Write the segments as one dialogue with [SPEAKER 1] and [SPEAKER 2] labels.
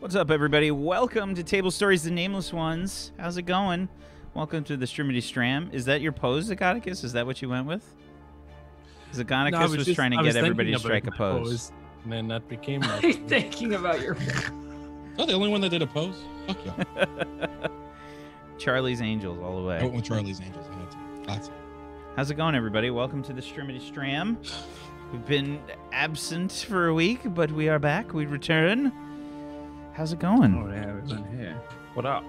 [SPEAKER 1] What's up, everybody? Welcome to Table Stories, the Nameless Ones. How's it going? Welcome to the Strimity Stram. Is that your pose, Zagonicus? Is that what you went with? Zagonicus was trying to get everybody to strike a pose.
[SPEAKER 2] And then that became my
[SPEAKER 3] I'm thinking about your...
[SPEAKER 2] Oh, the only one that did a pose? Fuck yeah.
[SPEAKER 1] Charlie's Angels all the way.
[SPEAKER 2] I went with Charlie's Angels. I had to. Classic.
[SPEAKER 1] How's it going, everybody? Welcome to the Strimity Stram. We've been absent for a week, but we are back. We return. How's it going?
[SPEAKER 4] Oh yeah, we've been here. What up?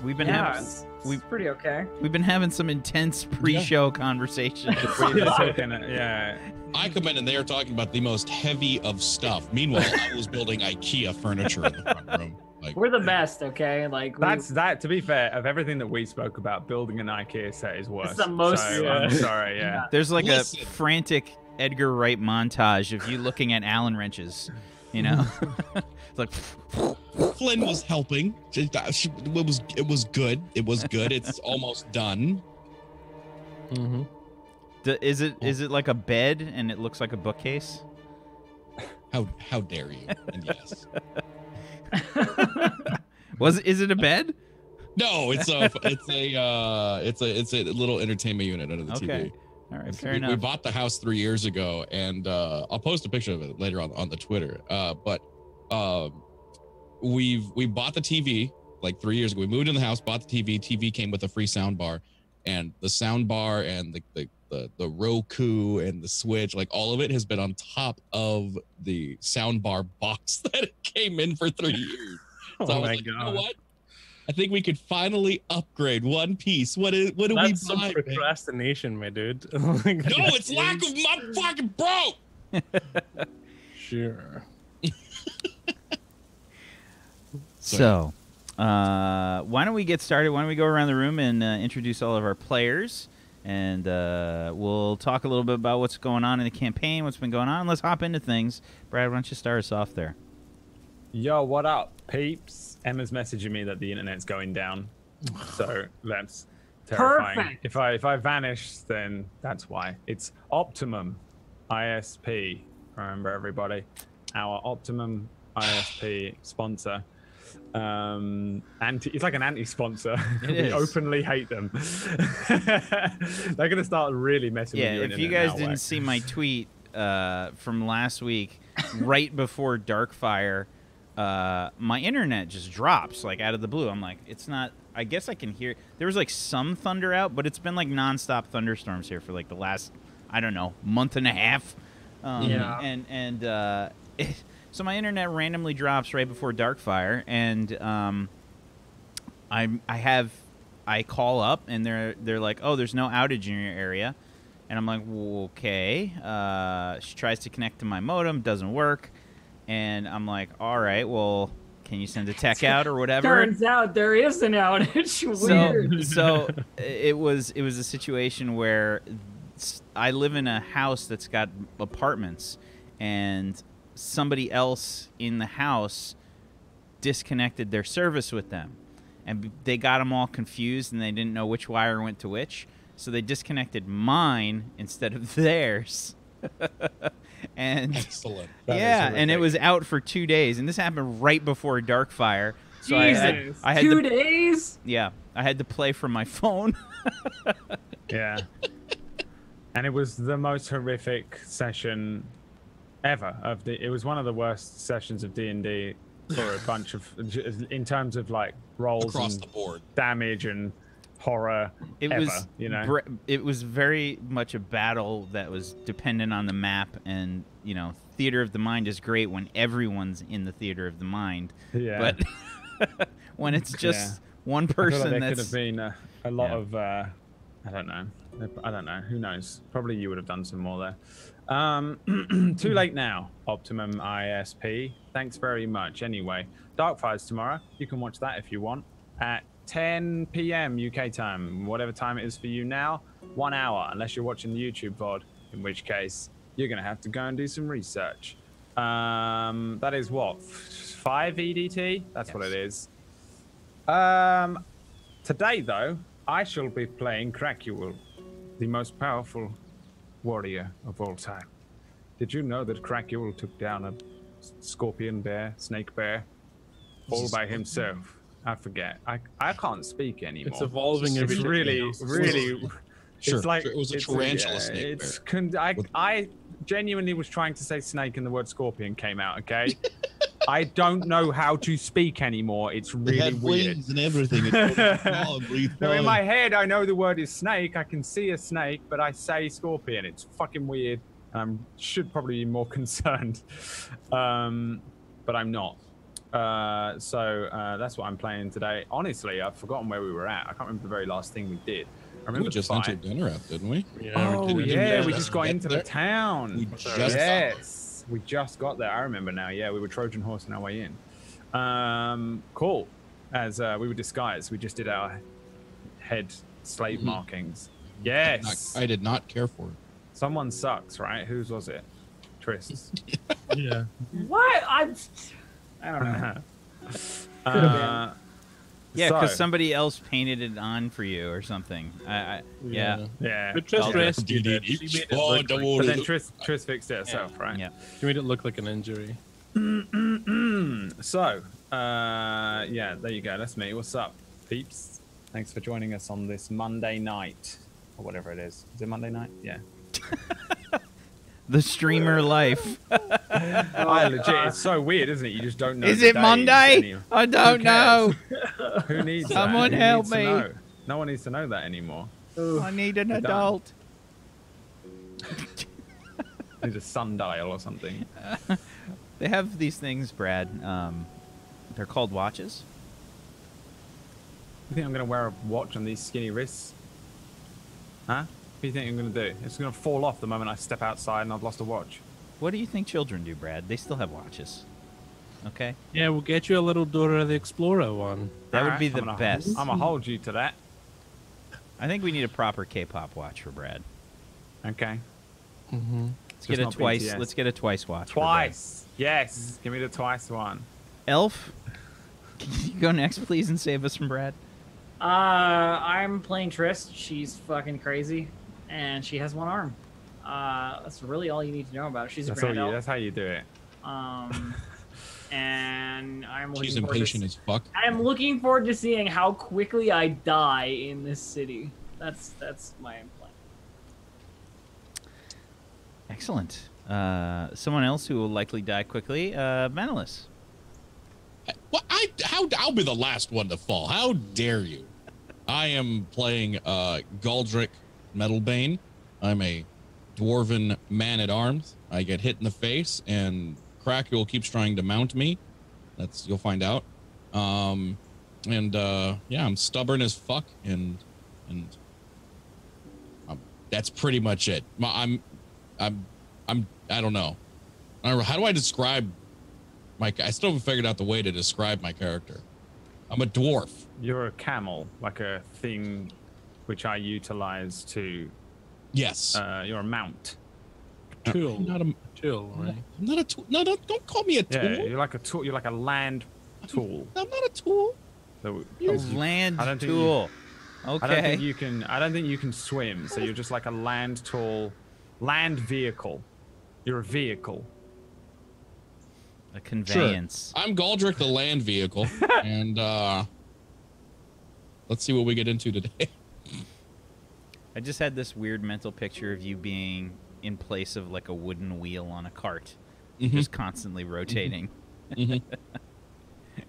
[SPEAKER 1] We've been
[SPEAKER 3] it's pretty okay.
[SPEAKER 1] We've been having some intense pre-show conversations.
[SPEAKER 4] Yeah.
[SPEAKER 2] I come in and they are talking about the most heavy of stuff. Meanwhile, I was building IKEA furniture in the front room. Like,
[SPEAKER 3] We're the best, okay? Like
[SPEAKER 4] That's that. To be fair, of everything that we spoke about, building an IKEA set is worse.
[SPEAKER 3] It's the most.
[SPEAKER 4] So, I'm sorry. Yeah.
[SPEAKER 1] There's like
[SPEAKER 2] Listen.
[SPEAKER 1] a frantic Edgar Wright montage of you looking at Allen wrenches, you know? It's like
[SPEAKER 2] Flynn was helping. It was good. It was good. It's almost done.
[SPEAKER 4] Mm-hmm.
[SPEAKER 1] is it like a bed and it looks like a bookcase?
[SPEAKER 2] How dare you? And yes.
[SPEAKER 1] Is it a bed?
[SPEAKER 2] No, it's a little entertainment unit under the TV.
[SPEAKER 1] Okay. All right, fair
[SPEAKER 2] We
[SPEAKER 1] enough.
[SPEAKER 2] bought the house 3 years ago, and I'll post a picture of it later on the Twitter. But we bought the TV like 3 years ago. We moved in the house, bought the TV. TV came with a free sound bar, and the sound bar and the Roku and the Switch, like all of it has been on top of the sound bar box that it came in for 3 years. So I was like, you know what? I think we could finally upgrade one piece. What do we buy?
[SPEAKER 5] That's some procrastination, my dude.
[SPEAKER 2] No, it's lack of my fucking broke.
[SPEAKER 5] Sure.
[SPEAKER 1] So, why don't we get started? Why don't we go around the room and introduce all of our players, and we'll talk a little bit about what's going on in the campaign, what's been going on. Let's hop into things. Brad, why don't you start us off there?
[SPEAKER 4] Yo, what up, peeps? Emma's messaging me that the internet's going down, so that's terrifying.
[SPEAKER 3] Perfect.
[SPEAKER 4] If I vanish, then that's why. It's Optimum ISP. Remember, everybody, our Optimum ISP sponsor. It's like an anti-sponsor.
[SPEAKER 1] It
[SPEAKER 4] We
[SPEAKER 1] is.
[SPEAKER 4] openly hate them. They're gonna start really messing
[SPEAKER 1] Yeah,
[SPEAKER 4] with you.
[SPEAKER 1] if you guys didn't see my tweet from last week, right before Darkfire, my internet just drops like out of the blue. I'm like, it's not. I guess I can hear. There was like some thunder out, but it's been like nonstop thunderstorms here for like the last, I don't know, month and a half.
[SPEAKER 3] Yeah.
[SPEAKER 1] So my internet randomly drops right before Darkfire, and I call up and they're like, oh, there's no outage in your area, and I'm like, well, okay. She tries to connect to my modem, doesn't work, and I'm like, all right, well, can you send a tech out or whatever?
[SPEAKER 3] Turns out there is an outage. Weird.
[SPEAKER 1] So it was a situation where I live in a house that's got apartments, and somebody else in the house disconnected their service with them, and they got them all confused and they didn't know which wire went to which, so they disconnected mine instead of theirs. And
[SPEAKER 2] Excellent.
[SPEAKER 1] and it was out for 2 days, and this happened right before Darkfire. So
[SPEAKER 3] Jesus,
[SPEAKER 1] I had
[SPEAKER 3] 2
[SPEAKER 1] to,
[SPEAKER 3] days?
[SPEAKER 1] yeah, I had to play from my phone.
[SPEAKER 4] Yeah. And it was the most horrific session ever. It was one of the worst sessions of D&D for a bunch of, in terms of like rolls
[SPEAKER 2] Across
[SPEAKER 4] and
[SPEAKER 2] the board.
[SPEAKER 4] damage and horror.
[SPEAKER 1] It
[SPEAKER 4] ever,
[SPEAKER 1] was,
[SPEAKER 4] you know.
[SPEAKER 1] it was very much a battle that was dependent on the map, and you know, theater of the mind is great when everyone's in the theater of the mind.
[SPEAKER 4] Yeah.
[SPEAKER 1] But when it's just one
[SPEAKER 4] I feel
[SPEAKER 1] person,
[SPEAKER 4] like there
[SPEAKER 1] that's
[SPEAKER 4] could have been a lot of I don't know. Who knows? Probably you would have done some more there. Too late now, Optimum ISP. Thanks very much. Anyway, Darkfire's tomorrow. You can watch that if you want at 10 p.m. UK time, whatever time it is for you now. 1 hour, unless you're watching the YouTube VOD, in which case you're gonna have to go and do some research. That is what, 5 EDT? That's what it is. Today though, I shall be playing Krakuel, the most powerful warrior of all time. Did you know that Krakuel took down a scorpion bear, snake bear? all by himself. I forget. I can't speak anymore.
[SPEAKER 5] It's evolving every
[SPEAKER 4] It's
[SPEAKER 5] day.
[SPEAKER 4] really.
[SPEAKER 2] Sure,
[SPEAKER 4] It's like
[SPEAKER 2] sure, it was a tarantula snake bear.
[SPEAKER 4] I genuinely was trying to say snake and the word scorpion came out. Okay, I don't know how to speak anymore. It's really
[SPEAKER 2] It had
[SPEAKER 4] weird.
[SPEAKER 2] wings and everything.
[SPEAKER 4] No, in my head, I know the word is snake. I can see a snake, but I say scorpion. It's fucking weird. I should probably be more concerned, but I'm not. So that's what I'm playing today. Honestly, I've forgotten where we were at. I can't remember the very last thing we did. I remember
[SPEAKER 2] We just entered dinner out, didn't we?
[SPEAKER 4] Oh yeah, we just got
[SPEAKER 2] get
[SPEAKER 4] into
[SPEAKER 2] there.
[SPEAKER 4] the town.
[SPEAKER 2] We just
[SPEAKER 4] Yes, we just got there. I remember now. Yeah, we were Trojan horsing our way in. Cool. As we were disguised, we just did our head slave markings. Yes.
[SPEAKER 2] I did not care for it.
[SPEAKER 4] Someone sucks, right? Whose was it? Tryst's.
[SPEAKER 5] Yeah.
[SPEAKER 3] What? I don't know. Could've been.
[SPEAKER 1] Yeah, because
[SPEAKER 4] So-
[SPEAKER 1] somebody else painted it on for you or something. Yeah.
[SPEAKER 4] Yeah.
[SPEAKER 5] But Tryst
[SPEAKER 1] I'll
[SPEAKER 5] rescued it. She made it look
[SPEAKER 2] don't
[SPEAKER 5] like,
[SPEAKER 2] worry.
[SPEAKER 4] But then Tryst fixed it herself, right?
[SPEAKER 1] Yeah.
[SPEAKER 5] she made it look like an injury.
[SPEAKER 4] So, yeah, there you go. That's me. What's up, peeps? Thanks for joining us on this Monday night, or whatever it is. Is it Monday night? Yeah.
[SPEAKER 1] The streamer life.
[SPEAKER 4] I legit. It's so weird, isn't it? You just don't know.
[SPEAKER 1] Is
[SPEAKER 4] the
[SPEAKER 1] it
[SPEAKER 4] days
[SPEAKER 1] Monday?
[SPEAKER 4] anymore.
[SPEAKER 1] I don't know.
[SPEAKER 4] Who needs
[SPEAKER 1] Someone
[SPEAKER 4] that? Who
[SPEAKER 1] help
[SPEAKER 4] needs to
[SPEAKER 1] me.
[SPEAKER 4] know? No one needs to know that anymore.
[SPEAKER 1] I need an
[SPEAKER 4] We're done.
[SPEAKER 1] adult.
[SPEAKER 4] Need a sundial or something.
[SPEAKER 1] They have these things, Brad. They're called watches.
[SPEAKER 4] You think I'm gonna wear a watch on these skinny wrists? Huh? What do you think I'm gonna do? It's gonna fall off the moment I step outside and I've lost a watch.
[SPEAKER 1] What do you think children do, Brad? They still have watches. Okay?
[SPEAKER 5] Yeah, we'll get you a little Dora the Explorer one.
[SPEAKER 1] That would
[SPEAKER 4] Alright,
[SPEAKER 1] be the
[SPEAKER 4] I'm gonna-
[SPEAKER 1] best.
[SPEAKER 4] I'm gonna hold you to that.
[SPEAKER 1] I think we need a proper K-pop watch for Brad.
[SPEAKER 4] Okay.
[SPEAKER 5] Mm-hmm.
[SPEAKER 1] Let's get
[SPEAKER 4] Just
[SPEAKER 1] a
[SPEAKER 4] not
[SPEAKER 1] twice.
[SPEAKER 4] BTS.
[SPEAKER 1] Let's get a twice watch. for Brad.
[SPEAKER 4] Twice. Yes. Give me the twice one.
[SPEAKER 1] Elf, can you go next, please, and save us from Brad?
[SPEAKER 3] I'm playing Tryst. She's fucking crazy, and she has one arm. That's really all you need to know about her. She's a
[SPEAKER 4] That's all
[SPEAKER 3] grand
[SPEAKER 4] you.
[SPEAKER 3] elf.
[SPEAKER 4] That's how you do it.
[SPEAKER 3] And I'm looking
[SPEAKER 2] She's
[SPEAKER 3] forward
[SPEAKER 2] impatient
[SPEAKER 3] to,
[SPEAKER 2] as fuck.
[SPEAKER 3] I'm looking forward to seeing how quickly I die in this city. That's my plan.
[SPEAKER 1] Excellent. Someone else who will likely die quickly, Nameless.
[SPEAKER 2] Well, I'll be the last one to fall. How dare you? I am playing Galdric Metalbane. I'm a dwarven man-at-arms. I get hit in the face, and Crackule keeps trying to mount me. You'll find out. Yeah, I'm stubborn as fuck, and that's pretty much it. I don't know. How do I describe I still haven't figured out the way to describe my character. I'm a dwarf.
[SPEAKER 4] You're a camel, like a thing which I utilize to.
[SPEAKER 2] Yes.
[SPEAKER 4] You're a mount.
[SPEAKER 5] Tool.
[SPEAKER 2] I'm not a
[SPEAKER 5] Tool, right?
[SPEAKER 2] I'm not a tool. No, don't call me a tool.
[SPEAKER 4] Yeah, you're like a tool. You're like a land tool.
[SPEAKER 2] I'm not a tool.
[SPEAKER 4] So,
[SPEAKER 1] Land
[SPEAKER 4] I don't think
[SPEAKER 1] tool.
[SPEAKER 4] I don't
[SPEAKER 1] Okay.
[SPEAKER 4] think you can. I don't think you can swim. So you're just like a land tool, land vehicle. You're a vehicle.
[SPEAKER 1] A conveyance.
[SPEAKER 2] I'm Galdric, the land vehicle, and let's see what we get into today.
[SPEAKER 1] I just had this weird mental picture of you being in place of like a wooden wheel on a cart, just constantly rotating.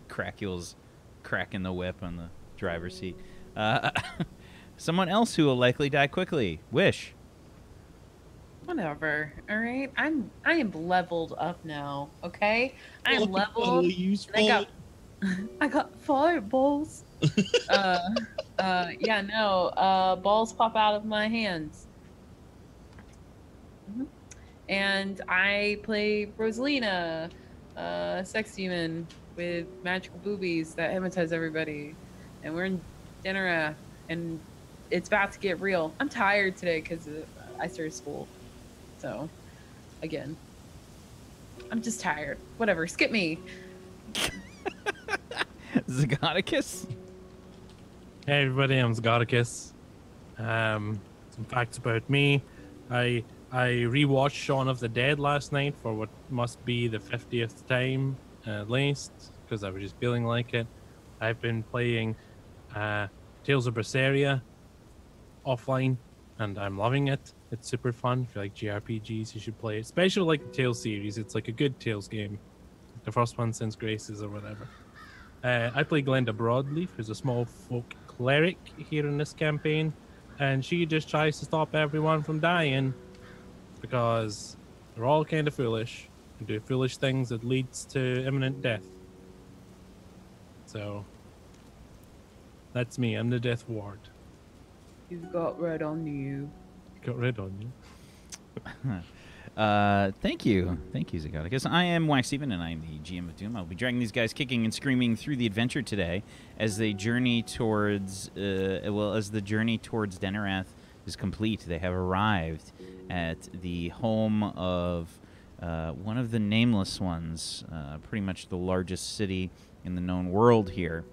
[SPEAKER 1] Cracule's cracking the whip on the driver's seat. Someone else who will likely die quickly. Wish.
[SPEAKER 6] Whatever. All right. I am leveled up now. Okay. I am leveled. And I got fireballs. Yeah. No. Balls pop out of my hands. And I play Rosalina, sex demon with magical boobies that hypnotize everybody. And we're in dinner, and it's about to get real. I'm tired today because I started school. So, again, I'm just tired. Whatever, skip me.
[SPEAKER 1] Zagonicus?
[SPEAKER 5] Hey everybody, I'm Zgaricus. Some facts about me. I rewatched Shaun of the Dead last night for what must be the 50th time at least. because I was just feeling like it. I've been playing Tales of Berseria offline, and I'm loving it. It's super fun. If you like JRPGs, you should play it. Especially like the Tales series. It's like a good Tales game. The first one since Graces or whatever. I play Glenda Broadleaf, who's a small folk cleric here in this campaign, and she just tries to stop everyone from dying because they're all kind of foolish and do foolish things that leads to imminent death. So that's me. I'm the Death Ward.
[SPEAKER 6] You've got red on you.
[SPEAKER 5] Got red on you.
[SPEAKER 1] Thank you, Zagoticus. I am Wax Steven, and I am the GM of Doom. I'll be dragging these guys kicking and screaming through the adventure today as they journey towards, as the journey towards Denarath is complete. They have arrived at the home of one of the Nameless ones, pretty much the largest city in the known world here.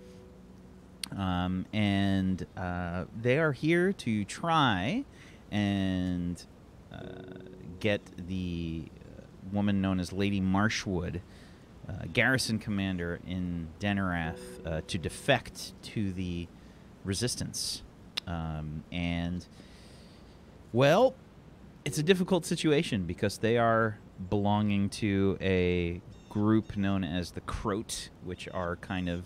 [SPEAKER 1] And they are here to try and get the woman known as Lady Marshwood, garrison commander in Denarath, to defect to the Resistance. And, well, it's a difficult situation because they are belonging to a group known as the Croat, which are kind of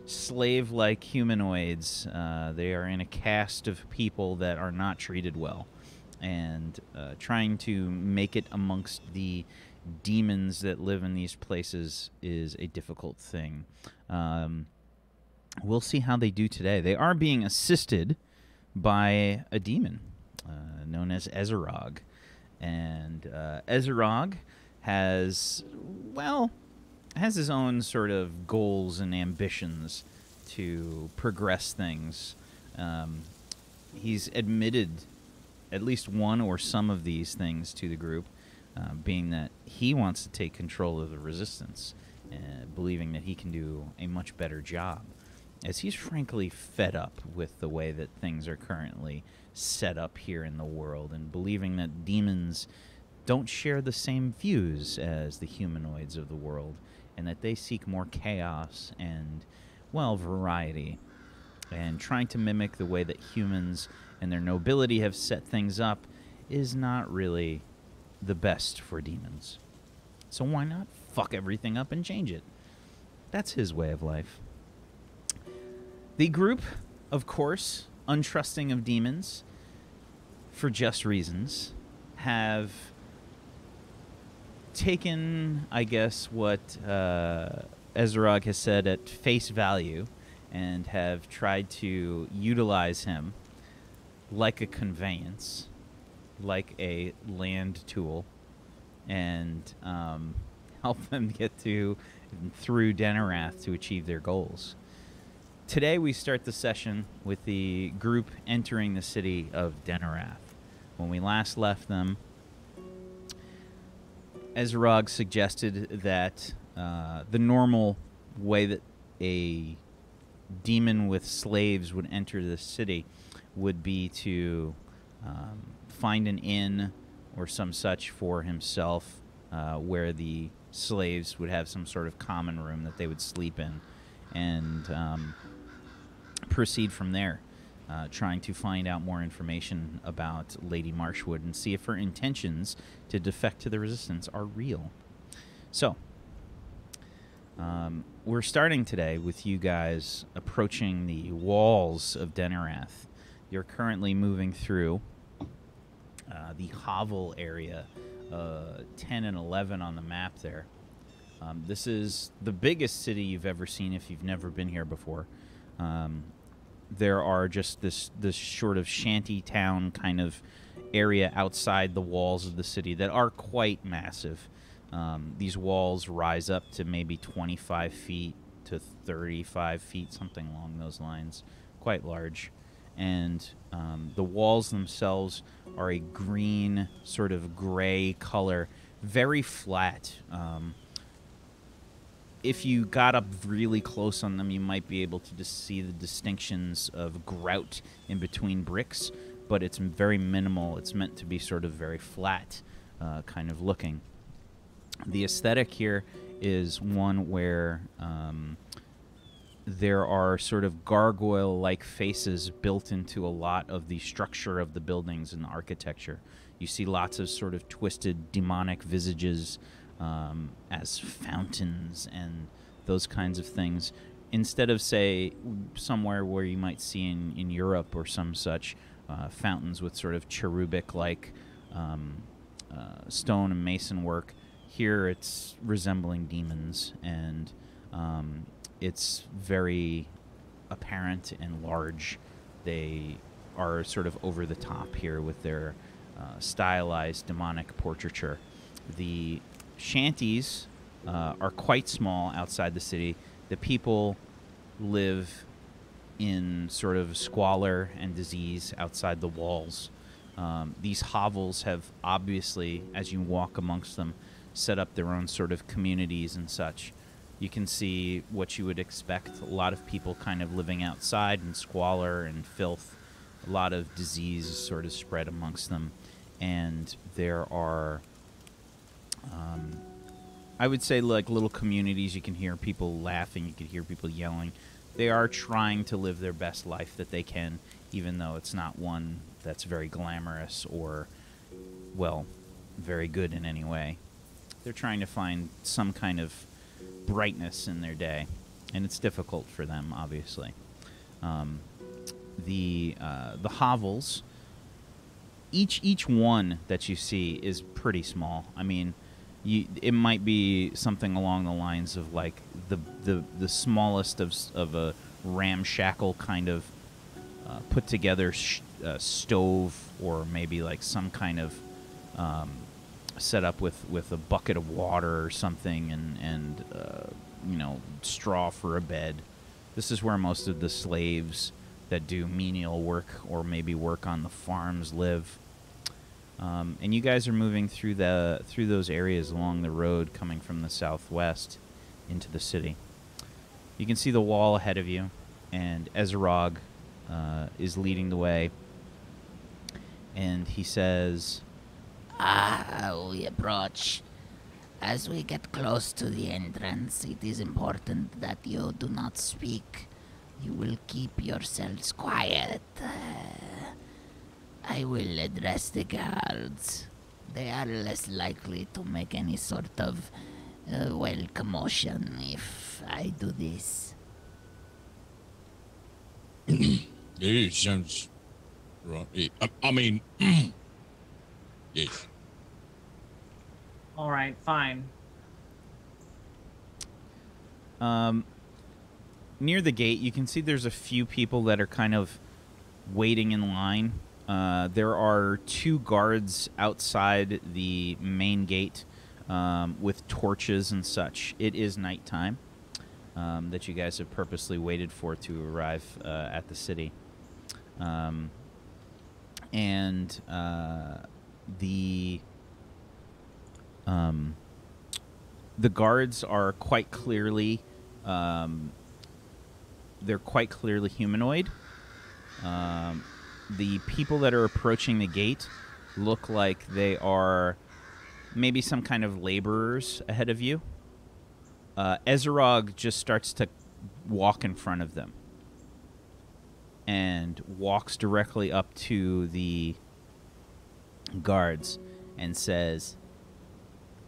[SPEAKER 1] slave-like humanoids. They are in a caste of people that are not treated well, and trying to make it amongst the demons that live in these places is a difficult thing. We'll see how they do today. They are being assisted by a demon known as Ezerog, and Ezerog has his own sort of goals and ambitions to progress things. He's admitted at least one or some of these things to the group, being that he wants to take control of the Resistance, believing that he can do a much better job, as he's frankly fed up with the way that things are currently set up here in the world, and believing that demons don't share the same views as the humanoids of the world, and that they seek more chaos and, well, variety, and trying to mimic the way that humans and their nobility have set things up is not really the best for demons. So why not fuck everything up and change it? That's his way of life. The group, of course, untrusting of demons, for just reasons, have taken, I guess, what Ezerog has said at face value, and have tried to utilize him like a conveyance, like a land tool, and help them get through Denarath to achieve their goals. Today we start the session with the group entering the city of Denarath. When we last left them, Ezerog suggested that the normal way that a demon with slaves would enter the city would be to find an inn or some such for himself, where the slaves would have some sort of common room that they would sleep in, and proceed from there, trying to find out more information about Lady Marshwood and see if her intentions to defect to the Resistance are real. So, we're starting today with you guys approaching the walls of Denarath. You're currently moving through the hovel area, 10 and 11 on the map there. This is the biggest city you've ever seen if you've never been here before. There are just this sort of shanty town kind of area outside the walls of the city that are quite massive. These walls rise up to maybe 25 feet to 35 feet, something along those lines. Quite large. And the walls themselves are a green, sort of gray color, very flat. If you got up really close on them, you might be able to just see the distinctions of grout in between bricks, but it's very minimal. It's meant to be sort of very flat kind of looking. The aesthetic here is one where there are sort of gargoyle-like faces built into a lot of the structure of the buildings and the architecture. You see lots of sort of twisted demonic visages as fountains and those kinds of things. Instead of, say, somewhere where you might see in Europe or some such, fountains with sort of cherubic-like stone and mason work, here it's resembling demons, and it's very apparent and large. They are sort of over the top here with their stylized demonic portraiture. The shanties are quite small outside the city. The people live in sort of squalor and disease outside the walls. These hovels have obviously, as you walk amongst them, set up their own sort of communities and such. You can see what you would expect. A lot of people kind of living outside in squalor and filth. A lot of disease sort of spread amongst them. And there are, I would say, like little communities. You can hear people laughing. You can hear people yelling. They are trying to live their best life that they can, even though it's not one that's very glamorous or, well, very good in any way. They're trying to find some kind of brightness in their day, and it's difficult for them, obviously. The hovels, each one that you see is pretty small. I mean, it might be something along the lines of like the smallest of a ramshackle kind of put together stove, or maybe like some kind of set up with a bucket of water or something, and you know, straw for a bed. This is where most of the slaves that do menial work or maybe work on the farms live. And you guys are moving through those areas along the road coming from the southwest into the city. You can see the wall ahead of you, and Ezerog is leading the way. And he says,
[SPEAKER 7] We approach. As we get close to the entrance, it is important that you do not speak. You will keep yourselves quiet. I will address the guards. They are less likely to make any sort of, commotion if I do this.
[SPEAKER 2] It sounds wrong. I mean, yes.
[SPEAKER 3] All right, fine.
[SPEAKER 1] near the gate, you can see there's a few people that are kind of waiting in line. There are 2 guards outside the main gate with torches and such. It is nighttime that you guys have purposely waited for to arrive at the city. The guards are quite clearly they're quite clearly humanoid. The people that are approaching the gate look like they are maybe some kind of laborers ahead of you. Ezerog just starts to walk in front of them and walks directly up to the guards and says,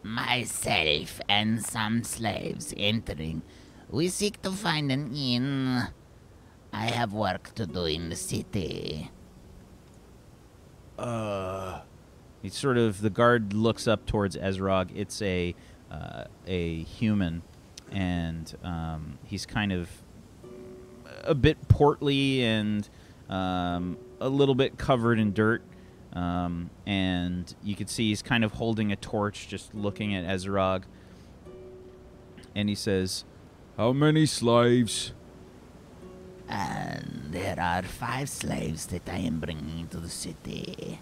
[SPEAKER 7] "Myself and some slaves entering. We seek to find an inn. I have work to do in the city."
[SPEAKER 1] The guard looks up towards Ezerog. It's a human, and he's kind of a bit portly and a little bit covered in dirt. And you can see he's kind of holding a torch, just looking at Ezerog. And he says, "How many slaves?"
[SPEAKER 7] And there are 5 slaves that I am bringing into the city.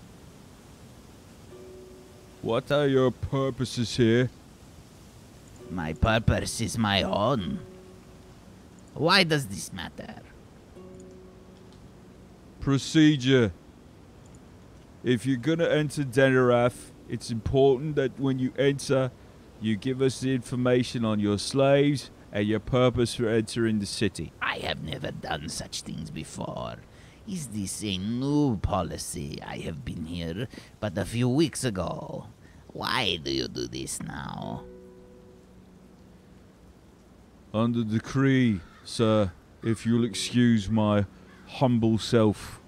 [SPEAKER 1] "What are your purposes here?"
[SPEAKER 7] My purpose is my own. Why does this matter?
[SPEAKER 8] Procedure. If you're gonna enter Denerath, it's important that when you enter,
[SPEAKER 1] you give us the information on your slaves and your purpose for entering the city.
[SPEAKER 7] I have never done such things before. Is this a new policy? I have been here but a few weeks ago. Why do you do this now?
[SPEAKER 1] Under decree, sir, if you'll excuse my humble self.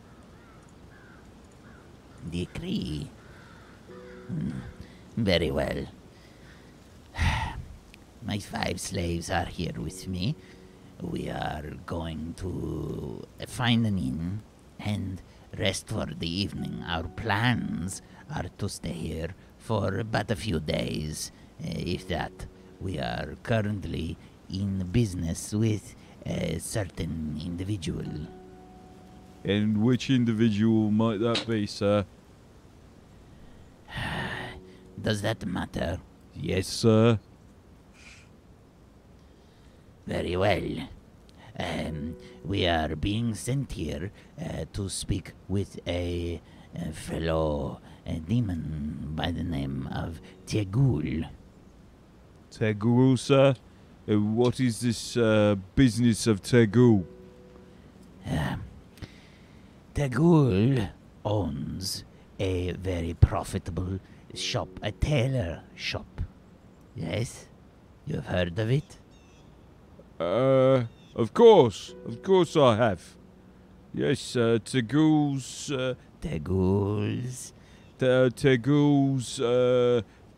[SPEAKER 7] Decree? Very well. My 5 slaves are here with me. We are going to find an inn and rest for the evening. Our plans are to stay here for but a few days, if that. We are currently in business with a certain individual.
[SPEAKER 1] And which individual might that be, sir?
[SPEAKER 7] Does that matter?
[SPEAKER 1] Yes, sir.
[SPEAKER 7] Very well. We are being sent here to speak with a fellow demon by the name of Tegul.
[SPEAKER 1] Tegul, sir? What is this business of Tegul?
[SPEAKER 7] Tegul owns a very profitable shop, a tailor shop. Yes? You've heard of it?
[SPEAKER 1] Of course I have. Yes, Tegul's,
[SPEAKER 7] Tegul's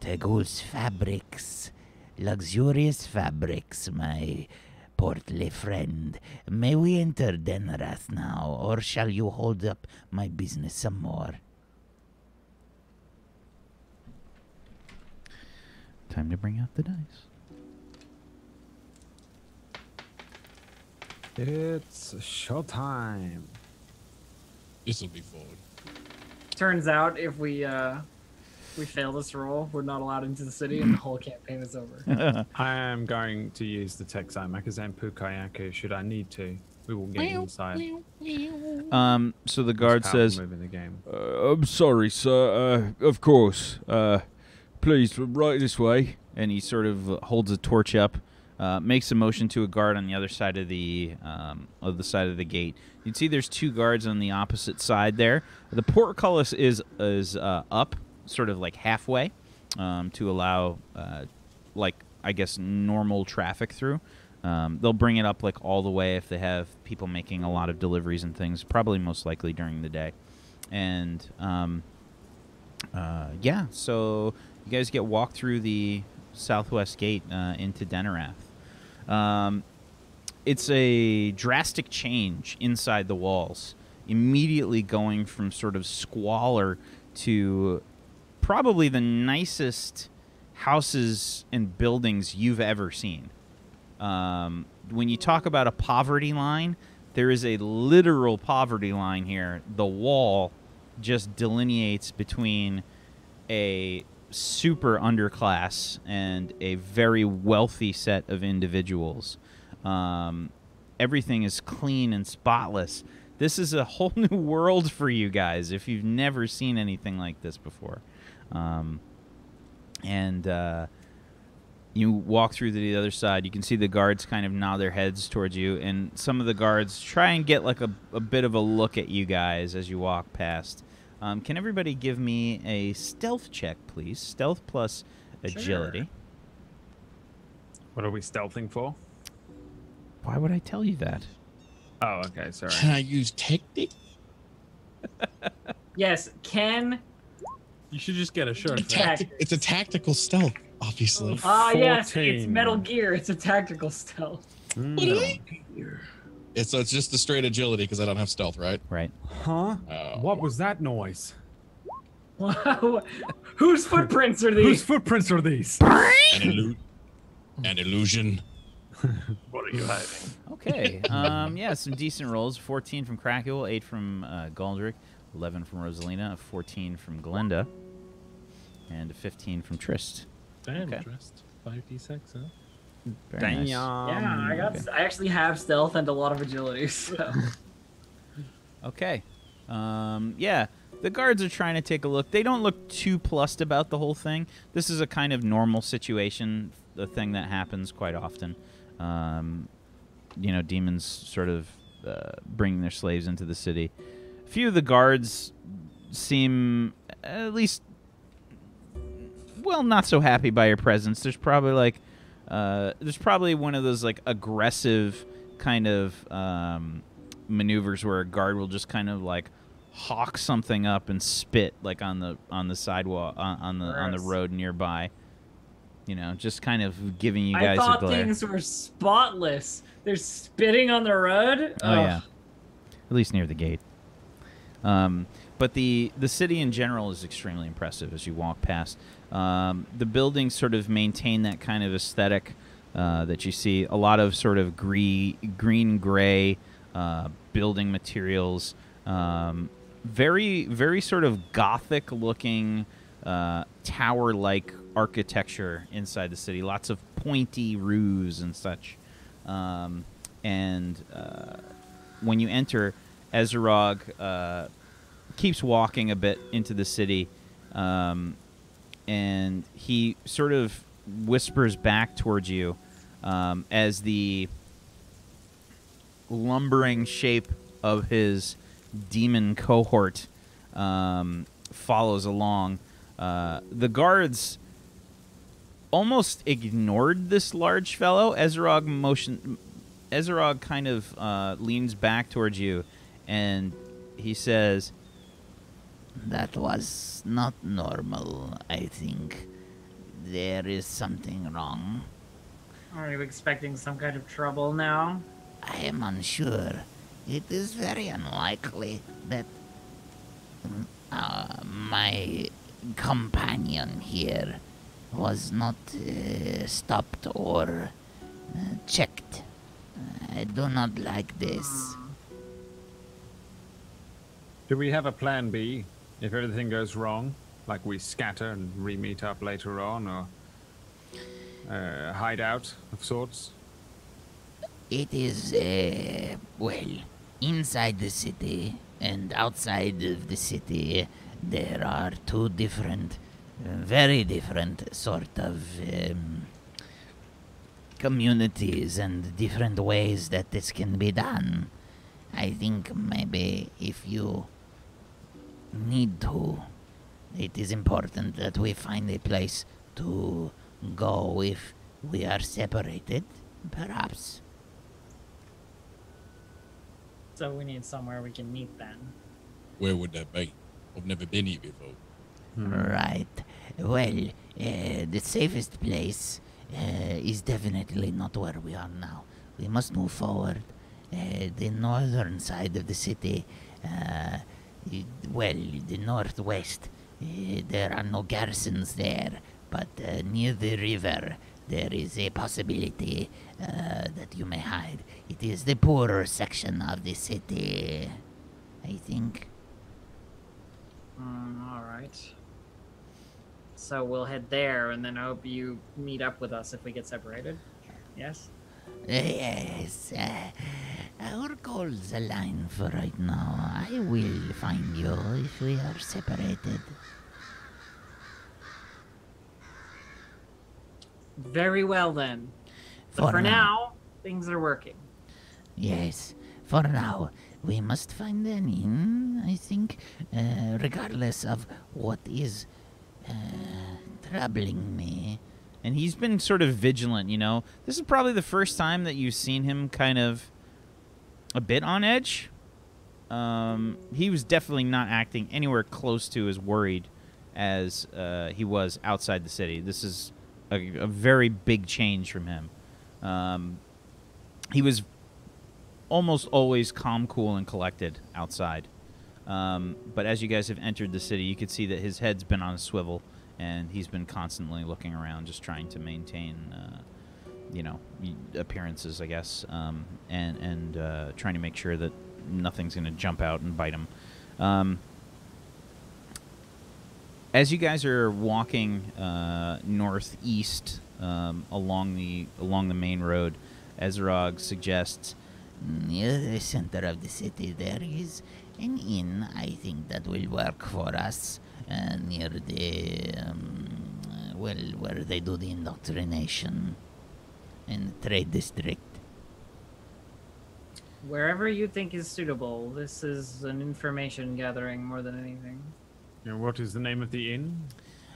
[SPEAKER 1] Tegul's,
[SPEAKER 7] fabrics. Luxurious fabrics, my portly friend. May we enter Denrath now, or shall you hold up my business some more?
[SPEAKER 1] Time to bring out the dice.
[SPEAKER 4] It's showtime.
[SPEAKER 2] This will be fun.
[SPEAKER 3] Turns out if we fail this roll, we're not allowed into the city, and the whole campaign is over.
[SPEAKER 4] I am going to use the Texai Makazan Pukayaku should I need to. We will get inside.
[SPEAKER 1] So the guard
[SPEAKER 4] That's how we
[SPEAKER 1] says,
[SPEAKER 4] move in the game.
[SPEAKER 1] I'm sorry, sir. Of course. Please, right this way. And he sort of holds a torch up, makes a motion to a guard on the other side of the side of the gate. You can see there's 2 guards on the opposite side there. The portcullis is up, sort of like halfway, to allow, like, I guess, normal traffic through. They'll bring it up like all the way if they have people making a lot of deliveries and things, probably most likely during the day. And yeah, so you guys get walked through the southwest gate into Denrath. It's a drastic change inside the walls, immediately going from sort of squalor to probably the nicest houses and buildings you've ever seen. When you talk about a poverty line, there is a literal poverty line here. The wall just delineates between a super underclass and a very wealthy set of individuals. Everything is clean and spotless. This is a whole new world for you guys if you've never seen anything like this before. You walk through to the other side. You can see the guards kind of nod their heads towards you, and some of the guards try and get like a bit of a look at you guys as you walk past. Can everybody give me a stealth check, please? Stealth plus agility.
[SPEAKER 3] Sure.
[SPEAKER 4] What are we stealthing for?
[SPEAKER 1] Why would I tell you that?
[SPEAKER 4] Oh, okay, sorry.
[SPEAKER 2] Can I use tactic?
[SPEAKER 3] Yes, Ken.
[SPEAKER 5] You should just get a shirt.
[SPEAKER 2] It's a tactical stealth, obviously.
[SPEAKER 3] Ah, yes, it's
[SPEAKER 4] 14.
[SPEAKER 3] Metal Gear. It's a tactical stealth.
[SPEAKER 2] It's just the straight agility because I don't have stealth, right?
[SPEAKER 1] Right.
[SPEAKER 4] Huh?
[SPEAKER 2] Oh.
[SPEAKER 4] What was that noise?
[SPEAKER 3] Wow. Whose footprints are
[SPEAKER 4] Whose
[SPEAKER 3] these?
[SPEAKER 4] footprints are these?
[SPEAKER 2] An illusion.
[SPEAKER 5] What are you hiding?
[SPEAKER 1] Okay. Yeah, some decent rolls. 14 from Krakul, 8 from Galdrick, 11 from Rosalina, a 14 from Glenda, and a 15 from Tryst.
[SPEAKER 5] Damn,
[SPEAKER 1] Okay.
[SPEAKER 5] Tryst. 5d6, huh?
[SPEAKER 1] Very
[SPEAKER 4] Damn.
[SPEAKER 1] nice.
[SPEAKER 3] Yeah, I actually have stealth and a lot of agility. So.
[SPEAKER 1] Okay. Yeah. The guards are trying to take a look. They don't look too plussed about the whole thing. This is a kind of normal situation, the thing that happens quite often. Demons sort of bringing their slaves into the city. A few of the guards seem at least, not so happy by your presence. There's probably one of those like aggressive kind of maneuvers where a guard will just kind of like hawk something up and spit like on the sidewalk on the road nearby. Just kind of giving you guys a glare.
[SPEAKER 3] I thought things were spotless. They're spitting on the road.
[SPEAKER 1] Oh yeah, at least near the gate. But the city in general is extremely impressive as you walk past. The buildings sort of maintain that kind of aesthetic that you see. A lot of sort of green-gray building materials. Very, very sort of Gothic-looking tower-like architecture inside the city. Lots of pointy roofs and such. When you enter, Ezerog keeps walking a bit into the city, and he sort of whispers back towards you as the lumbering shape of his demon cohort follows along. The guards almost ignored this large fellow. Ezerog kind of leans back towards you, and he says,
[SPEAKER 7] "That was not normal, I think. There is something wrong."
[SPEAKER 3] Are you expecting some kind of trouble now?
[SPEAKER 7] I am unsure. It is very unlikely that my companion here was not stopped or checked. I do not like this.
[SPEAKER 4] Do we have a plan B if everything goes wrong? Like we scatter and re-meet up later on, or hideout of sorts?
[SPEAKER 7] It is, inside the city and outside of the city, there are two different, very different sort of communities and different ways that this can be done. I think maybe if you need to, it is important that we find a place to go if we are separated, perhaps.
[SPEAKER 3] So we need somewhere we can meet then.
[SPEAKER 2] Where would that be? I've never been here before.
[SPEAKER 7] Right. Well, the safest place is definitely not where we are now. We must move forward. The northern side of the city, the northwest, there are no garrisons there, but near the river there is a possibility that you may hide. It is the poorer section of the city, I think.
[SPEAKER 3] All right. So we'll head there, and then I hope you meet up with us if we get separated. Yes?
[SPEAKER 7] Yes. Our goals align for right now. I will find you if we are separated.
[SPEAKER 3] Very well, then. But for now, things are working.
[SPEAKER 7] Yes. For now, we must find an inn, I think, regardless of what is troubling me.
[SPEAKER 1] and he's been sort of vigilant, you know. This is probably the first time that you've seen him kind of a bit on edge. He was definitely not acting anywhere close to as worried as he was outside the city. This is a very big change from him. He was almost always calm, cool, and collected outside. But as you guys have entered the city, you could see that his head's been on a swivel, and he's been constantly looking around, just trying to maintain, you know, appearances, I guess, and trying to make sure that nothing's going to jump out and bite him. As you guys are walking northeast along the main road, Ezerog suggests,
[SPEAKER 7] near the center of the city there is An inn, I think that will work for us near the, where they do the indoctrination in the trade district.
[SPEAKER 3] Wherever you think is suitable. This is an information gathering more than anything.
[SPEAKER 4] And what is the name of the inn?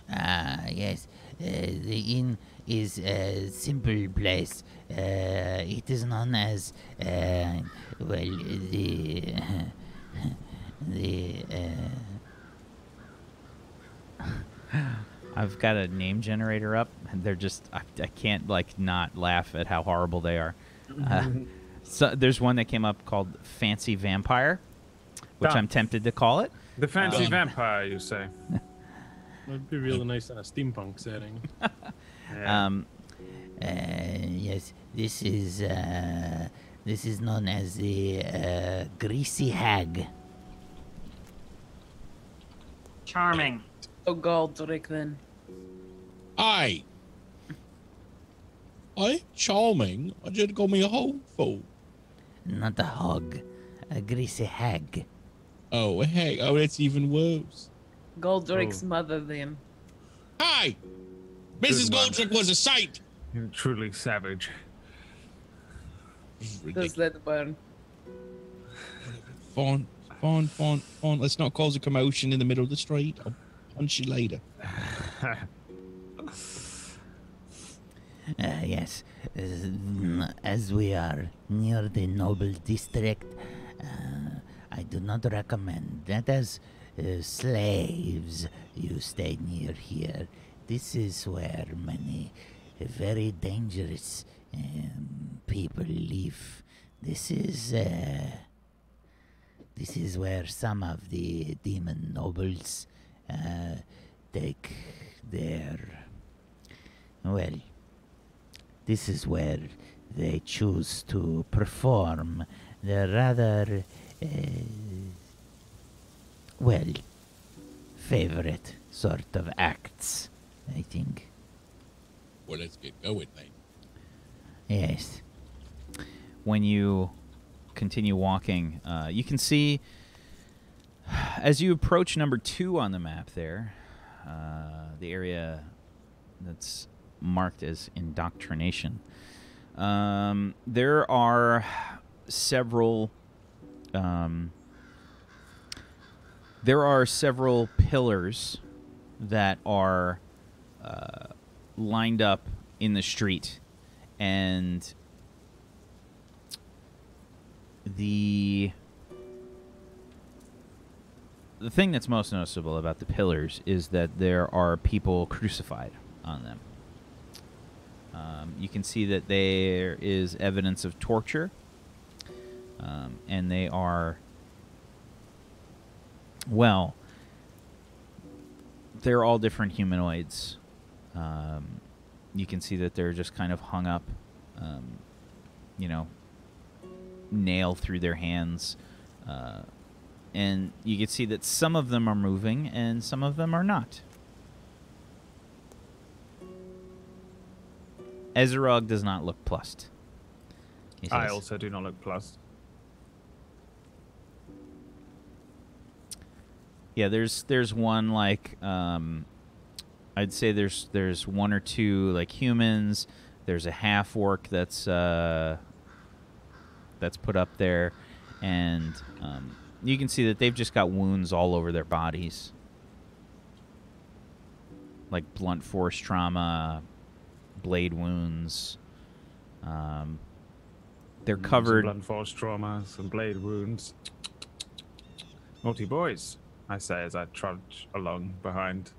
[SPEAKER 7] Yes. The inn is a simple place. It is known as, the
[SPEAKER 1] I've got a name generator up, and they're just I can't like not laugh at how horrible they are. So there's one that came up called Fancy Vampire, which I'm tempted to call it.
[SPEAKER 4] The fancy vampire, you say?
[SPEAKER 5] It'd be really nice in a steampunk setting.
[SPEAKER 4] Yeah.
[SPEAKER 7] Yes, this is known as the Greasy Hag.
[SPEAKER 3] Charming.
[SPEAKER 6] Oh, Galdrick, then.
[SPEAKER 2] Aye. Aye, charming. I just got me a hopeful.
[SPEAKER 7] Not a hog, a Greasy Hag.
[SPEAKER 2] Oh, heck. Oh, that's even worse.
[SPEAKER 6] Galdrick's mother, then.
[SPEAKER 2] Aye. Mrs.
[SPEAKER 4] Good one.
[SPEAKER 2] Goldrick was a saint.
[SPEAKER 4] You're truly savage.
[SPEAKER 6] Does that burn?
[SPEAKER 2] Fine. Let's not cause a commotion in the middle of the street. I'll punch you later.
[SPEAKER 7] Yes, as we are near the noble district, I do not recommend that as slaves you stay near here. This is where many very dangerous people live. This is where some of the demon nobles take their, well, this is where they choose to perform their rather, well, favorite sort of acts, I think.
[SPEAKER 2] Well, let's get going, then.
[SPEAKER 7] Yes.
[SPEAKER 1] When you continue walking, you can see as you approach number 2 on the map there, the area that's marked as indoctrination. There are several pillars that are lined up in the street, and the thing that's most noticeable about the pillars is that there are people crucified on them. You can see that there is evidence of torture, and they are, well, they're all different humanoids. You can see that they're just kind of hung up, nail through their hands. And you can see that some of them are moving and some of them are not. Ezerog does not look plussed. He
[SPEAKER 4] I
[SPEAKER 1] says.
[SPEAKER 4] also do not look plussed.
[SPEAKER 1] Yeah, there's one like I'd say there's one or two like humans. There's a half orc that's put up there, and you can see that they've just got wounds all over their bodies, like blunt force trauma, blade wounds. They're covered.
[SPEAKER 4] Some blunt force trauma, some blade wounds. Naughty boys, I say as I trudge along behind.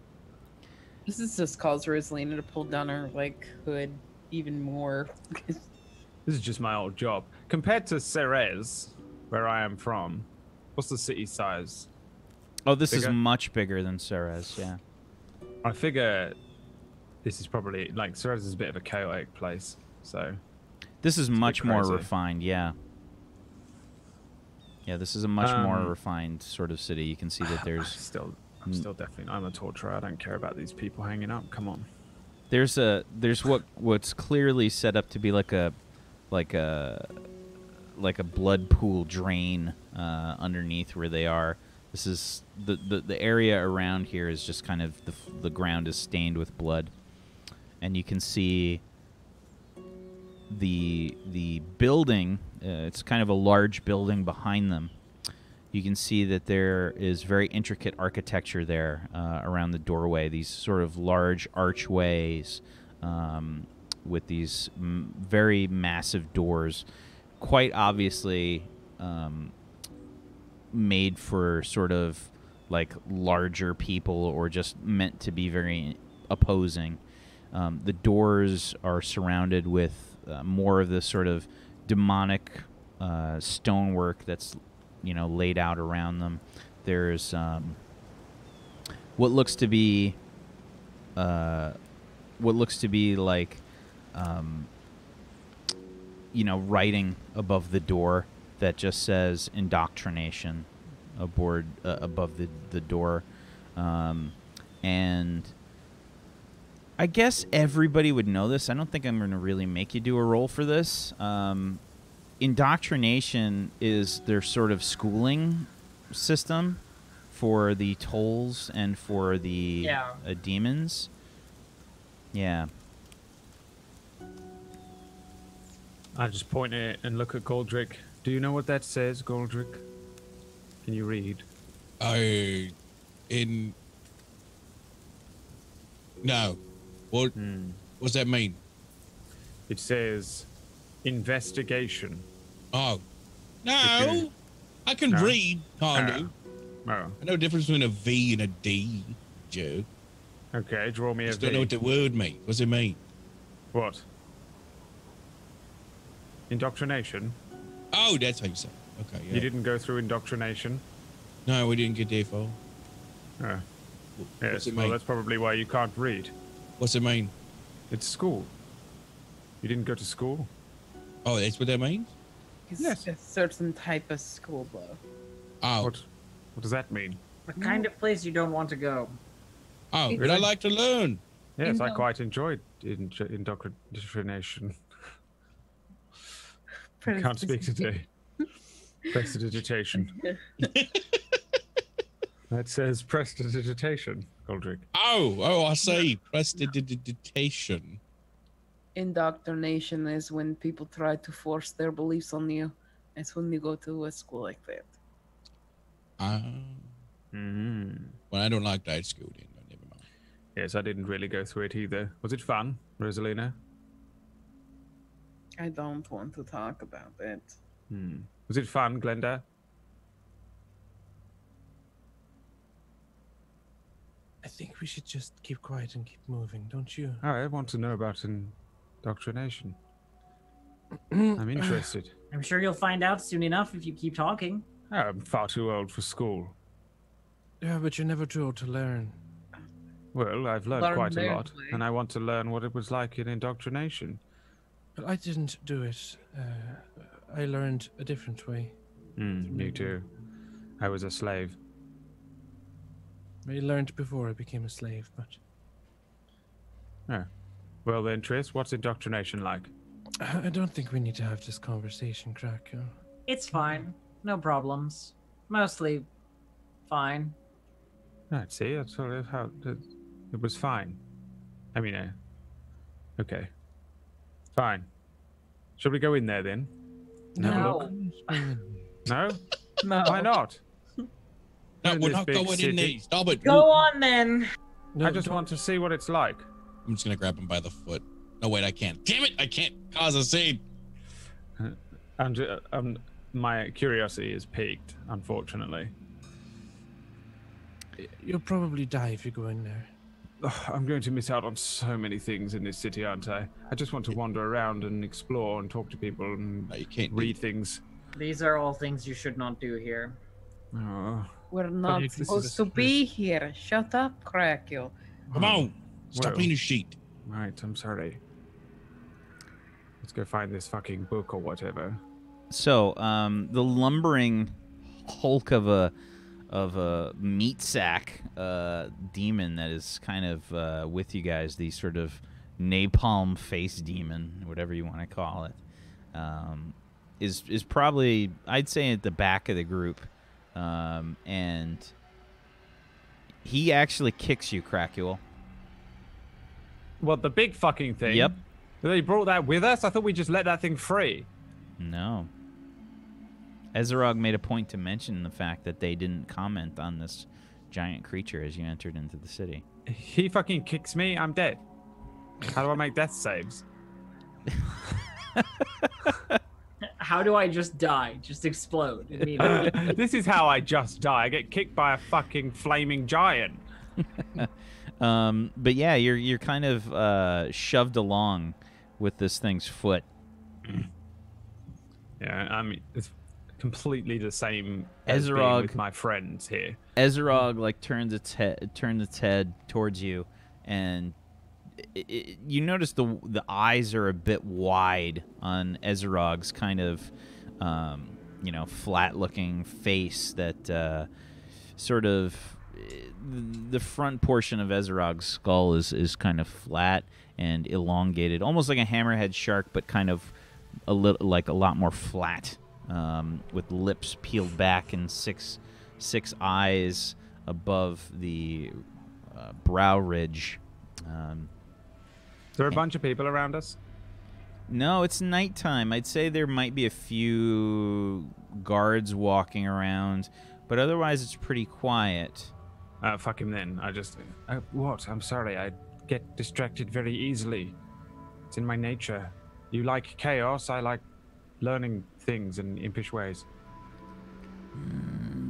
[SPEAKER 6] This is just cause Rosalina to pull down her hood even more.
[SPEAKER 4] This is just my old job. Compared to Ceres, where I am from, what's the city size?
[SPEAKER 1] Oh, this is
[SPEAKER 4] Bigger?
[SPEAKER 1] much bigger than Ceres, yeah.
[SPEAKER 4] I figure this is probably Ceres is a bit of a chaotic place, so
[SPEAKER 1] This is much more
[SPEAKER 4] crazy.
[SPEAKER 1] refined, yeah. Yeah, this is a much more refined sort of city. You can see that there's
[SPEAKER 4] I'm still definitely. I'm a torturer. I don't care about these people hanging up. Come on.
[SPEAKER 1] there's what's clearly set up to be like a like a blood pool drain underneath where they are. This is the area around here is just kind of the ground is stained with blood, and you can see the building. It's kind of a large building behind them. You can see that there is very intricate architecture there around the doorway. These sort of large archways with these very massive doors, quite obviously made for sort of like larger people or just meant to be very opposing. The doors are surrounded with more of this sort of demonic stonework that's laid out around them. There's what looks to be like writing above the door that just says indoctrination above the door, and I guess everybody would know this. I don't think I'm going to really make you do a roll for this. Indoctrination is their sort of schooling system for the tolls and for the demons. Yeah.
[SPEAKER 4] I just point it and look at Goldrick. Do you know what that says, Goldrick? Can you read?
[SPEAKER 2] No. What? What's that mean?
[SPEAKER 4] It says investigation.
[SPEAKER 2] Oh. No. I can read, kind of.
[SPEAKER 4] Oh.
[SPEAKER 2] I know the difference between a V and a D, Joe.
[SPEAKER 4] Okay, draw me a V.
[SPEAKER 2] I just don't know what the word means. What's it mean?
[SPEAKER 4] What? Indoctrination?
[SPEAKER 2] Oh, that's how you say it. Okay, yeah.
[SPEAKER 4] You didn't go through indoctrination?
[SPEAKER 2] No, we didn't get there far.
[SPEAKER 4] Oh.
[SPEAKER 2] What's
[SPEAKER 4] Yes,
[SPEAKER 2] it
[SPEAKER 4] well,
[SPEAKER 2] mean?
[SPEAKER 4] that's probably why you can't read.
[SPEAKER 2] What's it mean?
[SPEAKER 4] It's school. You didn't go to school?
[SPEAKER 2] Oh, that's what that means?
[SPEAKER 6] It's a certain type of school, though.
[SPEAKER 2] Oh.
[SPEAKER 4] What does that mean?
[SPEAKER 3] The kind of place you don't want to go.
[SPEAKER 2] Oh, but I like to learn.
[SPEAKER 4] Yes, I quite enjoyed indoctrination. I can't speak today. Prestidigitation. That says prestidigitation, Goldrick.
[SPEAKER 2] Oh, I see. Prestidigitation.
[SPEAKER 6] Indoctrination is when people try to force their beliefs on you. It's when you go to a school like that.
[SPEAKER 2] Well, I don't like that school then. No, never mind.
[SPEAKER 4] Yes, I didn't really go through it either. Was it fun, Rosalina?
[SPEAKER 6] I don't want to talk about it.
[SPEAKER 4] Was it fun, Glenda?
[SPEAKER 5] I think we should just keep quiet and keep moving, don't you?
[SPEAKER 4] Oh, I want to know about indoctrination. I'm interested.
[SPEAKER 3] I'm sure you'll find out soon enough if you keep talking.
[SPEAKER 4] Oh, I'm far too old for school.
[SPEAKER 5] Yeah, but you're never too old to learn.
[SPEAKER 4] Well, I've learned
[SPEAKER 6] Learn
[SPEAKER 4] quite a
[SPEAKER 6] their
[SPEAKER 4] lot,
[SPEAKER 6] way.
[SPEAKER 4] and I want to learn what it was like in indoctrination.
[SPEAKER 5] But I didn't do it. I learned a different way.
[SPEAKER 4] Me too. I was a slave.
[SPEAKER 5] I learned before I became a slave, but...
[SPEAKER 4] Oh. Well then, Tryst, what's indoctrination like?
[SPEAKER 5] I don't think we need to have this conversation, Crack.
[SPEAKER 3] It's fine. No problems. Mostly fine.
[SPEAKER 4] Right, see, that's sort of how it was fine. I mean, okay. Fine. Shall we go in there then? And have a
[SPEAKER 3] No.
[SPEAKER 4] look? No?
[SPEAKER 3] No.
[SPEAKER 4] Why not?
[SPEAKER 2] No,
[SPEAKER 4] In
[SPEAKER 2] we're
[SPEAKER 4] this
[SPEAKER 2] not
[SPEAKER 4] big
[SPEAKER 2] going in
[SPEAKER 4] city.
[SPEAKER 2] there. Stop it.
[SPEAKER 3] Go on then.
[SPEAKER 5] No,
[SPEAKER 4] I just want to see what it's like.
[SPEAKER 2] I'm just going to grab him by the foot. No, wait, I can't. Damn it. I can't cause a scene.
[SPEAKER 4] My curiosity is piqued, unfortunately.
[SPEAKER 5] You'll probably die if you go in there.
[SPEAKER 4] Ugh, I'm going to miss out on so many things in this city, aren't I? I just want to wander around and explore and talk to people and
[SPEAKER 2] No, you can't
[SPEAKER 4] read things.
[SPEAKER 3] These are all things you should not do here.
[SPEAKER 4] Oh.
[SPEAKER 6] We're not
[SPEAKER 5] this is
[SPEAKER 6] supposed to be here. Shut up, Crackle.
[SPEAKER 2] Come on. Stop
[SPEAKER 4] Well.
[SPEAKER 2] being a sheet.
[SPEAKER 4] Right, I'm sorry. Let's go find this fucking book or whatever.
[SPEAKER 1] So, the lumbering hulk of a meat sack demon that is kind of with you guys, the sort of napalm face demon, whatever you want to call it. is probably, I'd say, at the back of the group, and he actually kicks you, Cracule.
[SPEAKER 4] What, the big fucking thing?
[SPEAKER 1] Yep.
[SPEAKER 4] They brought that with us? I thought we just let that thing free.
[SPEAKER 1] No. Ezerog made a point to mention the fact that they didn't comment on this giant creature as you entered into the city.
[SPEAKER 4] He fucking kicks me, I'm dead. How do I make death saves?
[SPEAKER 3] How do I just die? Just explode immediately?
[SPEAKER 4] This is how I just die. I get kicked by a fucking flaming giant.
[SPEAKER 1] But yeah, you're kind of shoved along with this thing's foot.
[SPEAKER 4] Yeah, I mean, it's completely the same as being with my friends here.
[SPEAKER 1] Ezerog like turns its head towards you, and you notice the eyes are a bit wide on Ezerog's kind of flat-looking face. That sort of the front portion of Ezerog's skull is kind of flat and elongated, almost like a hammerhead shark, but kind of a lot more flat, with lips peeled back and six eyes above the brow ridge.
[SPEAKER 4] Is there a bunch of people around us?
[SPEAKER 1] No, it's nighttime. I'd say there might be a few guards walking around, but otherwise it's pretty quiet.
[SPEAKER 4] Fuck him then. What? I'm sorry. I get distracted very easily. It's in my nature. You like chaos. I like learning things in impish ways.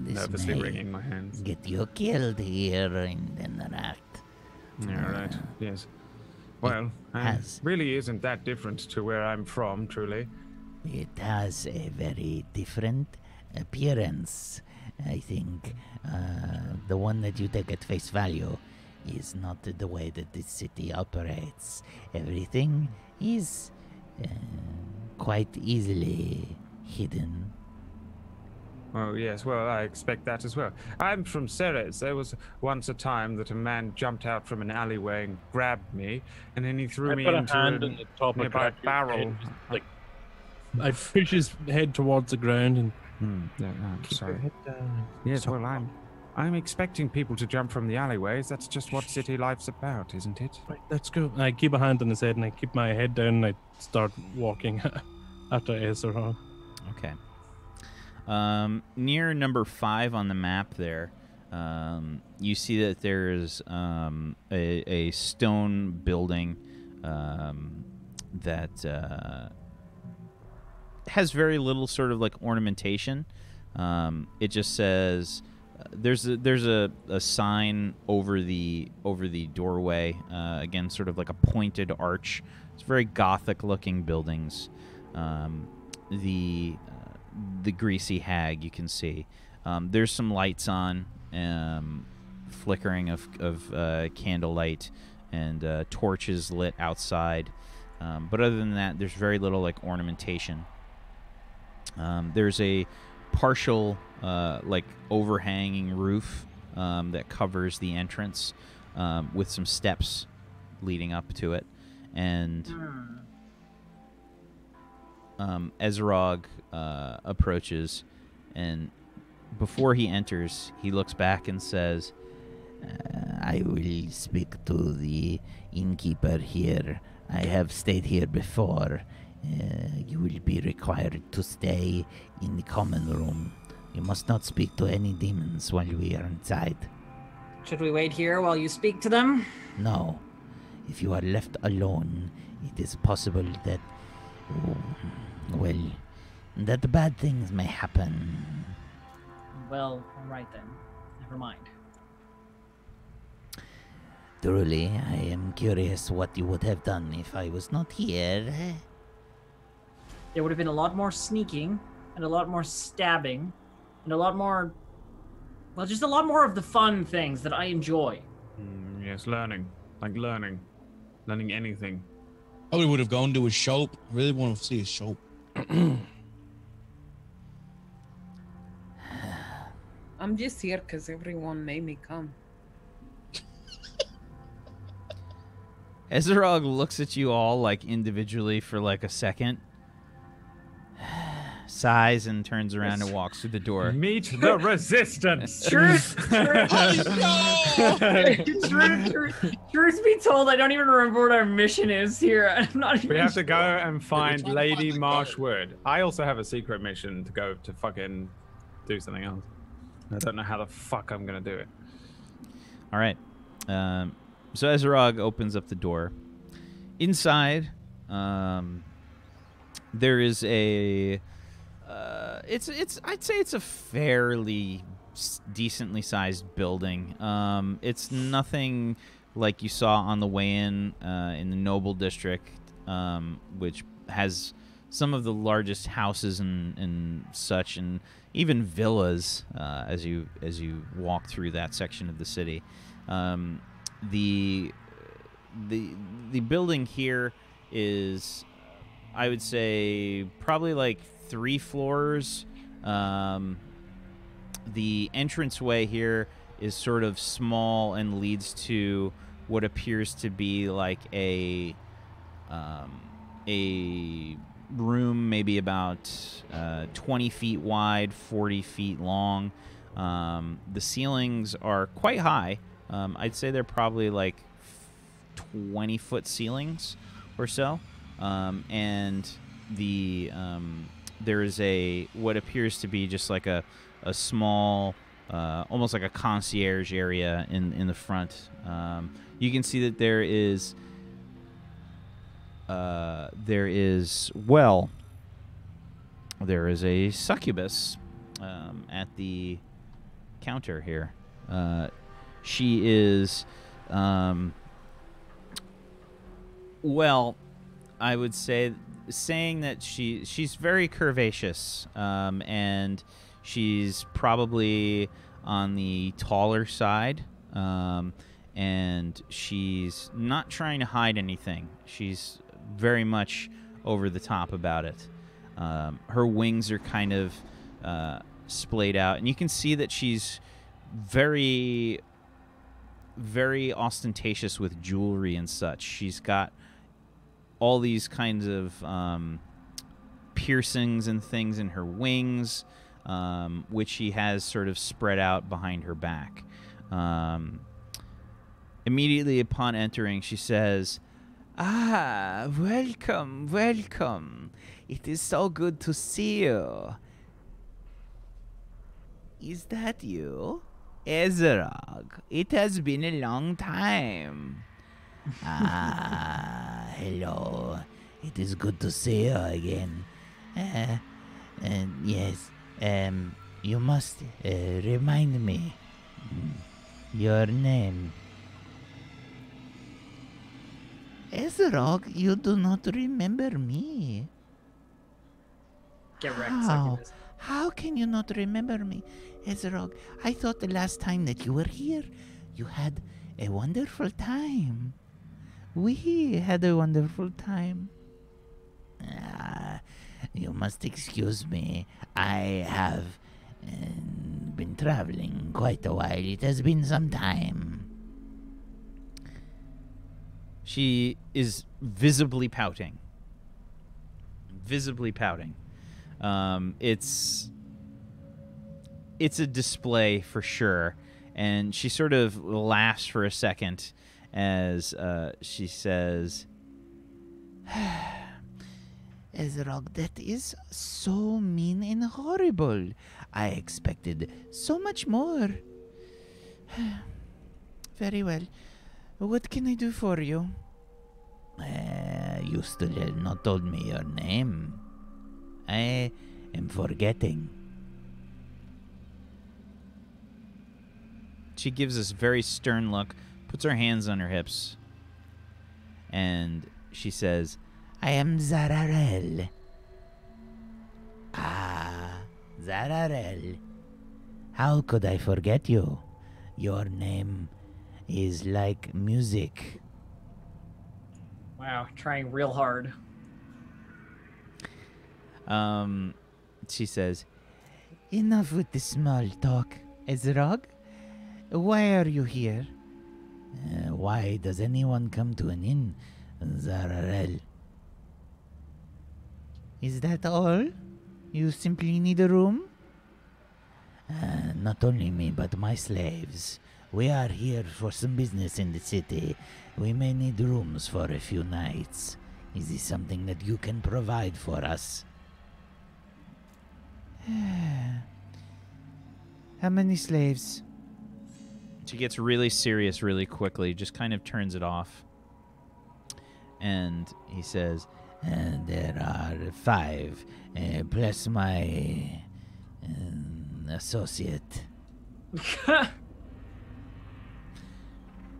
[SPEAKER 4] Nervously wringing my hands.
[SPEAKER 7] Get you killed here in the night.
[SPEAKER 4] Yeah, right. Yes. Well, it really isn't that different to where I'm from, truly.
[SPEAKER 7] It has a very different appearance. I think the one that you take at face value is not the way that this city operates. Everything is quite easily hidden.
[SPEAKER 4] Oh, yes. Well, I expect that as well. I'm from Ceres. There was once a time that a man jumped out from an alleyway and grabbed me, and then he threw me into a nearby barrel.
[SPEAKER 5] I push his head towards the ground and
[SPEAKER 4] I'm
[SPEAKER 5] keep
[SPEAKER 4] sorry.
[SPEAKER 5] your head down.
[SPEAKER 4] Yes, well, I'm expecting people to jump from the alleyways. That's just what city life's about, isn't it?
[SPEAKER 5] Right, let's go. I keep a hand on his head and I keep my head down and I start walking after Ezerog.
[SPEAKER 1] Okay. Near number 5 on the map there, you see that there's a stone building that has very little sort of like ornamentation. It just says there's a sign over the doorway, again sort of like a pointed arch. It's very Gothic looking buildings. The Greasy Hag, you can see. There's some lights on, flickering of candlelight, and torches lit outside. But other than that, there's very little like ornamentation. There's a partial like overhanging roof that covers the entrance, with some steps leading up to it, and Ezerog approaches, and before he enters, he looks back and says,
[SPEAKER 7] I will speak to the innkeeper here. I have stayed here before. You will be required to stay in the common room. You must not speak to any demons while we are inside.
[SPEAKER 3] Should we wait here while you speak to them?
[SPEAKER 7] No. If you are left alone, it is possible that, that bad things may happen.
[SPEAKER 3] Well, all right then. Never mind.
[SPEAKER 7] Truly, I am curious what you would have done if I was not here.
[SPEAKER 3] There would have been a lot more sneaking, and a lot more stabbing, and a lot more... Well, just a lot more of the fun things that I enjoy.
[SPEAKER 4] Yes, learning. Like learning. Learning anything.
[SPEAKER 2] Probably would have gone to his shop. Really want to see his shop.
[SPEAKER 6] I'm just here because everyone made me come.
[SPEAKER 1] Ezerog looks at you all like individually for like a second. sighs and turns around and walks through the door.
[SPEAKER 4] Meet the resistance.
[SPEAKER 3] Truth be told, I don't even remember what our mission is here. I'm not even
[SPEAKER 4] We have to go
[SPEAKER 3] sure.
[SPEAKER 4] and find
[SPEAKER 2] trying to
[SPEAKER 4] Lady
[SPEAKER 2] find the guard.
[SPEAKER 4] Marshwood. I also have a secret mission to go to fucking do something else. I don't know how the fuck I'm gonna do it.
[SPEAKER 1] All right. So Ezrog opens up the door. Inside, there is a. I'd say it's a fairly decently sized building. It's nothing like you saw on the way in the Noble District, which has some of the largest houses and such, and even villas as you walk through that section of the city. The building here is, I would say, probably like 3 floors. The entranceway here is sort of small and leads to what appears to be like a room maybe about 20 feet wide, 40 feet long. The ceilings are quite high. I'd say they're probably like 20-foot ceilings or so. And there is what appears to be just like a small, almost like a concierge area in the front. You can see that there is a succubus at the counter here. She is, I would say, saying that she's very curvaceous, and she's probably on the taller side, and she's not trying to hide anything. She's very much over the top about it. Her wings are kind of splayed out, and you can see that she's very, very ostentatious with jewelry and such. She's got all these kinds of piercings and things in her wings, which she has sort of spread out behind her back. Immediately upon entering, she says, "Ah, welcome, welcome. It is so good to see you. Is that you? Ezrog, it has been a long time."
[SPEAKER 7] Ah, hello. It is good to see you again. Yes, you must remind me your name. Ezrog, you do not remember me.
[SPEAKER 3] Get wrecked,
[SPEAKER 7] How?
[SPEAKER 3] succubus.
[SPEAKER 7] How can you not remember me, Ezrog? I thought the last time that you were here, you had a wonderful time. We had a wonderful time. You must excuse me. I have been traveling quite a while. It has been some time.
[SPEAKER 1] She is visibly pouting. Visibly pouting. It's a display for sure, and she sort of laughs for a second as she says,
[SPEAKER 7] Ezrog, that is so mean and horrible. I expected so much more. Very well. What can I do for you? You still have not told me your name. I am forgetting.
[SPEAKER 1] she gives this very stern look, puts her hands on her hips, and she says,
[SPEAKER 7] I am Zararel. Ah, Zararel. How could I forget you? Your name is like music.
[SPEAKER 3] Wow, trying real hard.
[SPEAKER 1] She says,
[SPEAKER 7] Enough with the small talk, Ezrog. Why are you here? Why does anyone come to an inn, Zararel? Is that all? You simply need a room? Not only me, but my slaves. We are here for some business in the city. We may need rooms for a few nights. Is this something that you can provide for us? How many slaves?
[SPEAKER 1] She gets really serious really quickly, just kind of turns it off. And he says,
[SPEAKER 7] There are 5, plus my associate.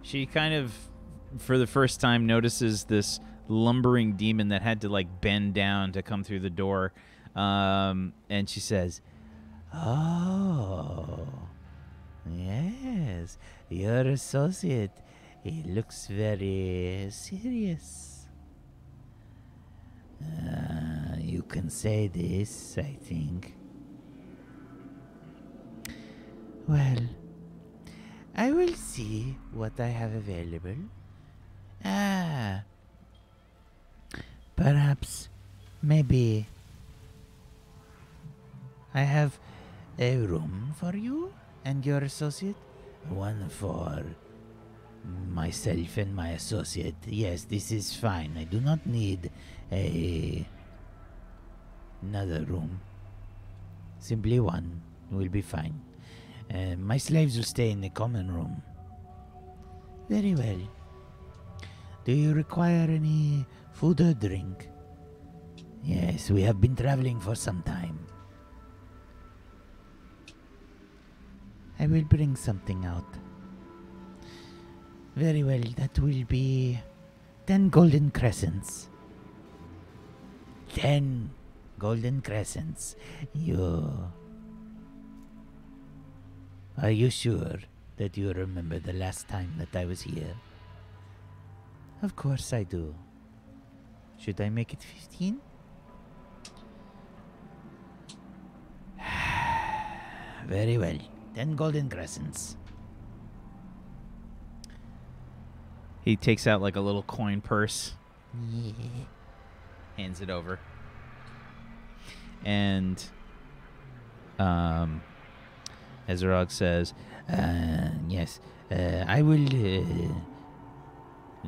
[SPEAKER 1] she kind of, for the first time, notices this lumbering demon that had to like bend down to come through the door. And she says,
[SPEAKER 7] Oh, yes, your associate. He looks very serious. You can say this, I think. Well, I will see what I have available. Perhaps, maybe I have a room for you and your associate. One for myself and my associate. Yes, this is fine. I do not need another room. Simply one will be fine. My slaves will stay in the common room. Very well. Do you require any food or drink? Yes, we have been traveling for some time. I will bring something out. Very well, that will be 10 golden crescents. 10 golden crescents. Are you sure that you remember the last time that I was here? Of course I do. Should I make it 15? Very well. 10 golden crescents.
[SPEAKER 1] he takes out like a little coin purse,
[SPEAKER 7] Yeah.
[SPEAKER 1] hands it over, and Ezrog says,
[SPEAKER 7] Yes, I will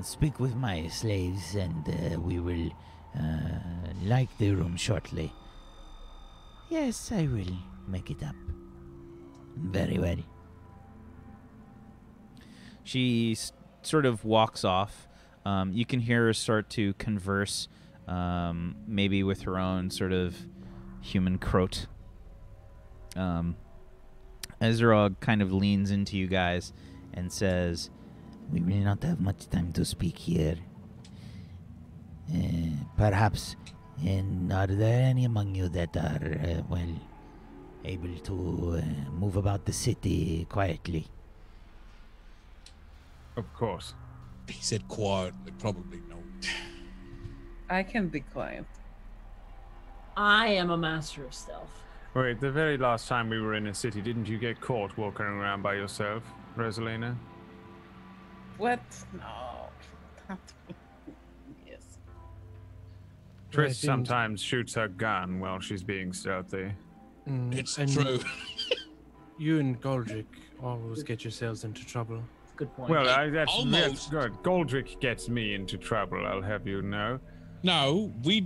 [SPEAKER 7] speak with my slaves and we will like the room shortly. Yes, I will make it up. Very well.
[SPEAKER 1] she sort of walks off. You can hear her start to converse, maybe with her own sort of human croat. Ezrog kind of leans into you guys and says,
[SPEAKER 7] We will not have much time to speak here. Perhaps, and are there any among you that are, able to move about the city quietly?
[SPEAKER 4] Of course.
[SPEAKER 2] He said quietly, probably not.
[SPEAKER 6] I can be quiet.
[SPEAKER 3] I am a master of stealth.
[SPEAKER 4] Wait, the very last time we were in a city, didn't you get caught walking around by yourself, Rosalina?
[SPEAKER 6] What? No. Yes.
[SPEAKER 4] Tryst
[SPEAKER 5] think-
[SPEAKER 4] sometimes shoots her gun while she's being stealthy.
[SPEAKER 2] It's
[SPEAKER 5] and
[SPEAKER 2] true.
[SPEAKER 5] You and Goldrick always get yourselves into trouble.
[SPEAKER 3] Good point.
[SPEAKER 4] Well, that's
[SPEAKER 2] Almost.
[SPEAKER 4] good. Goldrick gets me into trouble, I'll have you know.
[SPEAKER 2] No, we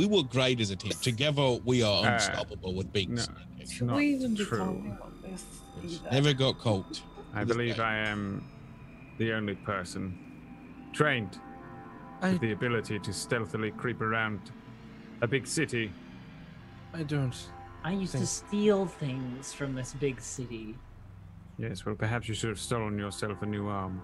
[SPEAKER 2] work great as a team. Together, we are unstoppable with beats.
[SPEAKER 4] no. It's
[SPEAKER 6] Should
[SPEAKER 4] not
[SPEAKER 6] we even be
[SPEAKER 4] true.
[SPEAKER 6] talking about this? either?
[SPEAKER 2] Never got caught.
[SPEAKER 4] I believe I am the only person trained with the ability to stealthily creep around a big city.
[SPEAKER 5] I don't.
[SPEAKER 3] I used to steal things from this big city.
[SPEAKER 4] Yes, well, perhaps you should have stolen yourself a new arm.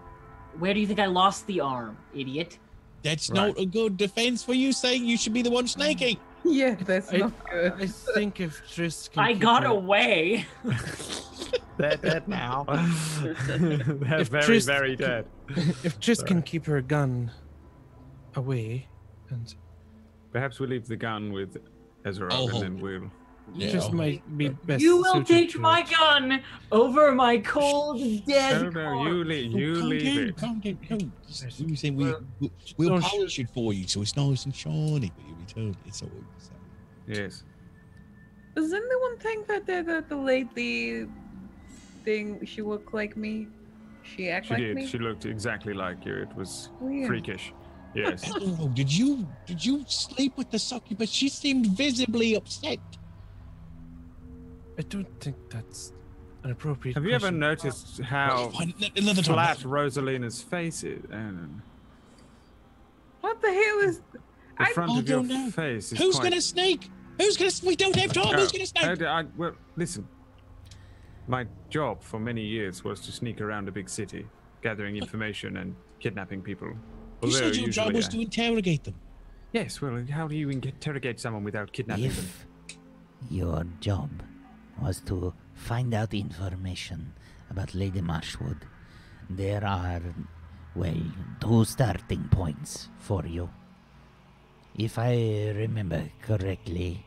[SPEAKER 3] Where do you think I lost the arm, idiot?
[SPEAKER 2] That's
[SPEAKER 4] Right.
[SPEAKER 2] not a good defense for you saying you should be the one snaking.
[SPEAKER 6] Yeah, that's not good.
[SPEAKER 5] I think if Tryst can
[SPEAKER 3] I
[SPEAKER 5] keep
[SPEAKER 3] got
[SPEAKER 5] her-
[SPEAKER 3] away.
[SPEAKER 4] Dead now. They're
[SPEAKER 5] If
[SPEAKER 4] very,
[SPEAKER 5] Tryst-
[SPEAKER 4] very dead.
[SPEAKER 5] If Tryst can keep her gun away, and
[SPEAKER 4] Perhaps we leave the gun with Ezra
[SPEAKER 2] I'll
[SPEAKER 4] and
[SPEAKER 2] hold
[SPEAKER 4] then
[SPEAKER 2] it.
[SPEAKER 4] we'll...
[SPEAKER 2] Yeah,
[SPEAKER 5] Tryst
[SPEAKER 2] I'll-
[SPEAKER 5] might be best.
[SPEAKER 3] You will
[SPEAKER 5] suited
[SPEAKER 3] take
[SPEAKER 5] to
[SPEAKER 3] my
[SPEAKER 5] it.
[SPEAKER 3] gun over my cold, dead
[SPEAKER 4] No, you leave it.
[SPEAKER 2] Calm down. No, we were saying we'll
[SPEAKER 5] don't
[SPEAKER 2] polish it for you so it's nice and shiny for you. We told it's all.
[SPEAKER 4] Yes.
[SPEAKER 6] Does anyone think that the lady thing, she looked like me? She act
[SPEAKER 4] She
[SPEAKER 6] like
[SPEAKER 4] did.
[SPEAKER 6] me?
[SPEAKER 4] She looked exactly like you. It was
[SPEAKER 6] Weird.
[SPEAKER 4] freakish. Yes.
[SPEAKER 2] Oh, did you sleep with the succubus? She seemed visibly upset.
[SPEAKER 5] I don't think that's an appropriate
[SPEAKER 4] Have you ever
[SPEAKER 5] question.
[SPEAKER 4] noticed how
[SPEAKER 2] Fine, another time.
[SPEAKER 4] flat Rosalina's face is?
[SPEAKER 6] What the hell is?
[SPEAKER 4] The front of your
[SPEAKER 2] don't know.
[SPEAKER 4] face is
[SPEAKER 2] Who's
[SPEAKER 4] quite...
[SPEAKER 2] gonna snake? We don't have time. Who's gonna snake?
[SPEAKER 4] Well, listen. My job for many years was to sneak around a big city, gathering information and kidnapping people.
[SPEAKER 2] You said your job
[SPEAKER 4] usually
[SPEAKER 2] was to interrogate them.
[SPEAKER 4] Yes, well, how do you interrogate someone without kidnapping them?
[SPEAKER 7] If your job was to find out information about Lady Marshwood, there are, well, 2 starting points for you. If I remember correctly,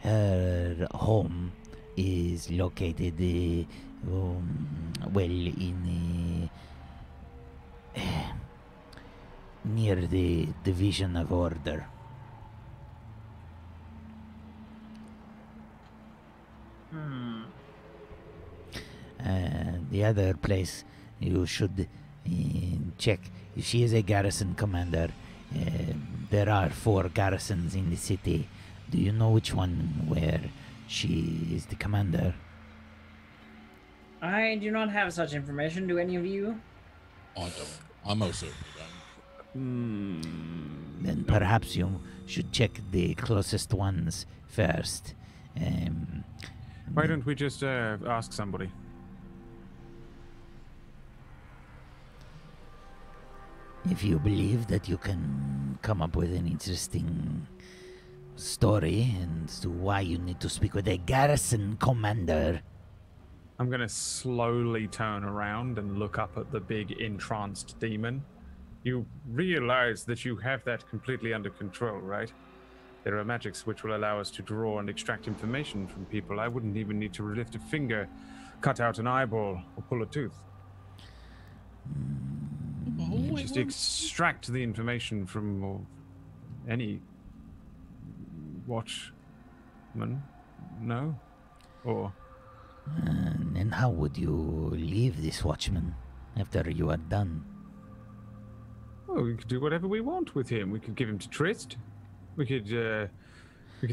[SPEAKER 7] her home is located, well, in near the Division of Order. The other place you should check. She is a garrison commander. There are 4 garrisons in the city. Do you know which one where she is the commander?
[SPEAKER 3] I do not have such information. Do any of you?
[SPEAKER 2] I don't. I'm most certainly don't.
[SPEAKER 7] Then perhaps you should check the closest ones first.
[SPEAKER 4] Why don't we just ask somebody?
[SPEAKER 7] If you believe that you can come up with an interesting story as to why you need to speak with a garrison commander.
[SPEAKER 4] I'm going to slowly turn around and look up at the big entranced demon. You realize that you have that completely under control, right? There are magics which will allow us to draw and extract information from people. I wouldn't even need to lift a finger, cut out an eyeball, or pull a tooth. Just extract the information from any watchman? No? Or...
[SPEAKER 7] And how would you leave this watchman after you are done?
[SPEAKER 4] Oh, we could do whatever we want with him. We could give him to Tryst. We could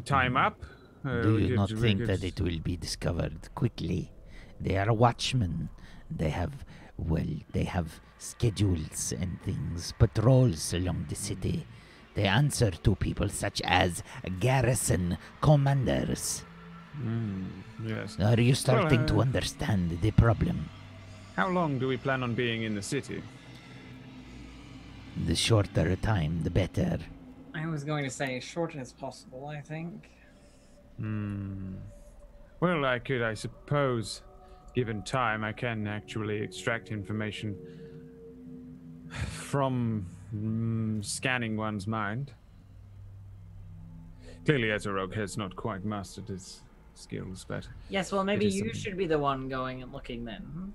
[SPEAKER 4] tie him up.
[SPEAKER 7] Do you not think that it will be discovered quickly? They are watchmen. They have schedules and things, patrols along the city. They answer to people such as garrison commanders.
[SPEAKER 4] Yes.
[SPEAKER 7] Are you starting to understand the problem?
[SPEAKER 4] How long do we plan on being in the city?
[SPEAKER 7] The shorter time, the better.
[SPEAKER 3] I was going to say as short as possible, I think.
[SPEAKER 4] Well, I suppose, given time, I can actually extract information from scanning one's mind. Clearly, Ezerog has not quite mastered his skills, but...
[SPEAKER 3] Yes, well, maybe you should be the one going and looking then.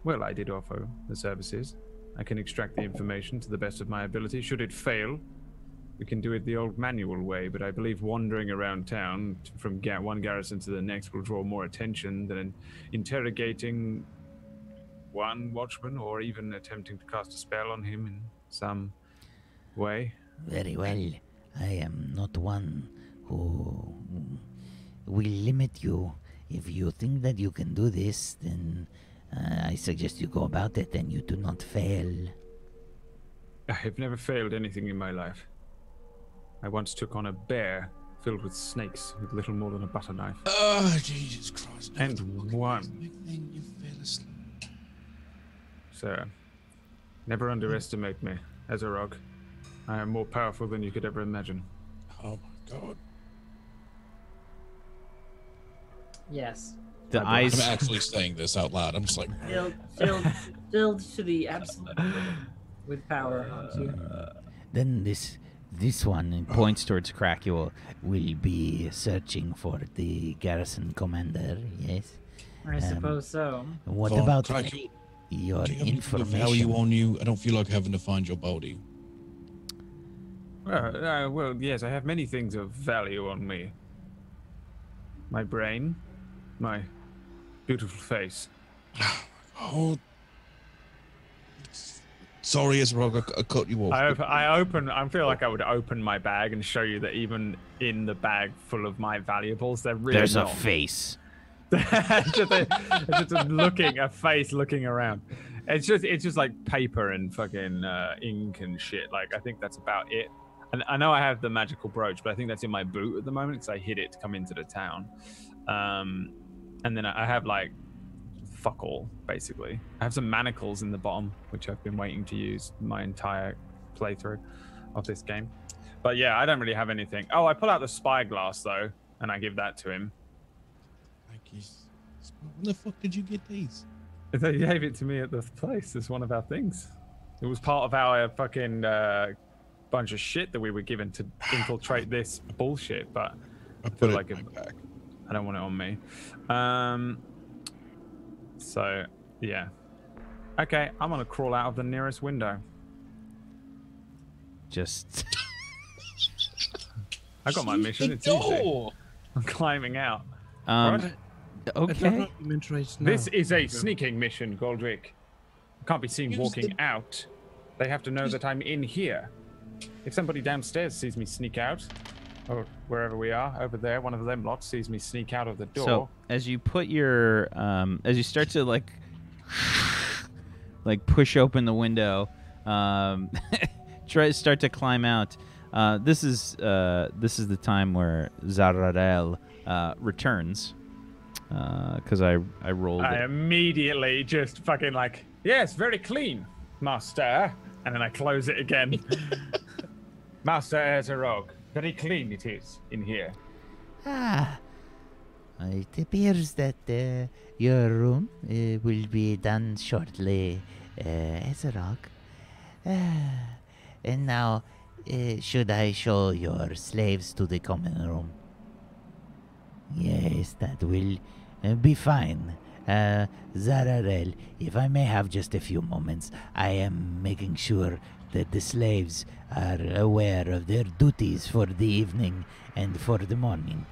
[SPEAKER 4] Well, I did offer the services. I can extract the information to the best of my ability. Should it fail, we can do it the old manual way, but I believe wandering around town from one garrison to the next will draw more attention than interrogating one watchman or even attempting to cast a spell on him in some way.
[SPEAKER 7] Very well. I am not one who will limit you. If you think that you can do this, then I suggest you go about it and you do not fail.
[SPEAKER 4] I have never failed anything in my life. I once took on a bear filled with snakes with little more than a butter knife.
[SPEAKER 2] Oh, Jesus Christ.
[SPEAKER 4] And won.
[SPEAKER 2] You fell asleep.
[SPEAKER 4] Sir, never underestimate me, Ezerog. I am more powerful than you could ever imagine.
[SPEAKER 2] Oh my God.
[SPEAKER 3] Yes.
[SPEAKER 1] The eyes.
[SPEAKER 2] I'm actually saying this out loud. I'm just like...
[SPEAKER 3] Filled to the absolute with power.
[SPEAKER 7] Then this one points towards Krakuel will be searching for the garrison commander, yes?
[SPEAKER 3] I suppose so.
[SPEAKER 7] What
[SPEAKER 2] Fine,
[SPEAKER 7] about
[SPEAKER 2] Krakuel,
[SPEAKER 7] your
[SPEAKER 2] do you have any
[SPEAKER 7] information?
[SPEAKER 2] value on you? I don't feel like having to find your body.
[SPEAKER 4] Well, yes, I have many things of value on me. my brain, my beautiful face.
[SPEAKER 2] Oh, sorry, Ezra, I cut you off.
[SPEAKER 4] I feel like I would open my bag and show you that even in the bag full of my valuables, they're really
[SPEAKER 1] There's
[SPEAKER 4] not.
[SPEAKER 1] a face.
[SPEAKER 4] It's just a face looking around. It's just like paper and fucking ink and shit. Like, I think that's about it. And I know I have the magical brooch, but I think that's in my boot at the moment because I hid it to come into the town. And then I have like fuck all, basically. I have some manacles in the bottom, which I've been waiting to use my entire playthrough of this game. But yeah, I don't really have anything. Oh, I pull out the spyglass though, and I give that to him.
[SPEAKER 2] When the fuck did you get these?
[SPEAKER 4] They gave it to me at the place as one of our things. It was part of our fucking bunch of shit that we were given to infiltrate this bullshit, but
[SPEAKER 2] I put it in my bag.
[SPEAKER 4] I don't want it on me. So, yeah. Okay, I'm gonna crawl out of the nearest window.
[SPEAKER 1] Just.
[SPEAKER 4] I got my mission. It's easy. I'm climbing out.
[SPEAKER 1] Okay.
[SPEAKER 4] This is a sneaking mission, Goldrick. I can't be seen walking out. They have to know that I'm in here. If somebody downstairs sees me sneak out, or wherever we are, over there, one of them lots sees me sneak out of the door.
[SPEAKER 1] So as you put your, as you start to like push open the window, start to climb out. This is the time where Zararel returns. Because I rolled.
[SPEAKER 4] I immediately just fucking like, yes, very clean, master. And then I close it again. Master Ezerog, very clean it is in here.
[SPEAKER 7] It appears that your room will be done shortly, Ezerog. And now, should I show your slaves to the common room? Yes, that will be fine. Zararel, if I may have just a few moments, I am making sure that the slaves are aware of their duties for the evening and for the morning.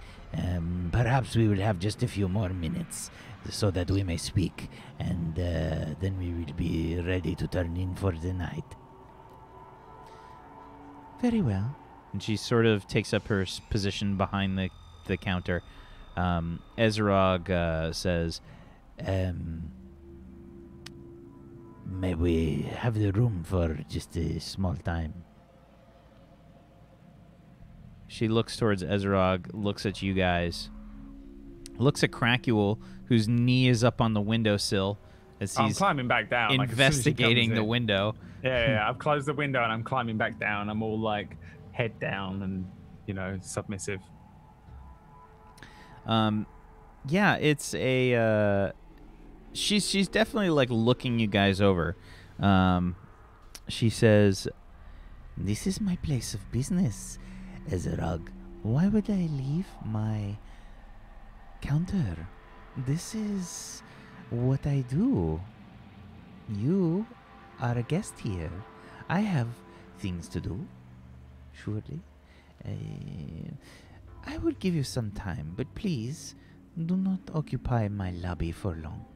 [SPEAKER 7] Perhaps we will have just a few more minutes so that we may speak, and then we will be ready to turn in for the night. Very well.
[SPEAKER 1] And she sort of takes up her position behind the counter. Ezerog says,
[SPEAKER 7] may we have the room for just a small time?
[SPEAKER 1] She looks towards Ezerog, looks at you guys, looks at Crackuel, whose knee is up on the windowsill as
[SPEAKER 4] I'm
[SPEAKER 1] he's
[SPEAKER 4] climbing back down,
[SPEAKER 1] investigating the window.
[SPEAKER 4] Yeah, I've closed the window and I'm climbing back down. I'm all like head down and, submissive.
[SPEAKER 1] Yeah, it's a she's definitely like looking you guys over. She says,
[SPEAKER 7] "This is my place of business, Ezerog. Why would I leave my counter? This is what I do. You are a guest here. I have things to do, surely. I will give you some time, but please do not occupy my lobby for long."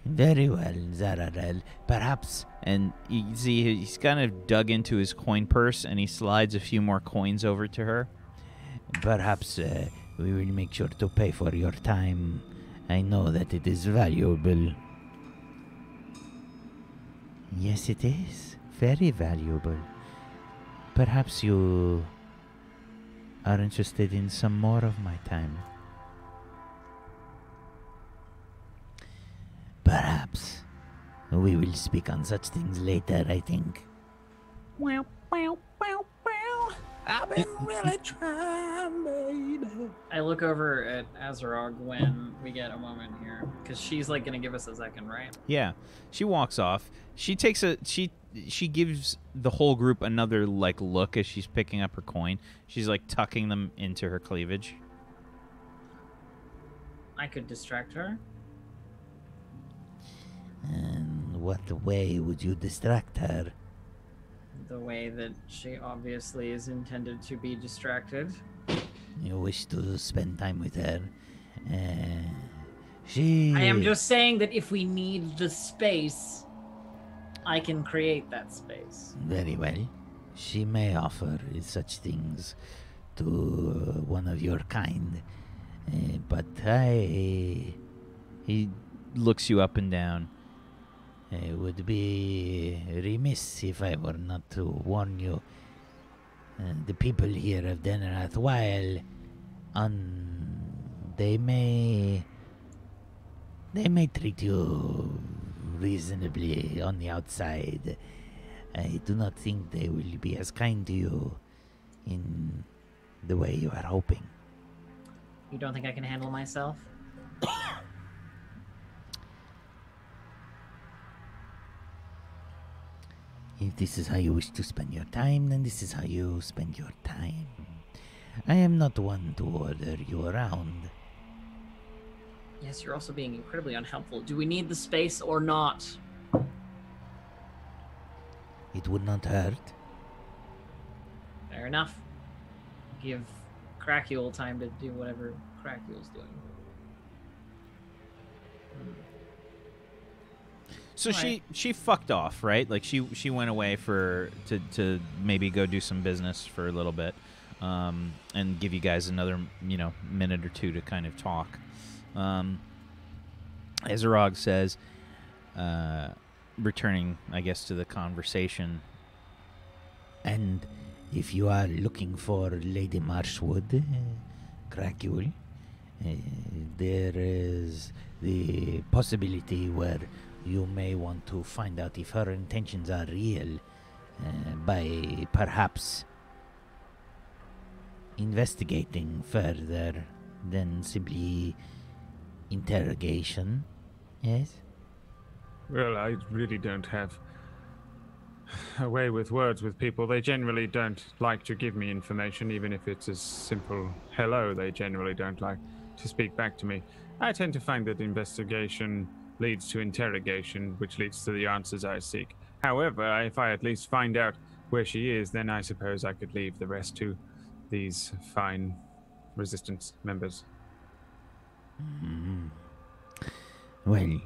[SPEAKER 1] Very well, Zararel. Perhaps, and you see he's kind of dug into his coin purse and he slides a few more coins over to her.
[SPEAKER 7] Perhaps we will make sure to pay for your time. I know that it is valuable. Yes, it is. Very valuable. Perhaps you are interested in some more of my time. Perhaps. We will speak on such things later, I think.
[SPEAKER 3] Wow, wow, wow, wow. I've been really trying, baby. I look over at Azarog when we get a moment here, because she's like gonna give us a second, right?
[SPEAKER 1] Yeah, she walks off. She takes she gives the whole group another like look as she's picking up her coin. She's like tucking them into her cleavage.
[SPEAKER 3] I could distract her.
[SPEAKER 7] And what way would you distract her?
[SPEAKER 3] the way that she obviously is intended to be distracted.
[SPEAKER 7] You wish to spend time with her. She.
[SPEAKER 3] I am just saying that if we need the space, I can create that space.
[SPEAKER 7] Very well. She may offer such things to one of your kind. But I.
[SPEAKER 1] He looks you up and down.
[SPEAKER 7] Would be remiss if I were not to warn you. The people here of Denrath, while they may treat you reasonably on the outside. I do not think they will be as kind to you in the way you are hoping.
[SPEAKER 3] You don't think I can handle myself?
[SPEAKER 7] If this is how you wish to spend your time, then this is how you spend your time. I am not one to order you around.
[SPEAKER 3] Yes, you're also being incredibly unhelpful. Do we need the space or not?
[SPEAKER 7] It would not hurt.
[SPEAKER 3] Fair enough. Give Cracule time to do whatever Cracule's doing.
[SPEAKER 1] So she fucked off, right? Like she went away to maybe go do some business for a little bit, and give you guys another minute or two to kind of talk. Ezerog says, returning, I guess, to the conversation.
[SPEAKER 7] And if you are looking for Lady Marshwood, Cracule, there is the possibility where you may want to find out if her intentions are real by perhaps investigating further than simply interrogation. Yes?
[SPEAKER 4] Well, I really don't have a way with words with people. They generally don't like to give me information, even if it's a simple hello. They generally don't like to speak back to me. I tend to find that investigation leads to interrogation, which leads to the answers I seek. However, if I at least find out where she is, then I suppose I could leave the rest to these fine resistance members.
[SPEAKER 7] Mm-hmm. Well,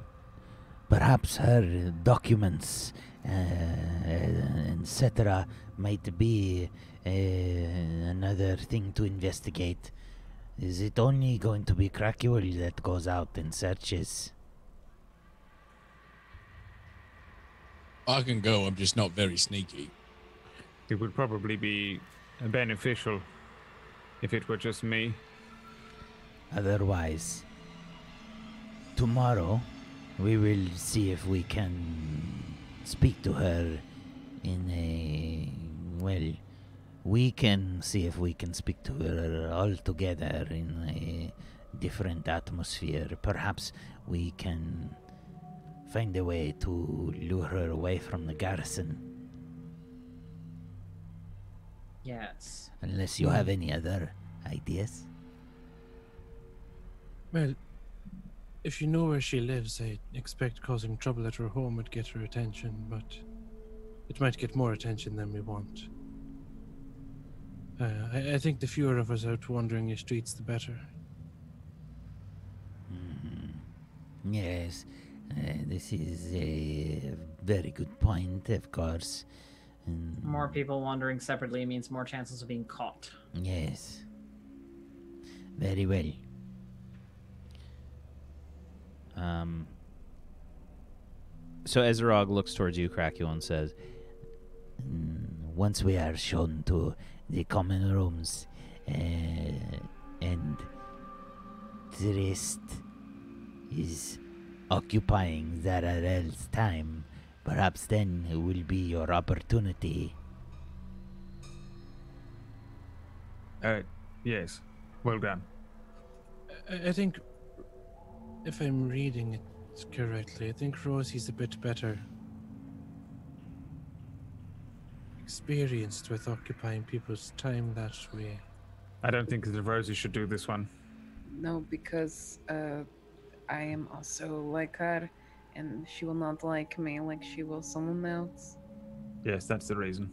[SPEAKER 7] perhaps her documents, etc., might be another thing to investigate. Is it only going to be Cracule that goes out and searches?
[SPEAKER 2] I can go, I'm just not very sneaky.
[SPEAKER 4] It would probably be beneficial if it were just me.
[SPEAKER 7] Otherwise, tomorrow we will see if we can speak to her in a... Well, we can see if we can speak to her all together in a different atmosphere. Perhaps we can find a way to lure her away from the garrison.
[SPEAKER 3] Yes.
[SPEAKER 7] Unless you have any other ideas.
[SPEAKER 5] Well, if you know where she lives, I expect causing trouble at her home would get her attention, but it might get more attention than we want. I think the fewer of us out wandering the streets, the better.
[SPEAKER 7] Mm-hmm. Yes, this is a very good point, of course.
[SPEAKER 3] More people wandering separately means more chances of being caught.
[SPEAKER 7] Yes. Very well.
[SPEAKER 1] So Ezerog looks towards you, Cracule, and says,
[SPEAKER 7] once we are shown to the common rooms, and Tryst is occupying Zararel's time, perhaps then it will be your opportunity.
[SPEAKER 4] Yes. Well done.
[SPEAKER 5] I think, if I'm reading it correctly, I think Rosie's a bit better experienced with occupying people's time that way.
[SPEAKER 4] I don't think that Rosie should do this one.
[SPEAKER 6] No, because I am also like her, and she will not like me like she will someone else.
[SPEAKER 4] Yes, that's the reason.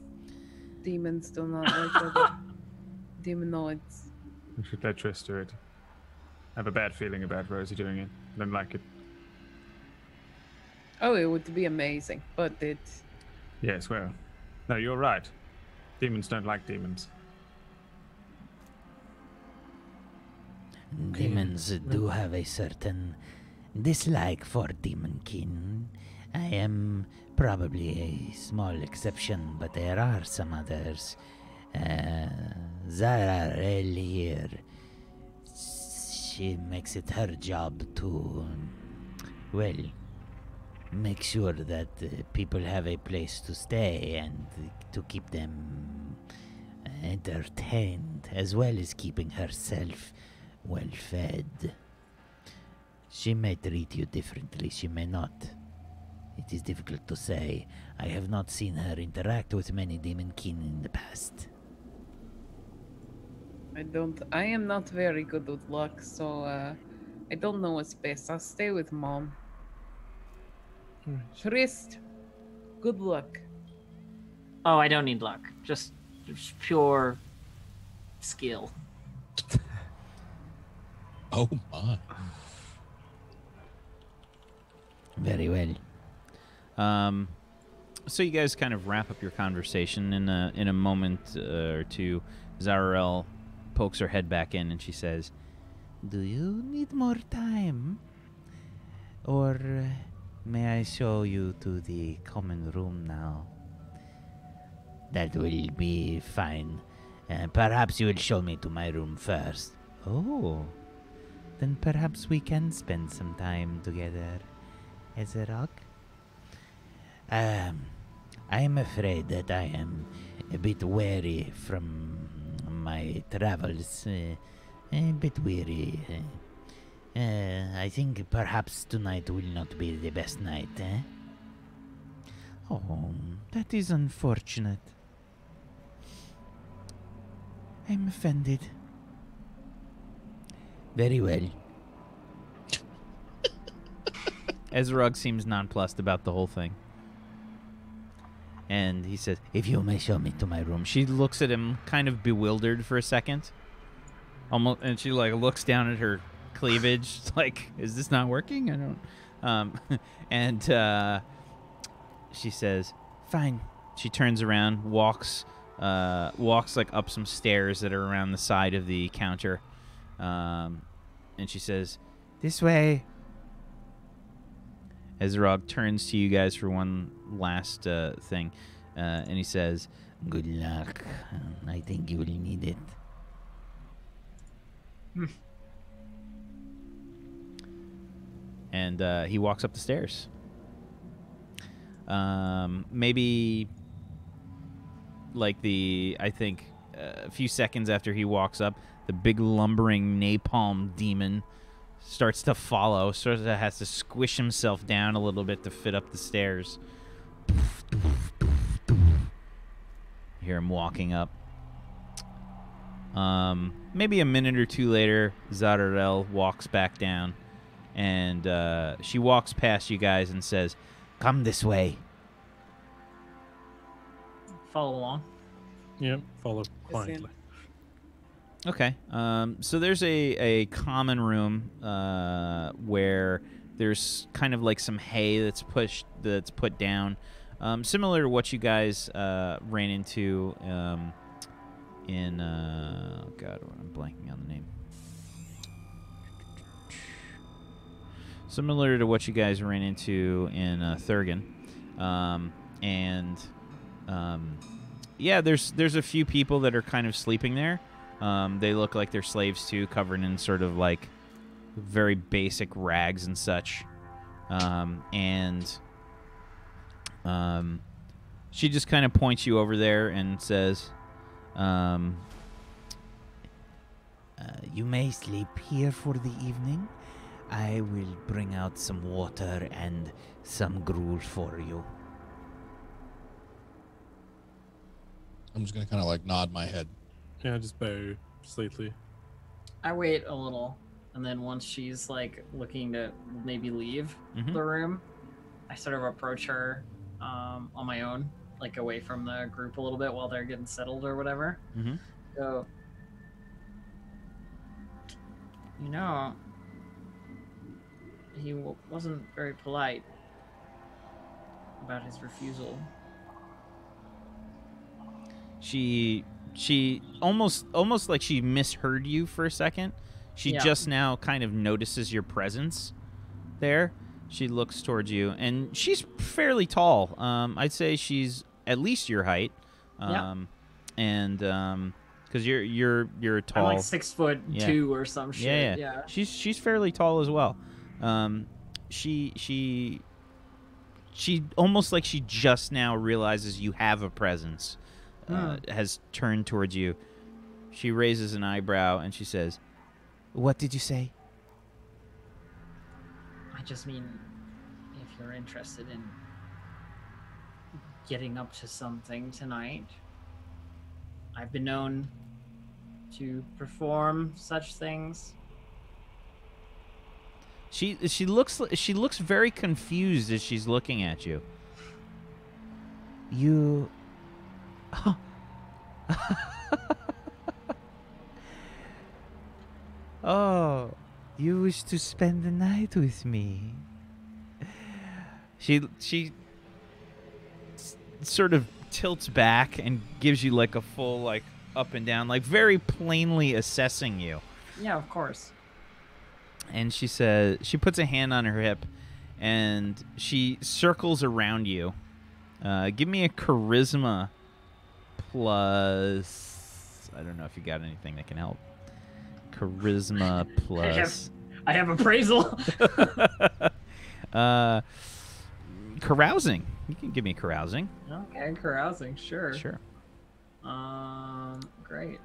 [SPEAKER 6] demons do not like other demonoids.
[SPEAKER 4] We should let Tryst do it. I have a bad feeling about Rosie doing it. I don't like it.
[SPEAKER 6] Oh, it would be amazing, but it...
[SPEAKER 4] Yes, well. No, you're right. Demons don't like demons.
[SPEAKER 7] Demons do have a certain dislike for demonkin. I am probably a small exception, but there are some others. Zara here, she makes it her job to, well, make sure that people have a place to stay and to keep them entertained, as well as keeping herself well fed. She may treat you differently, she may not. It is difficult to say. I have not seen her interact with many demonkin in the past.
[SPEAKER 6] I am not very good with luck, so I don't know what's best. I'll stay with Mom. Tryst, good luck.
[SPEAKER 3] Oh, I don't need luck. Just pure skill.
[SPEAKER 2] Oh my.
[SPEAKER 7] Very well.
[SPEAKER 1] So you guys kind of wrap up your conversation in a moment or two. Zararel pokes her head back in and she says,
[SPEAKER 7] Do you need more time? Or may I show you to the common room now? That will be fine. Perhaps you will show me to my room first. Oh, then perhaps we can spend some time together. Ezerok? I am afraid that I am a bit weary from my travels. A bit weary. I think perhaps tonight will not be the best night, eh? Oh, that is unfortunate. I'm offended. Very well.
[SPEAKER 1] Ezrog seems nonplussed about the whole thing. And he says,
[SPEAKER 7] If you may show me to my room.
[SPEAKER 1] she looks at him kind of bewildered for a second. Almost, and she like looks down at her cleavage like, is this not working? I don't and she says, fine. She turns around, walks like up some stairs that are around the side of the counter. And she says, this way. Ezrog turns to you guys for one last thing, and he says,
[SPEAKER 7] Good luck. I think you will need it.
[SPEAKER 1] And he walks up the stairs. Maybe like I think a few seconds after he walks up, the big lumbering napalm demon starts to follow, sort of has to squish himself down a little bit to fit up the stairs. You hear him walking up. Maybe a minute or two later, Zararel walks back down, and she walks past you guys and says, come this way.
[SPEAKER 3] Follow along.
[SPEAKER 5] Yep, follow quietly.
[SPEAKER 1] Okay. So there's a common room where there's kind of like some hay that's put down, similar to what you guys ran into in oh god, I'm blanking on the name. Similar to what you guys ran into in Thurgan, yeah, there's a few people that are kind of sleeping there. They look like they're slaves too, covered in sort of like very basic rags and such. She just kind of points you over there and says,
[SPEAKER 7] You may sleep here for the evening. I will bring out some water and some gruel for you.
[SPEAKER 2] I'm just gonna kind of like nod my head.
[SPEAKER 5] Yeah, just bow slightly.
[SPEAKER 3] I wait a little, and then once she's like looking to maybe leave
[SPEAKER 1] Mhm.
[SPEAKER 3] the room, I sort of approach her on my own like away from the group a little bit while they're getting settled or whatever.
[SPEAKER 1] Mm-hmm.
[SPEAKER 3] So, you know, he wasn't very polite about his refusal.
[SPEAKER 1] She almost like she misheard you for a second. She just now kind of notices your presence there. She looks towards you, and she's fairly tall. I'd say she's at least your height. And because you're tall.
[SPEAKER 3] I'm like 6'2" or some shit. Yeah.
[SPEAKER 1] She's fairly tall as well. She almost like she just now realizes you have a presence. Has turned towards you. She raises an eyebrow and she says, "What did you say?"
[SPEAKER 3] I just mean, if you're interested in getting up to something tonight, I've been known to perform such things.
[SPEAKER 1] She looks very confused as she's looking at you. You. Oh, you wish to spend the night with me? She sort of tilts back and gives you like a full like up and down, like very plainly assessing you.
[SPEAKER 3] Yeah, of course.
[SPEAKER 1] And she says, she puts a hand on her hip and she circles around you. Give me a charisma plus, I don't know if you got anything that can help. Charisma plus.
[SPEAKER 3] I have appraisal.
[SPEAKER 1] Carousing. You can give me carousing.
[SPEAKER 3] Okay, carousing, sure.
[SPEAKER 1] Sure.
[SPEAKER 3] Great.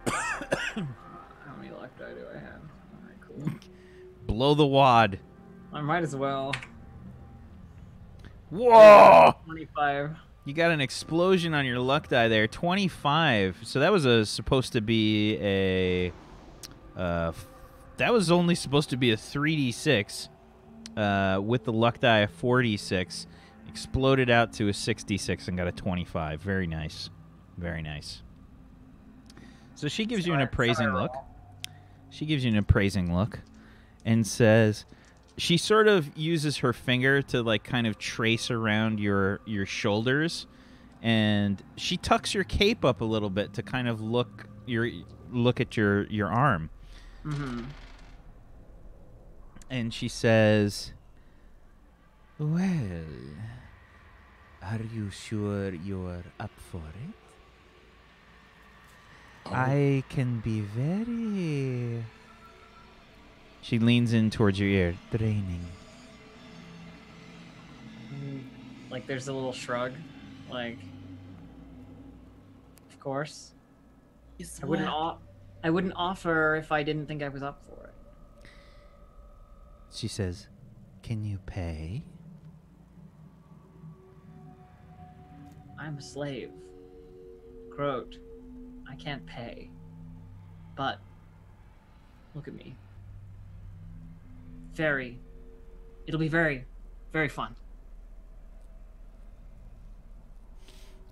[SPEAKER 3] How many luck die do I have? Alright, cool.
[SPEAKER 1] Blow the wad.
[SPEAKER 3] I might as well.
[SPEAKER 1] Whoa!
[SPEAKER 3] 25.
[SPEAKER 1] You got an explosion on your luck die there. 25. So that was supposed to be a... that was only supposed to be a 3d6 with the luck die of 4d6. Exploded out to a 66 and got a 25. Very nice. Very nice. So she gives you an appraising look. She gives you an appraising look and says... She sort of uses her finger to like kind of trace around your shoulders, and she tucks your cape up a little bit to kind of look at your arm.
[SPEAKER 3] Mm-hmm.
[SPEAKER 1] And she says, "Well, are you sure you're up for it? I can be very..." She leans in towards your ear. "Draining."
[SPEAKER 3] Like there's a little shrug. Like, of course. I wouldn't offer if I didn't think I was up for it.
[SPEAKER 1] She says, "Can you pay?"
[SPEAKER 3] I'm a slave. Croat. I can't pay. But look at me. It'll be very, very fun.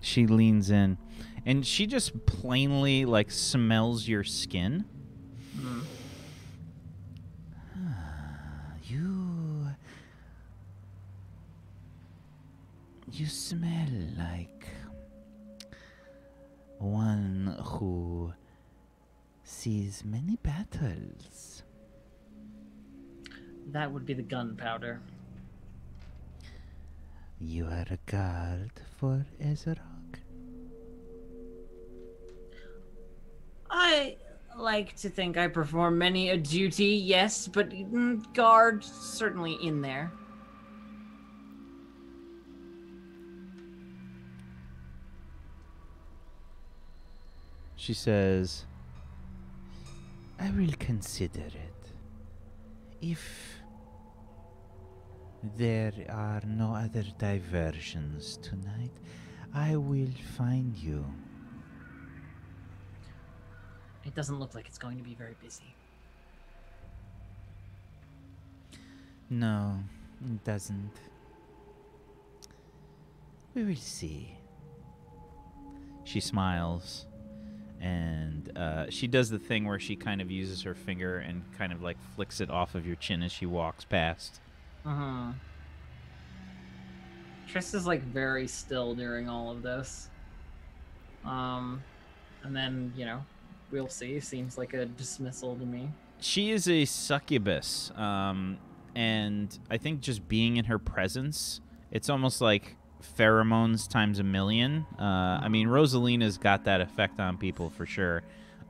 [SPEAKER 1] She leans in, and she just plainly like smells your skin.
[SPEAKER 3] Mm.
[SPEAKER 1] You smell like one who sees many battles.
[SPEAKER 3] That would be the gunpowder.
[SPEAKER 1] You are a guard for Ezrog?
[SPEAKER 3] I like to think I perform many a duty, yes, but guard certainly in there.
[SPEAKER 1] She says, "I will consider it. If there are no other diversions tonight, I will find you."
[SPEAKER 3] It doesn't look like it's going to be very busy.
[SPEAKER 1] No, it doesn't.
[SPEAKER 7] We will see.
[SPEAKER 1] She smiles, and she does the thing where she kind of uses her finger and kind of like flicks it off of your chin as she walks past.
[SPEAKER 3] Tryst is like very still during all of this. And then, you know, we'll see. Seems like a dismissal to me.
[SPEAKER 1] She is a succubus, and I think just being in her presence, it's almost like pheromones times a million. I mean, Rosalina's got that effect on people for sure,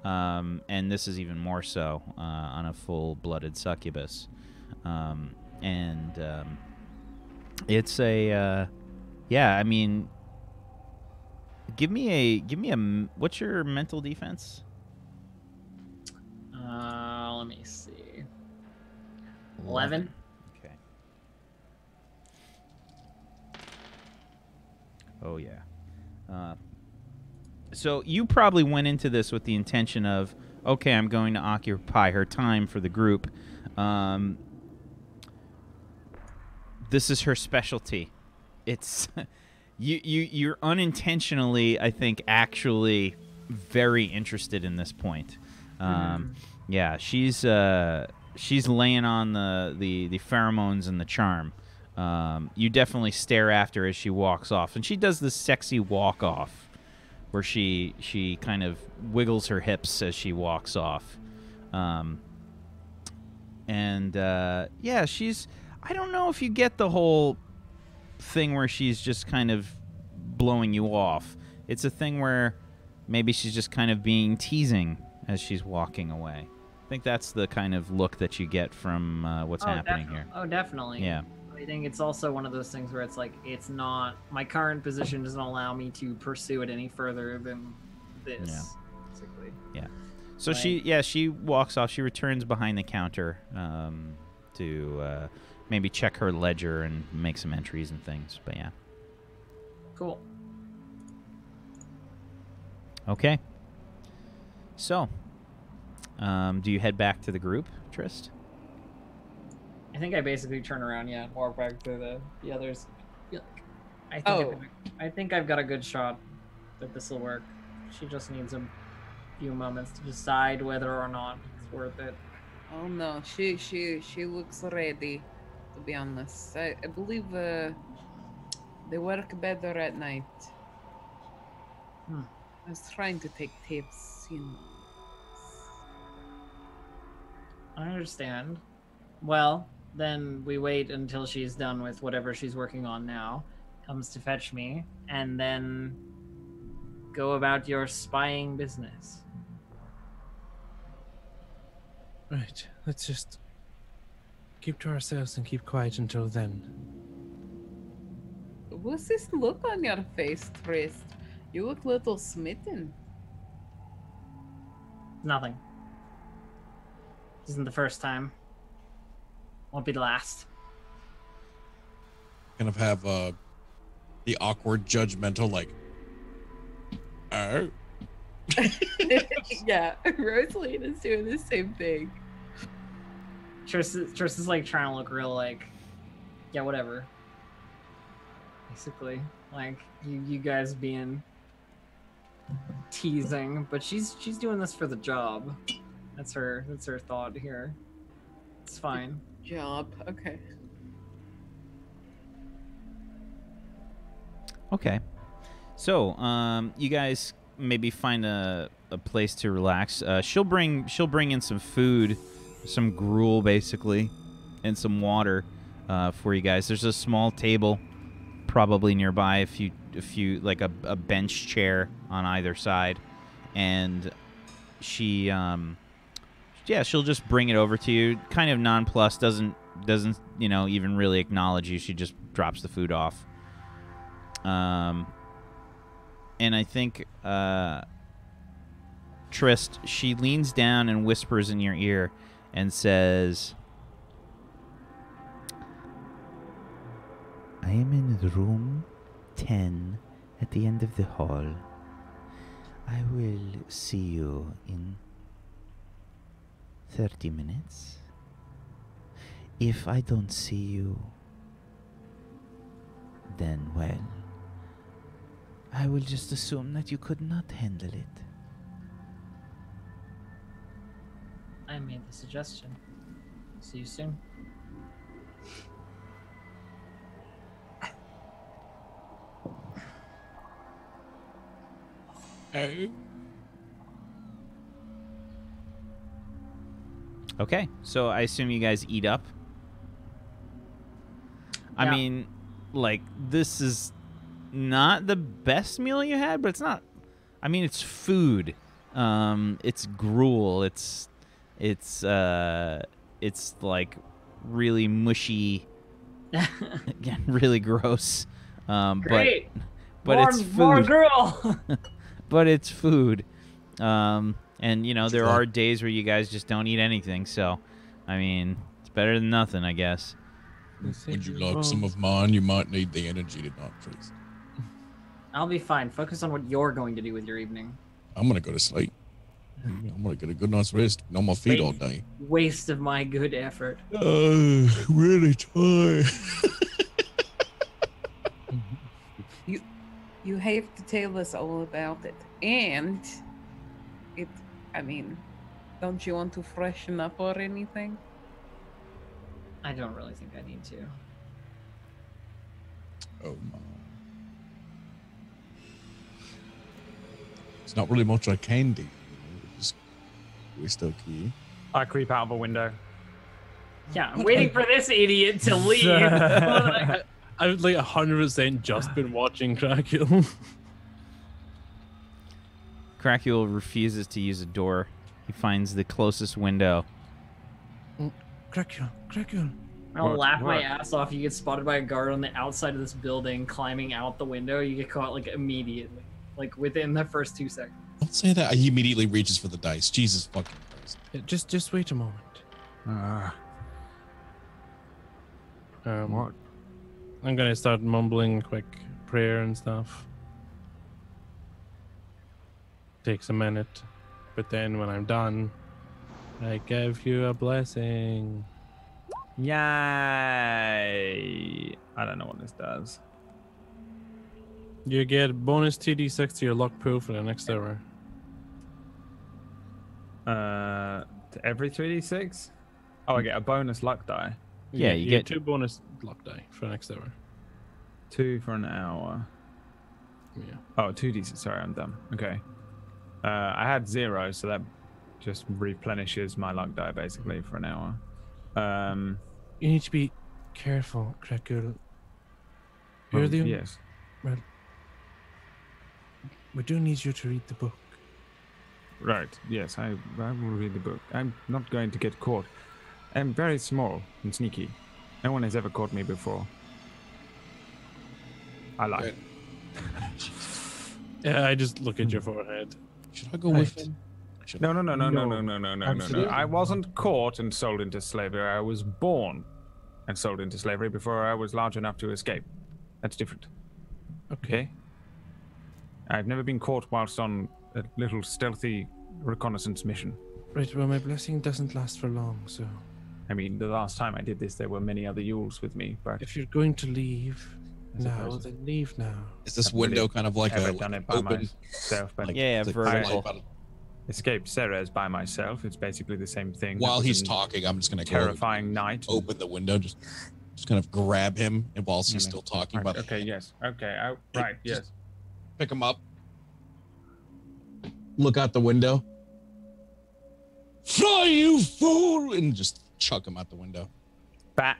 [SPEAKER 1] and this is even more so on a full-blooded succubus. It's a, yeah. I mean, give me a. What's your mental defense?
[SPEAKER 3] Let me see. 11.
[SPEAKER 1] Okay. Oh yeah. So you probably went into this with the intention of, okay, I'm going to occupy her time for the group. This is her specialty. It's you're unintentionally, I think, actually very interested in this point. Yeah, she's laying on the pheromones and the charm. You definitely stare after as she walks off, and she does this sexy walk off, where she kind of wiggles her hips as she walks off. Yeah, she's. I don't know if you get the whole thing where she's just kind of blowing you off. It's a thing where maybe she's just kind of being teasing as she's walking away. I think that's the kind of look that you get from what's happening here.
[SPEAKER 3] Oh, definitely.
[SPEAKER 1] Yeah.
[SPEAKER 3] I think it's also one of those things where it's like, it's not, my current position doesn't allow me to pursue it any further than this, basically.
[SPEAKER 1] Yeah. So she walks off. She returns behind the counter to maybe check her ledger and make some entries and things. But yeah.
[SPEAKER 3] Cool.
[SPEAKER 1] Okay. So, do you head back to the group, Tryst?
[SPEAKER 3] I think I basically turn around, and walk back to the others. I think I've got a good shot that this will work. She just needs a few moments to decide whether or not it's worth it.
[SPEAKER 6] Oh no, she looks ready. To be honest, I believe they work better at night. I was trying to take tips, you know.
[SPEAKER 3] I understand. Well, then we wait until she's done with whatever she's working on now, comes to fetch me, and then go about your spying business.
[SPEAKER 5] Right, let's just keep to ourselves and keep quiet until then.
[SPEAKER 6] What's this look on your face, Tryst? You look a little smitten.
[SPEAKER 3] Nothing. This isn't the first time. Won't be the last.
[SPEAKER 2] Kind of have the awkward, judgmental, like, oh.
[SPEAKER 6] Yeah, Rosalina's doing the same thing.
[SPEAKER 3] Tryst is like trying to look real like, yeah, whatever. Basically, like you guys being teasing, but she's doing this for the job. That's her thought here. It's fine.
[SPEAKER 6] Job, okay.
[SPEAKER 1] Okay. So, you guys maybe find a place to relax. She'll bring in some food, some gruel basically, and some water for you guys. There's a small table probably nearby, a few like a bench chair on either side, and she'll just bring it over to you, kind of nonplussed, doesn't even really acknowledge you. She just drops the food off. And I think Tryst, she leans down and whispers in your ear and says, I am in room 10 at the end of the hall. I will see you in 30 minutes. If I don't see you, then, well, I will just assume that you could not handle it.
[SPEAKER 3] I made the suggestion. See you soon.
[SPEAKER 1] Okay, so I assume you guys eat up. I
[SPEAKER 3] Yeah.
[SPEAKER 1] mean, like, this is not the best meal you had, but it's not. I mean, it's food. It's gruel. It's like really mushy. Again, really gross.
[SPEAKER 3] Great.
[SPEAKER 1] But
[SPEAKER 3] more,
[SPEAKER 1] it's food.
[SPEAKER 3] More girl.
[SPEAKER 1] But it's food. And you know, there are days where you guys just don't eat anything. So, I mean, it's better than nothing, I guess.
[SPEAKER 2] Would you like some of mine? You might need the energy tonight, Tryst.
[SPEAKER 3] I'll be fine. Focus on what you're going to do with your evening.
[SPEAKER 2] I'm gonna go to sleep. I'm gonna get a good night's rest. Been on my feet all day.
[SPEAKER 3] Waste of my good effort.
[SPEAKER 2] Really tired.
[SPEAKER 6] You have to tell us all about it. And I mean, don't you want to freshen up or anything?
[SPEAKER 3] I don't really think I need to.
[SPEAKER 2] Oh my. It's not really much I can do. We're stuck here.
[SPEAKER 4] I creep out of a window.
[SPEAKER 3] Yeah, I'm waiting for this idiot to leave.
[SPEAKER 5] I've like 100% just been watching Dracula.
[SPEAKER 1] Cracule refuses to use a door. He finds the closest window.
[SPEAKER 5] Dracula.
[SPEAKER 3] I'll
[SPEAKER 4] What?
[SPEAKER 3] laugh my
[SPEAKER 4] What?
[SPEAKER 3] ass off. You get spotted by a guard on the outside of this building, climbing out the window. You get caught like immediately, like within the first 2 seconds.
[SPEAKER 2] Don't say that. He immediately reaches for the dice. Jesus fucking Christ.
[SPEAKER 5] Yeah, just wait a moment.
[SPEAKER 4] What?
[SPEAKER 5] I'm gonna start mumbling quick prayer and stuff. Takes a minute, but then when I'm done, I give you a blessing.
[SPEAKER 4] Yay! I don't know what this does.
[SPEAKER 5] You get bonus TD6 to your luck pool for the next hour.
[SPEAKER 4] To every 3d6? Oh, I get a bonus luck die.
[SPEAKER 1] Yeah, you get
[SPEAKER 5] 2 bonus luck die for the next hour.
[SPEAKER 4] 2 for an hour.
[SPEAKER 5] Yeah.
[SPEAKER 4] Oh, 2d6. Sorry, I'm dumb. Okay. I had 0, so that just replenishes my luck die basically for an hour.
[SPEAKER 5] You need to be careful, Dracula. You're the
[SPEAKER 4] yes.
[SPEAKER 5] Well, we do need you to read the book.
[SPEAKER 4] Right. Yes, I will read the book. I'm not going to get caught. I'm very small and sneaky. No one has ever caught me before. I lie.
[SPEAKER 5] Yeah, I just look at your forehead.
[SPEAKER 2] Should I go with him?
[SPEAKER 4] No.
[SPEAKER 5] Absolutely.
[SPEAKER 4] I wasn't caught and sold into slavery. I was born and sold into slavery before I was large enough to escape. That's different. Okay? I've never been caught whilst on a little stealthy reconnaissance mission.
[SPEAKER 5] Right, well, my blessing doesn't last for long, so...
[SPEAKER 4] I mean, the last time I did this, there were many other Yules with me, but...
[SPEAKER 5] If you're going to leave now,
[SPEAKER 4] suppose.
[SPEAKER 5] then leave now.
[SPEAKER 2] Is this
[SPEAKER 4] I've really
[SPEAKER 2] window kind of like
[SPEAKER 4] ever
[SPEAKER 2] a
[SPEAKER 4] done
[SPEAKER 2] like
[SPEAKER 4] it by
[SPEAKER 2] open?
[SPEAKER 4] myself, but
[SPEAKER 1] Yeah,
[SPEAKER 2] It's
[SPEAKER 1] vertical.
[SPEAKER 2] like-
[SPEAKER 4] escaped Ceres by myself. It's basically the same thing.
[SPEAKER 2] While
[SPEAKER 4] It was
[SPEAKER 2] he's
[SPEAKER 4] a
[SPEAKER 2] talking, I'm just gonna go
[SPEAKER 4] terrifying night.
[SPEAKER 2] open the window, just kind of grab him, and whilst he's
[SPEAKER 4] Mhm.
[SPEAKER 2] still talking,
[SPEAKER 4] Right,
[SPEAKER 2] but
[SPEAKER 4] okay, yes. Okay, right,
[SPEAKER 2] Just-
[SPEAKER 4] yes.
[SPEAKER 2] pick him up, look out the window, fly, you fool, and just chuck him out the window.
[SPEAKER 4] Bat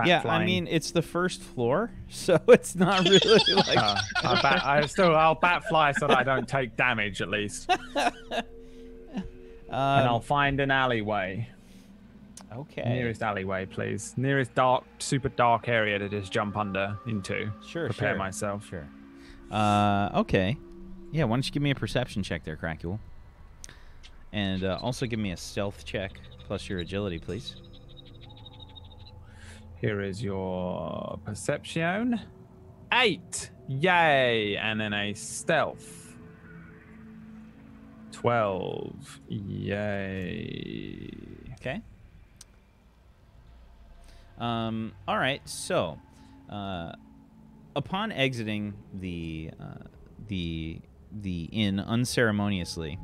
[SPEAKER 1] Yeah,
[SPEAKER 4] flying.
[SPEAKER 1] I mean, it's the first floor, so it's not really like...
[SPEAKER 4] I'll bat fly so that I don't take damage at least. And I'll find an alleyway.
[SPEAKER 1] Okay.
[SPEAKER 4] Nearest alleyway, please. Nearest dark, super dark area to just jump under into.
[SPEAKER 1] Sure,
[SPEAKER 4] Prepare
[SPEAKER 1] sure.
[SPEAKER 4] myself.
[SPEAKER 1] Sure. Okay. Yeah, why don't you give me a perception check there, Cracule? And also give me a stealth check plus your agility, please.
[SPEAKER 4] Here is your perception. 8. Yay! And then a stealth. 12. Yay.
[SPEAKER 1] Okay. All right. So, upon exiting the inn unceremoniously,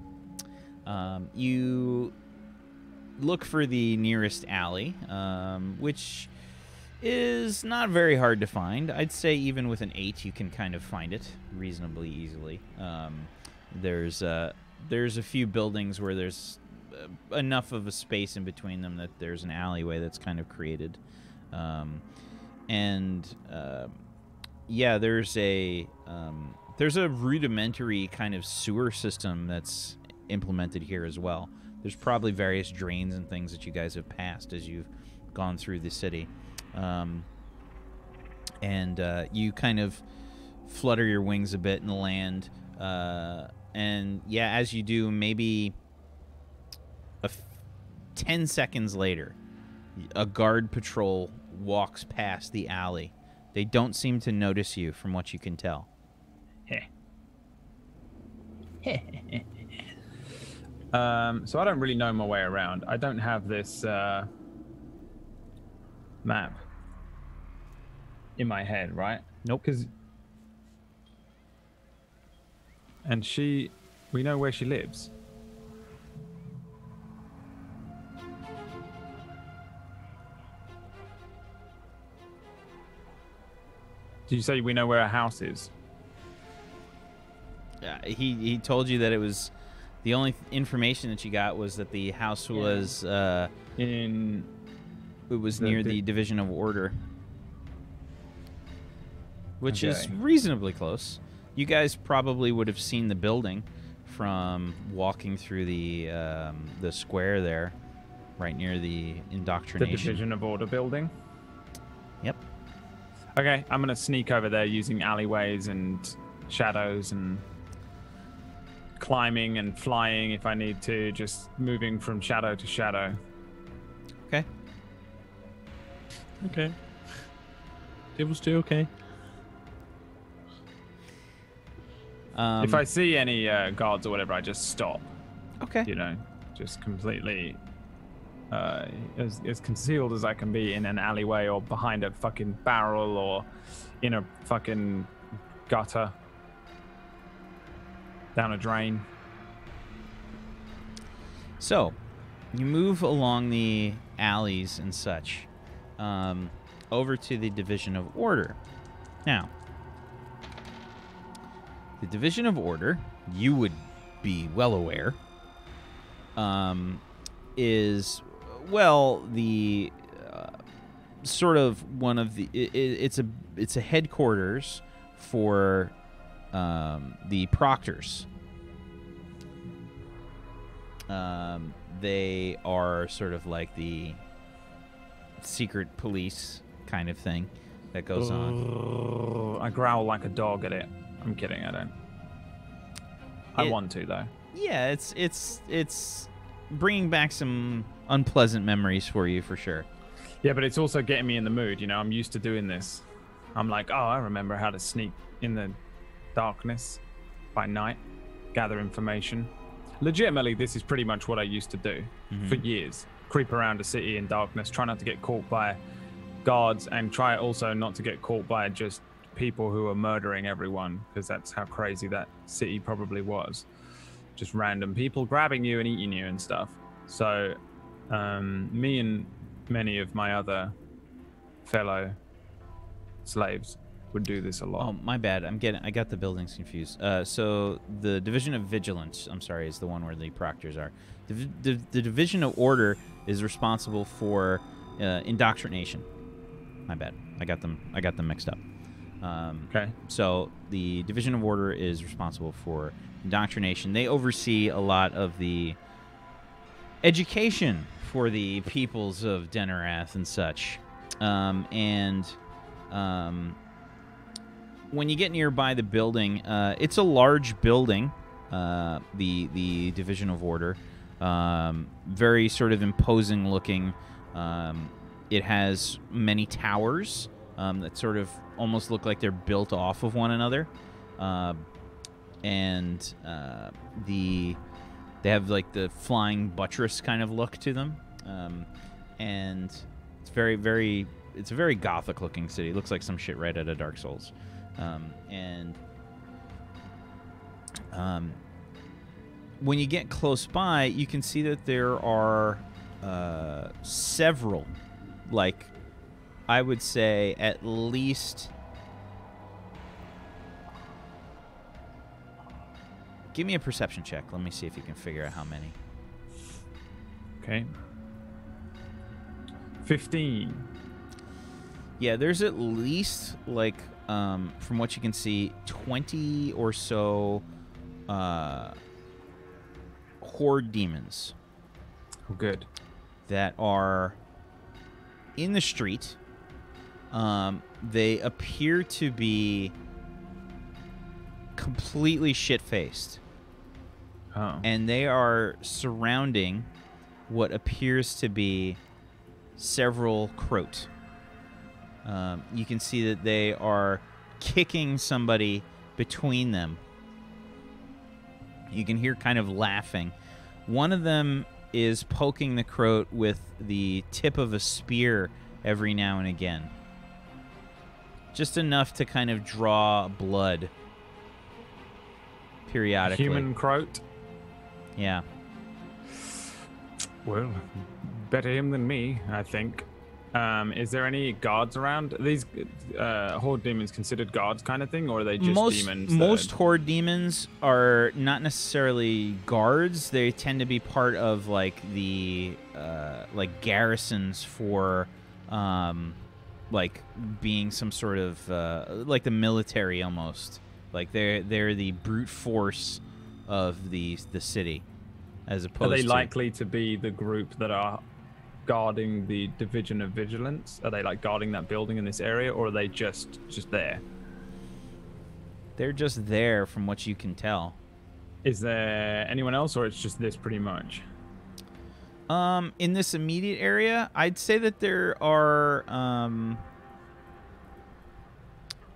[SPEAKER 1] you look for the nearest alley, which is not very hard to find. I'd say even with an 8, you can kind of find it reasonably easily. There's a few buildings where there's enough of a space in between them that there's an alleyway that's kind of created. Yeah, there's a rudimentary kind of sewer system that's implemented here as well. There's probably various drains and things that you guys have passed as you've gone through the city. You kind of flutter your wings a bit and land. And yeah, as you do, maybe 10 seconds later, a guard patrol walks past the alley. They don't seem to notice you from what you can tell.
[SPEAKER 4] So I don't really know my way around. I don't have this map in my head, right?
[SPEAKER 1] Nope.
[SPEAKER 4] And we know where she lives. Did you say we know where her house is?
[SPEAKER 1] He told you that it was the only information that you got was that the house was near the Division of Order, which is reasonably close. You guys probably would have seen the building from walking through the square there, right near the indoctrination.
[SPEAKER 4] The Division of Order building?
[SPEAKER 1] Yep.
[SPEAKER 4] Okay, I'm going to sneak over there using alleyways and shadows and climbing and flying if I need to, just moving from shadow to shadow.
[SPEAKER 1] Okay.
[SPEAKER 5] Okay. Tables 2, okay.
[SPEAKER 4] If I see any guards or whatever, I just stop.
[SPEAKER 1] Okay.
[SPEAKER 4] You know, just completely as concealed as I can be in an alleyway or behind a fucking barrel or in a fucking gutter, down a drain.
[SPEAKER 1] So, you move along the alleys and such, over to the Division of Order. Now, the Division of Order, you would be well aware, is, well, the sort of one of the it's a headquarters for the proctors. They are sort of like the secret police kind of thing that goes on.
[SPEAKER 4] I growl like a dog at it. I'm kidding, I don't. I want to though.
[SPEAKER 1] Yeah, it's bringing back some unpleasant memories for you for sure.
[SPEAKER 4] Yeah, but it's also getting me in the mood. You know, I'm used to doing this. I'm like, oh, I remember how to sneak in the darkness by night, gather information. Legitimately, this is pretty much what I used to do for years. Creep around a city in darkness, try not to get caught by guards, and try also not to get caught by just people who are murdering everyone, because that's how crazy that city probably was. Just random people grabbing you and eating you and stuff. So me and many of my other fellow slaves would do this a lot.
[SPEAKER 1] Oh, my bad. I got the buildings confused. So the Division of Vigilance, I'm sorry, is the one where the proctors are. The Division of Order is responsible for indoctrination. My bad. I got them mixed up.
[SPEAKER 4] Okay.
[SPEAKER 1] So the Division of Order is responsible for indoctrination. They oversee a lot of the education for the peoples of Denarath and such. When you get nearby the building, it's a large building, the Division of Order. Very sort of imposing looking. It has many towers that sort of almost look like they're built off of one another. They have like the flying buttress kind of look to them. And it's a very gothic looking city. It looks like some shit right out of Dark Souls. When you get close by, you can see that there are several, like, I would say at least... Give me a perception check. Let me see if you can figure out how many.
[SPEAKER 4] Okay. 15.
[SPEAKER 1] Yeah, there's at least, like, from what you can see, 20 or so horde demons.
[SPEAKER 4] Oh, good.
[SPEAKER 1] That are in the street. They appear to be completely shit-faced.
[SPEAKER 4] Oh.
[SPEAKER 1] And they are surrounding what appears to be several Croat. You can see that they are kicking somebody between them. You can hear kind of laughing. One of them is poking the Croat with the tip of a spear every now and again. Just enough to kind of draw blood periodically.
[SPEAKER 4] Human Croat?
[SPEAKER 1] Yeah.
[SPEAKER 4] Well, better him than me, I think. Is there any guards around? Are these horde demons considered guards kind of thing, or are they just demons?
[SPEAKER 1] Most horde demons are not necessarily guards. They tend to be part of like the like garrisons for like being some sort of like the military almost. Like they're the brute force of the city, as opposed.
[SPEAKER 4] Are they
[SPEAKER 1] to...
[SPEAKER 4] likely to be the group that are guarding the Division of Vigilance? Are they like guarding that building in this area, or are they just there?
[SPEAKER 1] They're just there, from what you can tell.
[SPEAKER 4] Is there anyone else, or it's just this pretty much?
[SPEAKER 1] In this immediate area, I'd say that there are.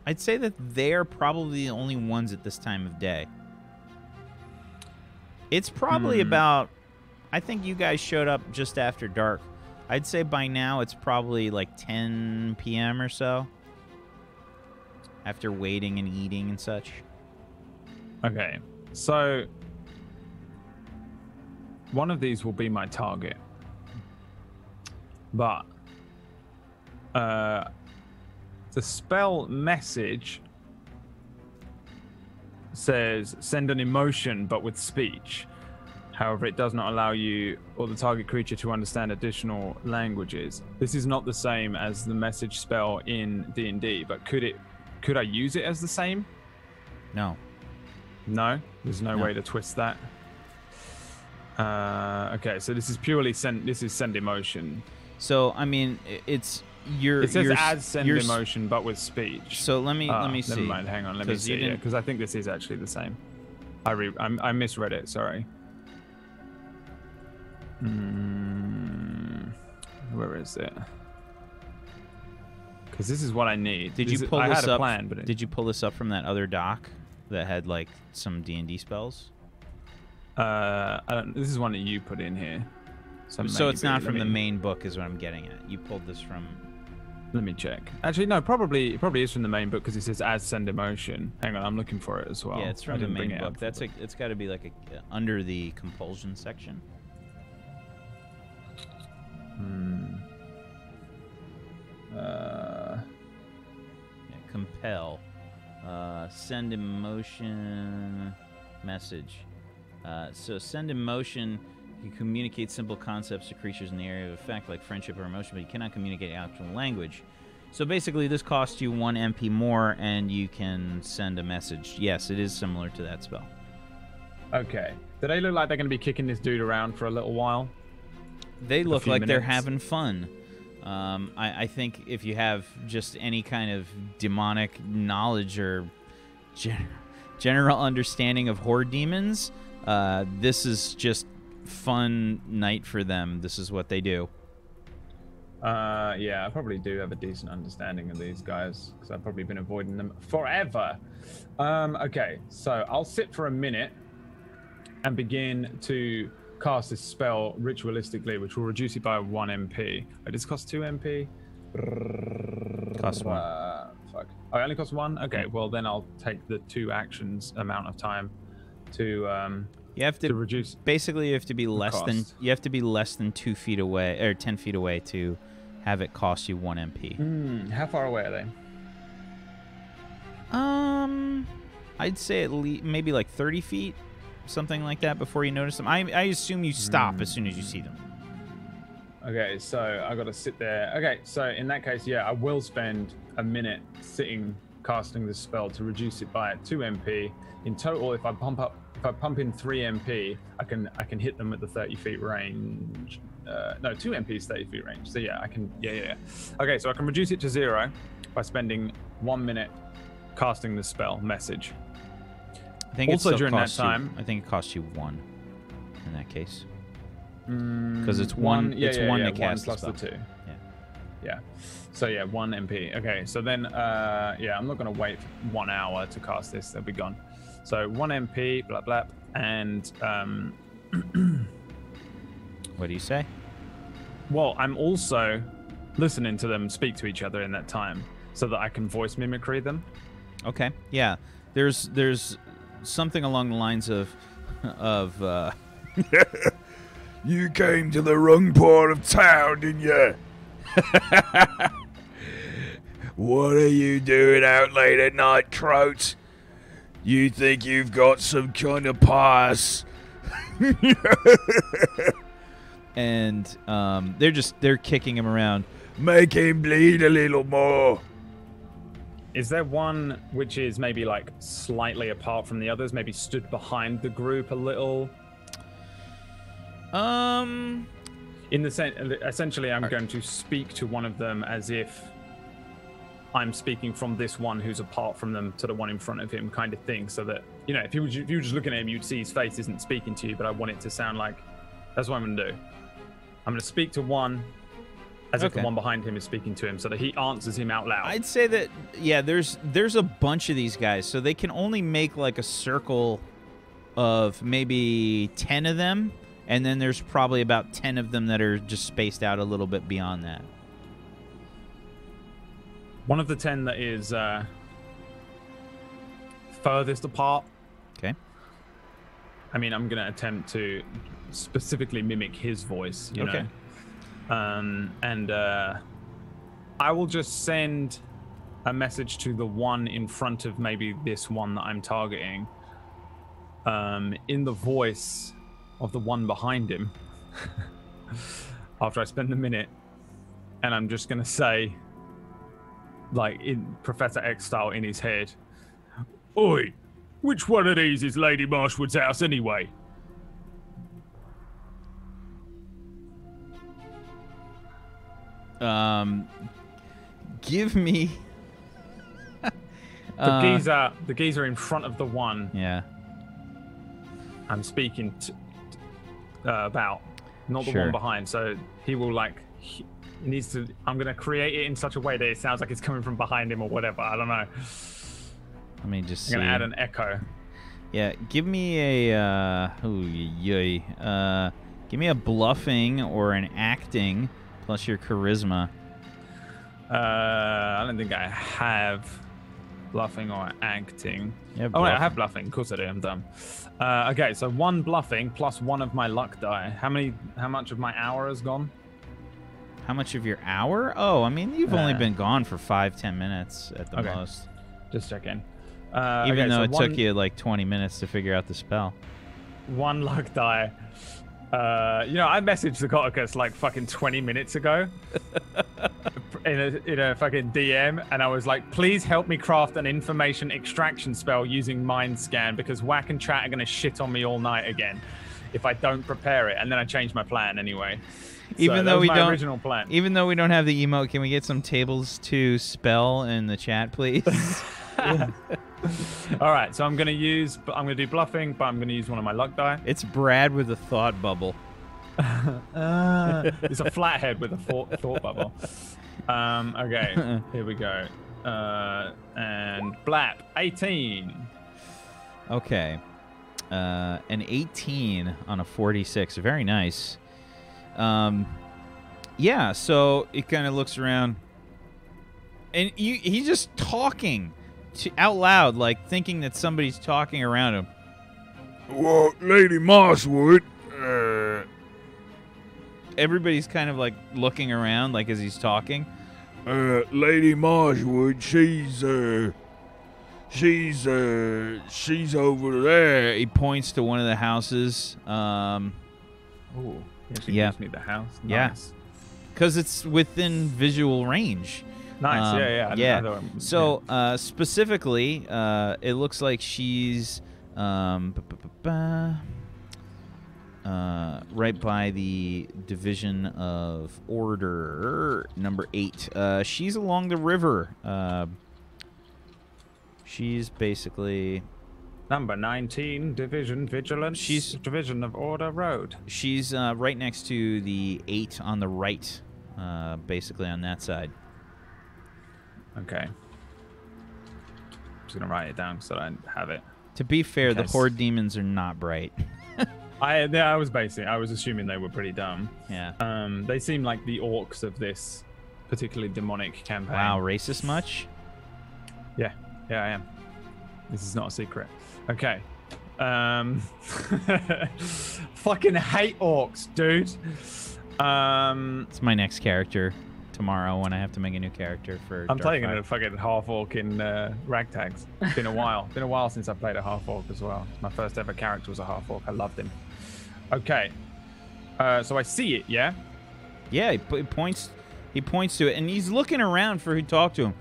[SPEAKER 1] I'd say that they're probably the only ones at this time of day. It's probably about... I think you guys showed up just after dark. I'd say by now it's probably like 10 p.m. or so. After waiting and eating and such.
[SPEAKER 4] Okay, so... one of these will be my target. But... the spell message says send an emotion but with speech. However, it does not allow you or the target creature to understand additional languages. This is not the same as the message spell in D&D, but could I use it as the same?
[SPEAKER 1] No.
[SPEAKER 4] No? There's no way to twist that. Okay, so this is purely send emotion.
[SPEAKER 1] So I mean, it's
[SPEAKER 4] it says as send emotion, but with speech.
[SPEAKER 1] So let me see.
[SPEAKER 4] Never mind. Hang on. Let me see. Because I think this is actually the same. I misread it. Sorry. Where is it? Because this is what I need.
[SPEAKER 1] Did you pull this up?
[SPEAKER 4] I had a plan, but
[SPEAKER 1] did you pull this up from that other doc that had like some D&D spells?
[SPEAKER 4] I don't. This is one that you put in here.
[SPEAKER 1] So it's not from the main book, is what I'm getting at. You pulled this from.
[SPEAKER 4] Let me check. Actually, no. It probably is from the main book because it says as send emotion. Hang on, I'm looking for it as well.
[SPEAKER 1] Yeah, it's from the main book. That's it's got to be like under the compulsion section. Yeah, compel. Send emotion message. So send emotion. You communicate simple concepts to creatures in the area of effect, like friendship or emotion, but you cannot communicate actual language. So basically, this costs you 1 MP more, and you can send a message. Yes, it is similar to that spell.
[SPEAKER 4] Okay. Do they look like they're going to be kicking this dude around for a little while?
[SPEAKER 1] They look like they're having fun. I think if you have just any kind of demonic knowledge or general understanding of horde demons, this is just fun night for them. This is what they do.
[SPEAKER 4] Yeah, I probably do have a decent understanding of these guys because I've probably been avoiding them forever. Okay, so I'll sit for a minute and begin to cast this spell ritualistically, which will reduce it by 1 MP. Does this cost 2 MP?
[SPEAKER 1] Cost 1.
[SPEAKER 4] Fuck. Oh, it only costs 1? Okay, well then I'll take the 2 actions amount of time to
[SPEAKER 1] You have to
[SPEAKER 4] reduce.
[SPEAKER 1] Basically, you have to be less than
[SPEAKER 4] cost.
[SPEAKER 1] 2 feet away or 10 feet away to have it cost you 1 MP.
[SPEAKER 4] How far away are they?
[SPEAKER 1] I'd say at least maybe like 30 feet, something like that, before you notice them. I assume you stop as soon as you see them.
[SPEAKER 4] Okay, so I got to sit there. Okay, so in that case, yeah, I will spend a minute sitting casting this spell to reduce it by 2 MP. In total, if I pump in 3 MP, I can hit them at the 30 feet range. No, 2 MP is 30 feet range. So yeah, I can. Yeah. Okay, so I can reduce it to 0 by spending 1 minute casting the spell message.
[SPEAKER 1] I think
[SPEAKER 4] Also
[SPEAKER 1] it
[SPEAKER 4] during that
[SPEAKER 1] costs
[SPEAKER 4] time,
[SPEAKER 1] I think it costs you 1 in that case. Because it's 1.
[SPEAKER 4] one.
[SPEAKER 1] It's 1 to
[SPEAKER 4] 1
[SPEAKER 1] cast
[SPEAKER 4] plus
[SPEAKER 1] the
[SPEAKER 4] the
[SPEAKER 1] spell.
[SPEAKER 4] 2. Yeah. So yeah, 1 MP. Okay, so then yeah, I'm not gonna wait 1 hour to cast this. They'll be gone. So 1 MP, blah blah, and
[SPEAKER 1] What do you say?
[SPEAKER 4] well, I'm also listening to them speak to each other in that time, so that I can voice mimicry them.
[SPEAKER 1] Okay. Yeah. There's something along the lines of
[SPEAKER 8] You came to the wrong part of town, didn't you? What are you doing out late at night, Trout? You think you've got some kind of pass?
[SPEAKER 1] and they're kicking him around.
[SPEAKER 8] Make him bleed a little more.
[SPEAKER 4] Is there one which is maybe like slightly apart from the others, maybe stood behind the group a little? In the sense, essentially, I'm going to speak to one of them as if I'm speaking from this one who's apart from them to the one in front of him, kind of thing. So that, you know, if you were just looking at him, you'd see his face isn't speaking to you, but I want it to sound like that's what I'm going to do. I'm going to speak to one as if the one behind him is speaking to him, so that he answers him out loud.
[SPEAKER 1] I'd say that, yeah, there's a bunch of these guys, so they can only make like a circle of maybe 10 of them, and then there's probably about 10 of them that are just spaced out a little bit beyond that.
[SPEAKER 4] One of the 10 that is furthest apart.
[SPEAKER 1] Okay.
[SPEAKER 4] I mean, I'm going to attempt to specifically mimic his voice, you know. And I will just send a message to the one in front of maybe this one that I'm targeting, in the voice of the one behind him. After I spend a minute, and I'm just gonna say, like in Professor X style in his head, "Oi, which one of these is Lady Marshwood's house anyway?"
[SPEAKER 1] Give me
[SPEAKER 4] the geezer in front of the one.
[SPEAKER 1] Yeah.
[SPEAKER 4] I'm speaking about, not the one behind. So he will he needs to. I'm gonna create it in such a way that it sounds like it's coming from behind him or whatever. I don't know.
[SPEAKER 1] Let me just.
[SPEAKER 4] I'm gonna add an echo.
[SPEAKER 1] Yeah, give me a give me a bluffing or an acting plus your charisma.
[SPEAKER 4] I don't think I have bluffing or acting.
[SPEAKER 1] Yeah,
[SPEAKER 4] oh, wait, I have bluffing. Of course I do. I'm dumb. Okay, so 1 bluffing plus 1 of my luck die. How much of my hour has gone?
[SPEAKER 1] How much of your hour? Oh, I mean, you've only been gone for 5-10 minutes at the most.
[SPEAKER 4] Just checking.
[SPEAKER 1] Even though it took you like 20 minutes to figure out the spell.
[SPEAKER 4] 1 luck die. You know, I messaged the Goticus like fucking 20 minutes ago in a fucking DM, and I was like, please help me craft an information extraction spell using Mind Scan, because Whack and Chat are going to shit on me all night again if I don't prepare it. And then I changed my plan anyway.
[SPEAKER 1] Even
[SPEAKER 4] so
[SPEAKER 1] though we don't,
[SPEAKER 4] original plan.
[SPEAKER 1] Even though we don't have the emote, can we get some tables to spell in the chat, please?
[SPEAKER 4] All right, so I'm gonna do bluffing, but I'm gonna use one of my luck die.
[SPEAKER 1] It's Brad with a thought bubble.
[SPEAKER 4] It's a flathead with a thought bubble. Okay, here we go. And Blap, 18.
[SPEAKER 1] Okay. An 18 on a 46. Very nice. Yeah, so it kind of looks around, And he's just talking out loud, like thinking that somebody's talking around him.
[SPEAKER 8] Well, Lady Mosswood,
[SPEAKER 1] Everybody's kind of like looking around, like as he's talking.
[SPEAKER 8] Lady Mosswood, she's over there.
[SPEAKER 1] He points to one of the houses.
[SPEAKER 4] Oh, she gives me the house. Nice.
[SPEAKER 1] Because it's within visual range.
[SPEAKER 4] Nice.
[SPEAKER 1] Yeah. So specifically, it looks like she's right by the Division of Order number 8. She's along the river. She's basically
[SPEAKER 4] number 19 Division Vigilance.
[SPEAKER 1] She's
[SPEAKER 4] Division of Order Road.
[SPEAKER 1] She's right next to the 8 on the right, basically on that side.
[SPEAKER 4] Okay. I'm just gonna write it down so I have it.
[SPEAKER 1] To be fair, the Horde demons are not bright.
[SPEAKER 4] I was assuming they were pretty dumb.
[SPEAKER 1] Yeah.
[SPEAKER 4] They seem like the orcs of this particularly demonic campaign.
[SPEAKER 1] Wow, racist much?
[SPEAKER 4] Yeah, I am. This is not a secret. Okay. Fucking hate orcs, dude.
[SPEAKER 1] It's my next character tomorrow when I have to make a new character for.
[SPEAKER 4] I'm playing a fucking half orc in ragtags. It's been a while. Been a while since I played a half orc as well. My first ever character was a half orc. I loved him. Okay. So I see it. Yeah.
[SPEAKER 1] Yeah. He points. He points to it, and he's looking around for who talked to him.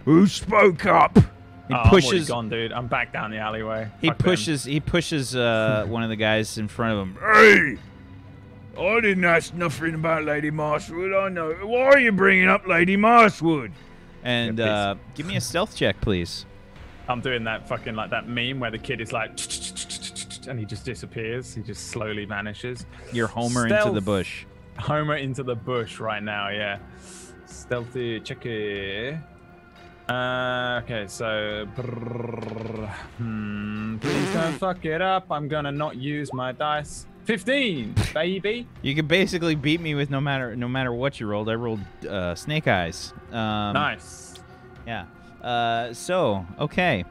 [SPEAKER 8] Who spoke up?
[SPEAKER 1] He
[SPEAKER 4] I'm already
[SPEAKER 1] pushes.
[SPEAKER 4] gone, dude. I'm back down the alleyway.
[SPEAKER 1] He pushes. He pushes one of the guys in front of him.
[SPEAKER 8] Hey. I didn't ask nothing about Lady Mosswood. I know. Why are you bringing up Lady Mosswood?
[SPEAKER 1] And give me a stealth check, please.
[SPEAKER 4] I'm doing that fucking like that meme where the kid is like, and he just disappears. He just slowly vanishes.
[SPEAKER 1] You're Homer into the bush.
[SPEAKER 4] Homer into the bush right now. Yeah. Stealthy checky. Okay, so please don't fuck it up. I'm gonna not use my dice. 15, baby.
[SPEAKER 1] You can basically beat me with no matter what you rolled. I rolled snake eyes.
[SPEAKER 4] Nice.
[SPEAKER 1] Yeah. So okay.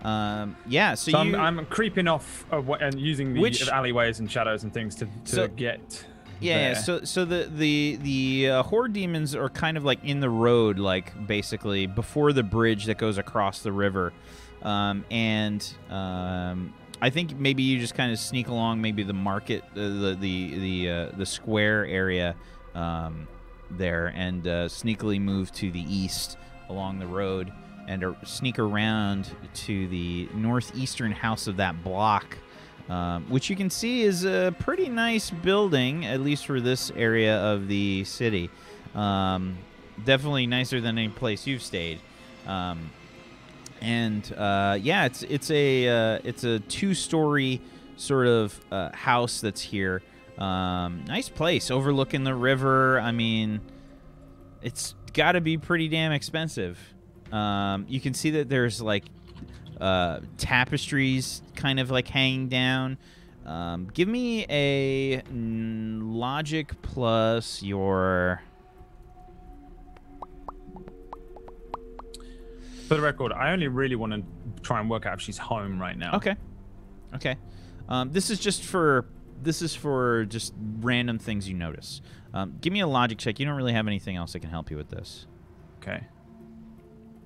[SPEAKER 1] Yeah. So
[SPEAKER 4] I'm creeping off and using the alleyways and shadows and things to get.
[SPEAKER 1] Yeah. So the horde demons are kind of like in the road, like basically before the bridge that goes across the river, I think maybe you just kind of sneak along, maybe the market, the square area there, and sneakily move to the east along the road, and sneak around to the northeastern house of that block, which you can see is a pretty nice building, at least for this area of the city. Definitely nicer than any place you've stayed. Yeah, it's a two-story sort of house that's here. Nice place overlooking the river. I mean, it's got to be pretty damn expensive. You can see that there's like tapestries kind of like hanging down. Give me a logic plus your.
[SPEAKER 4] For the record, I only really want to try and work out if she's home right now.
[SPEAKER 1] Okay. This is for just random things you notice. Give me a logic check. You don't really have anything else that can help you with this.
[SPEAKER 4] Okay.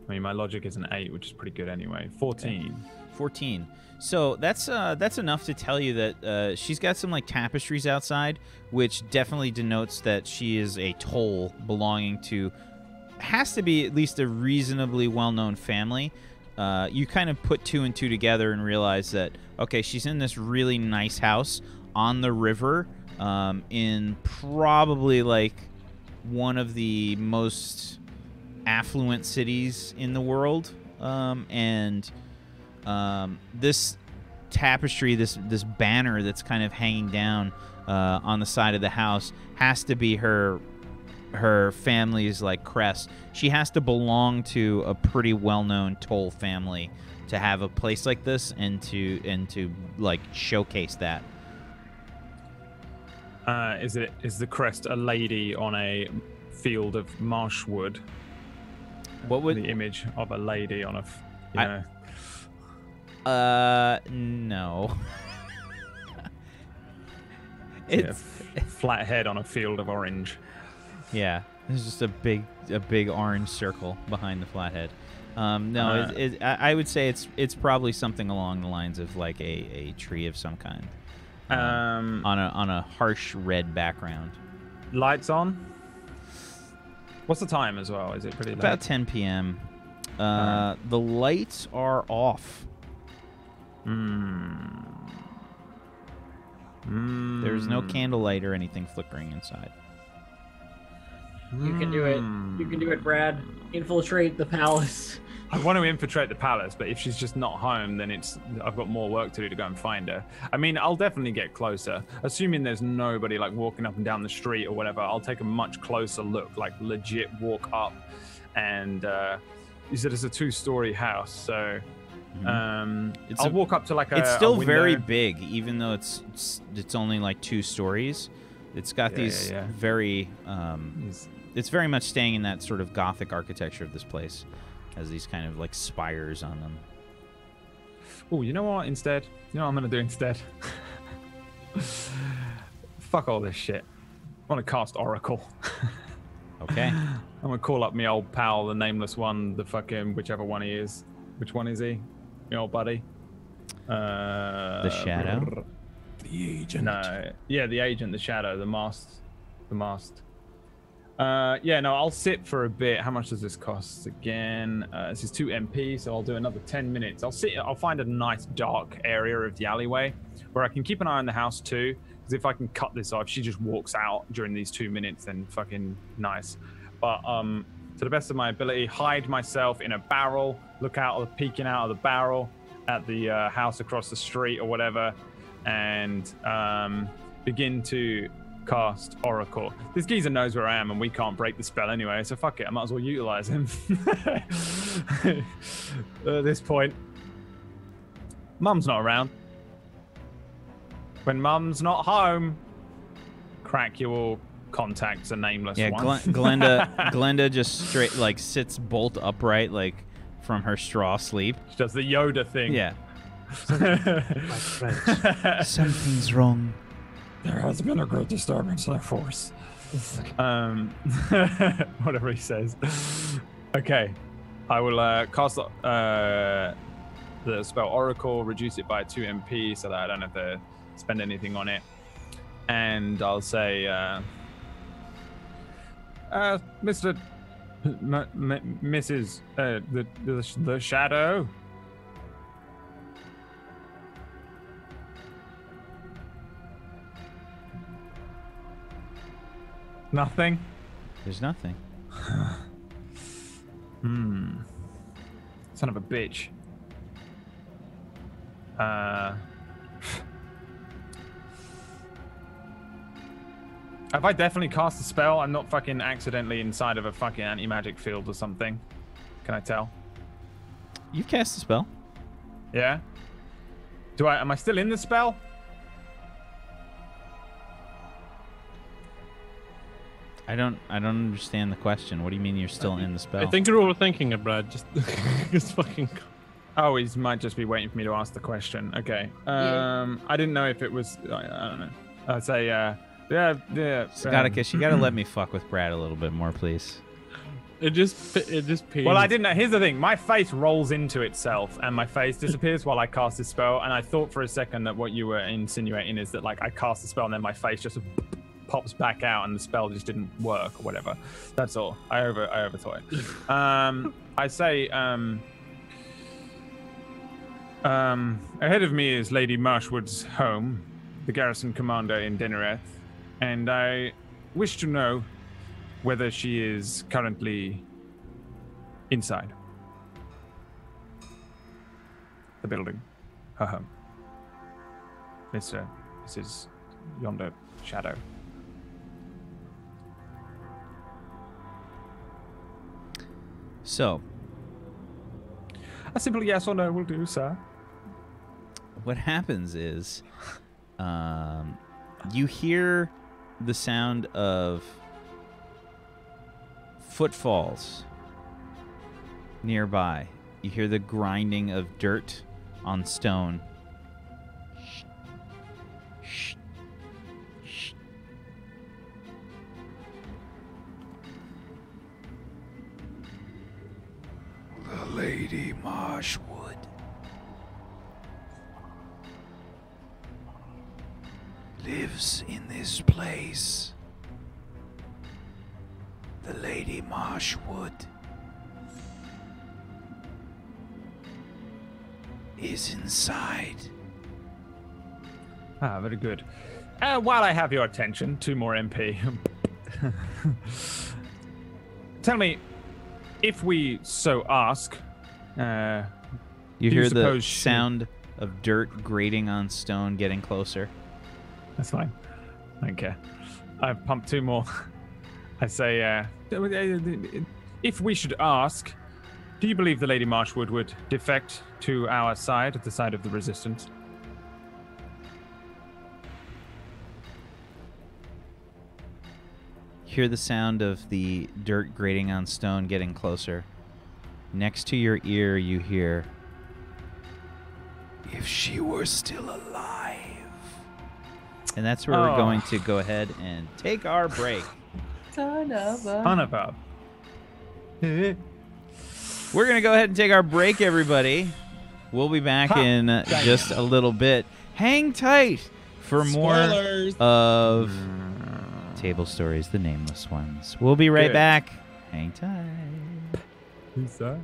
[SPEAKER 4] I mean, my logic is an 8, which is pretty good anyway. 14.
[SPEAKER 1] Okay. 14. So that's enough to tell you that she's got some like tapestries outside, which definitely denotes that she is a toll belonging to. Has to be at least a reasonably well-known family. You kind of put 2 and 2 together and realize that, okay, she's in this really nice house on the river in probably like one of the most affluent cities in the world. This tapestry, this banner that's kind of hanging down on the side of the house has to be her family's like crest. She has to belong to a pretty well-known toll family to have a place like this and to like showcase that.
[SPEAKER 4] Is the crest a lady on a field of marshwood?
[SPEAKER 1] What would
[SPEAKER 4] the image of a lady on a,
[SPEAKER 1] no.
[SPEAKER 4] It's a flat head on a field of orange.
[SPEAKER 1] Yeah, there's just a big orange circle behind the flathead. No, I would say it's probably something along the lines of like a tree of some kind, on a harsh red background.
[SPEAKER 4] Lights on. What's the time as well? Is it pretty late?
[SPEAKER 1] About 10 p.m. The lights are off. There's no candlelight or anything flickering inside.
[SPEAKER 3] You can do it. You can do it, Brad. Infiltrate the palace.
[SPEAKER 4] I want to infiltrate the palace, but if she's just not home, then I've got more work to do to go and find her. I mean, I'll definitely get closer. Assuming there's nobody like walking up and down the street or whatever, I'll take a much closer look, like legit walk up. And you said it's a 2-story house, so I'll walk up to like a.
[SPEAKER 1] It's still
[SPEAKER 4] a
[SPEAKER 1] very big, even though it's only like 2 stories. It's got these very. It's very much staying in that sort of Gothic architecture of this place. Has these kind of like spires on them.
[SPEAKER 4] Oh, you know what? Instead, you know what I'm gonna do instead? Fuck all this shit. I want to cast Oracle.
[SPEAKER 1] Okay.
[SPEAKER 4] I'm gonna call up my old pal, the Nameless one, the fucking whichever one he is. Which one is he? My old buddy.
[SPEAKER 1] The Shadow.
[SPEAKER 2] The agent.
[SPEAKER 4] No, yeah, the agent, the Shadow, the mast. Yeah, no, I'll sit for a bit. How much does this cost again? This is 2 MP, so I'll do another 10 minutes. I'll find a nice dark area of the alleyway where I can keep an eye on the house too. Because if I can cut this off, she just walks out during these 2 minutes, then fucking nice. But to the best of my ability, hide myself in a barrel, peeking out of the barrel at the house across the street or whatever, and begin to cast Oracle. This geezer knows where I am and we can't break the spell anyway, so fuck it, I might as well utilize him. At this point, Mum's not around. When Mum's not home, crack your contacts a Nameless one.
[SPEAKER 1] Glenda just straight like sits bolt upright like from her straw sleep.
[SPEAKER 4] She does the Yoda thing.
[SPEAKER 1] Yeah.
[SPEAKER 5] My friends.
[SPEAKER 1] Something's wrong.
[SPEAKER 4] There has been a great disturbance in the force. Whatever he says. Okay. I will cast the spell Oracle, reduce it by 2 MP so that I don't have to spend anything on it. And I'll say, Mr. Mrs. The Shadow. Nothing?
[SPEAKER 1] There's nothing.
[SPEAKER 4] Son of a bitch. Have I definitely cast a spell? I'm not fucking accidentally inside of a fucking anti-magic field or something. Can I tell?
[SPEAKER 1] You cast a spell.
[SPEAKER 4] Yeah? Am I still in the spell?
[SPEAKER 1] I don't understand the question. What do you mean you're still in the spell?
[SPEAKER 5] I think you're overthinking it, Brad. Just fucking.
[SPEAKER 4] Oh, he might just be waiting for me to ask the question. Okay. I didn't know if it was. I don't know. I'd say, yeah.
[SPEAKER 1] Scotticus, you gotta let me fuck with Brad a little bit more, please.
[SPEAKER 5] It just pains.
[SPEAKER 4] Well, I didn't know. Here's the thing. My face rolls into itself, and my face disappears while I cast this spell. And I thought for a second that what you were insinuating is that like I cast the spell and then my face just pops back out and the spell just didn't work or whatever. That's all. I overthought it. I say, ahead of me is Lady Marshwood's home, the garrison commander in Dinnereth, and I wish to know whether she is currently inside the building, her home. Mrs. Yonder Shadow.
[SPEAKER 1] So,
[SPEAKER 4] a simple yes or no will do, sir.
[SPEAKER 1] What happens is, you hear the sound of footfalls nearby. You hear the grinding of dirt on stone. Shh. Shh.
[SPEAKER 8] The Lady Marshwood lives in this place. The Lady Marshwood is inside.
[SPEAKER 4] Ah, very good. While I have your attention, 2 more MP. Tell me, if we so ask,
[SPEAKER 1] You hear the
[SPEAKER 4] suppose she-
[SPEAKER 1] sound of dirt grating on stone getting closer.
[SPEAKER 4] That's fine. I don't care. I've pumped 2 more. I say, if we should ask, do you believe the Lady Marshwood would defect to our side, the side of the Resistance?
[SPEAKER 1] Hear the sound of the dirt grating on stone getting closer. Next to your ear, you hear,
[SPEAKER 8] If she were still alive.
[SPEAKER 1] and that's where we're going to go ahead and take our break.
[SPEAKER 6] Son of a.
[SPEAKER 4] Son of a.
[SPEAKER 1] We're going to go ahead and take our break, everybody. We'll be back in just a little bit. Hang tight for more
[SPEAKER 2] Spoilers.
[SPEAKER 1] of Table Stories, the Nameless ones. We'll be right
[SPEAKER 4] Good.
[SPEAKER 1] back. Hang tight.
[SPEAKER 4] Who's that?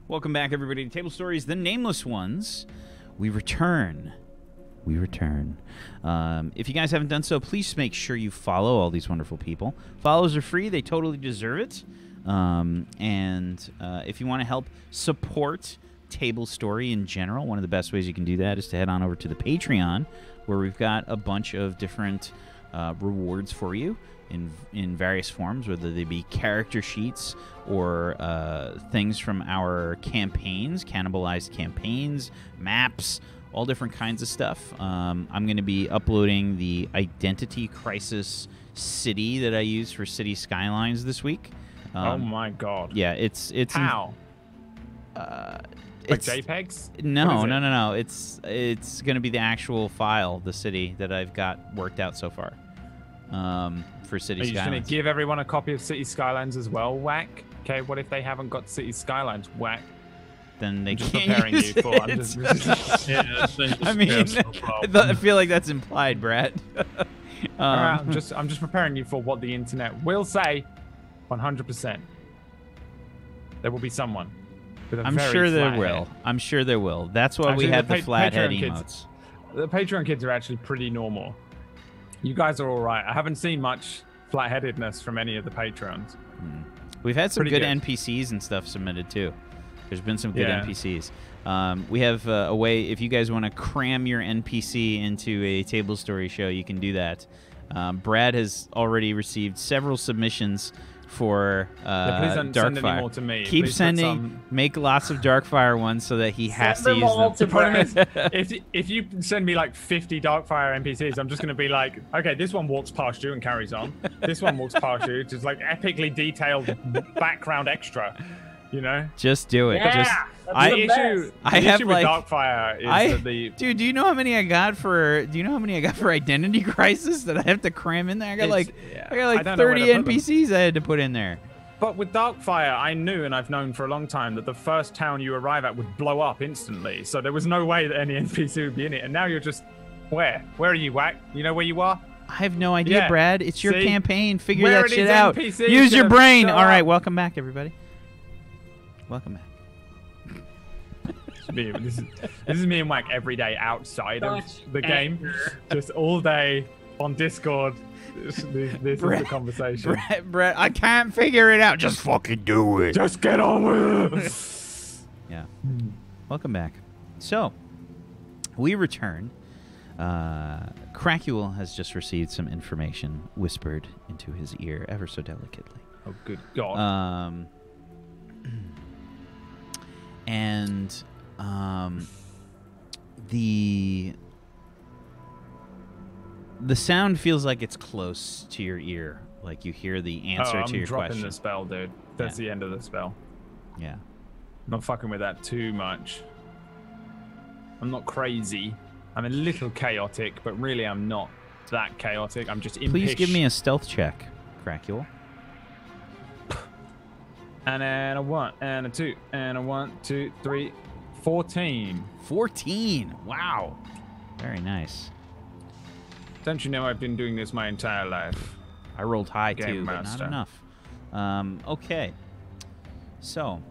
[SPEAKER 1] Welcome back, everybody, to Table Stories, the Nameless Ones. We return. If you guys haven't done so, please make sure you follow all these wonderful people. Follows are free. They totally deserve it. If you want to help support Table Story in general, one of the best ways you can do that is to head on over to the Patreon, where we've got a bunch of different rewards for you in various forms, whether they be character sheets or things from our campaigns, cannibalized campaigns, maps, all different kinds of stuff. I'm going to be uploading the Identity Crisis city that I use for City Skylines this week.
[SPEAKER 4] Oh my god!
[SPEAKER 1] Yeah, it's
[SPEAKER 4] how?
[SPEAKER 1] It's
[SPEAKER 4] JPEGs?
[SPEAKER 1] No. It's going to be the actual file, the city that I've got worked out so far. For City Skylines. Are you just going to
[SPEAKER 4] give everyone a copy of City Skylines as well, Whack? Okay, what if they haven't got City Skylines, Whack?
[SPEAKER 1] Then they
[SPEAKER 4] just
[SPEAKER 1] can't
[SPEAKER 4] preparing
[SPEAKER 1] use
[SPEAKER 4] you for. I'm just
[SPEAKER 1] I mean, I feel like that's implied, Brad.
[SPEAKER 4] I'm just preparing you for what the internet will say. 100%. There will be someone.
[SPEAKER 1] I'm sure there will. I'm sure there will. That's why we have the flathead emotes.
[SPEAKER 4] The Patreon kids are actually pretty normal. You guys are all right. I haven't seen much flat-headedness from any of the patrons.
[SPEAKER 1] We've had some good NPCs and stuff submitted too. There's been some good NPCs. We have a way, if you guys want to cram your NPC into a Table Story show, you can do that. Brad has already received several submissions for
[SPEAKER 4] please don't send any more to me.
[SPEAKER 1] Keep
[SPEAKER 4] please
[SPEAKER 1] sending. Make lots of Darkfire ones so that he has to use them.
[SPEAKER 4] The problem is, if you send me like 50 Darkfire NPCs, I'm just going to be like, okay, this one walks past you and carries on. This one walks past you, just like epically detailed background extra. You know,
[SPEAKER 1] just do it.
[SPEAKER 6] Yeah,
[SPEAKER 1] the
[SPEAKER 4] issue with Darkfire is that
[SPEAKER 1] dude. Do you know how many I got for? Do you know how many I got for Identity Crisis that I have to cram in there? I got like 30 NPCs I had to put in there.
[SPEAKER 4] But with Darkfire, I knew, and I've known for a long time, that the first town you arrive at would blow up instantly. So there was no way that any NPC would be in it. And now you're just where? Where are you, Whack? You know where you are?
[SPEAKER 1] I have no idea, Brad. It's your campaign. Figure
[SPEAKER 4] where
[SPEAKER 1] that shit out.
[SPEAKER 4] NPCs
[SPEAKER 1] Use your brain. All right, welcome back, everybody. Welcome back.
[SPEAKER 4] This is me and Whack every day outside of the game, just all day on Discord. This is the conversation.
[SPEAKER 1] Brett, I can't figure it out. Just fucking do it.
[SPEAKER 4] Just get on with it.
[SPEAKER 1] Yeah. Welcome back. So, we return. Crackuel has just received some information whispered into his ear ever so delicately.
[SPEAKER 4] Oh, good God.
[SPEAKER 1] And the sound feels like it's close to your ear, like you hear the answer to your question.
[SPEAKER 4] I'm dropping the spell, dude. That's the end of the spell.
[SPEAKER 1] Yeah.
[SPEAKER 4] I'm not fucking with that too much. I'm not crazy. I'm a little chaotic, but really I'm not that chaotic. I'm just impish.
[SPEAKER 1] Please give me a stealth check, Crackuel.
[SPEAKER 4] And then a 1, and a 2, and a 1, 2, 3, 14.
[SPEAKER 1] 14. Wow. Very nice.
[SPEAKER 4] Don't you know I've been doing this my entire life?
[SPEAKER 1] I rolled high
[SPEAKER 4] Game
[SPEAKER 1] too,
[SPEAKER 4] master.
[SPEAKER 1] but not enough. Okay. So,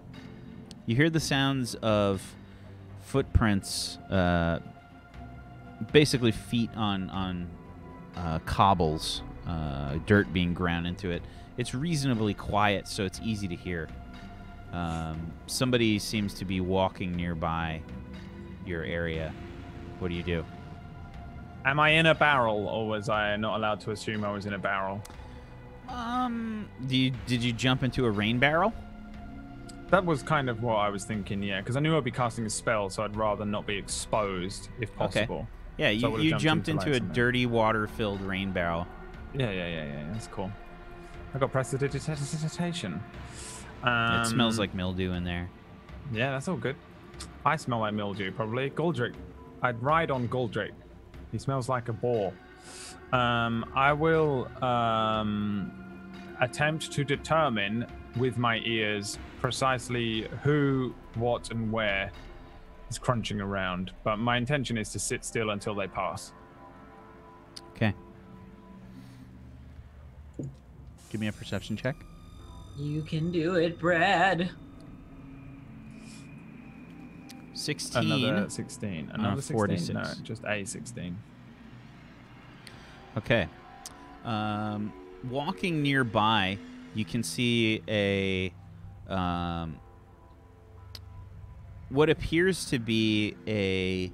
[SPEAKER 1] you hear the sounds of footprints, basically feet on cobbles, dirt being ground into it. It's reasonably quiet, so it's easy to hear. Somebody seems to be walking nearby your area. What do you do?
[SPEAKER 4] Am I in a barrel, or was I not allowed to assume I was in a barrel?
[SPEAKER 1] Did you jump into a rain barrel?
[SPEAKER 4] That was kind of what I was thinking, yeah, because I knew I'd be casting a spell, so I'd rather not be exposed if possible.
[SPEAKER 1] Okay. Yeah, you jumped into a dirty, water-filled rain barrel.
[SPEAKER 4] Yeah. That's cool. I got prestidigitation.
[SPEAKER 1] It smells like mildew in there.
[SPEAKER 4] Yeah, that's all good. I smell like mildew, probably. Goldrick. I'd ride on Goldrick. He smells like a boar. I will attempt to determine with my ears precisely who, what, and where is crunching around. But my intention is to sit still until they pass.
[SPEAKER 1] Okay. Give me a perception check.
[SPEAKER 3] You can do it, Brad.
[SPEAKER 1] 16.
[SPEAKER 4] Another 16. Another 16?
[SPEAKER 1] 46.
[SPEAKER 4] No, just a 16.
[SPEAKER 1] Okay. Walking nearby, you can see a what appears to be a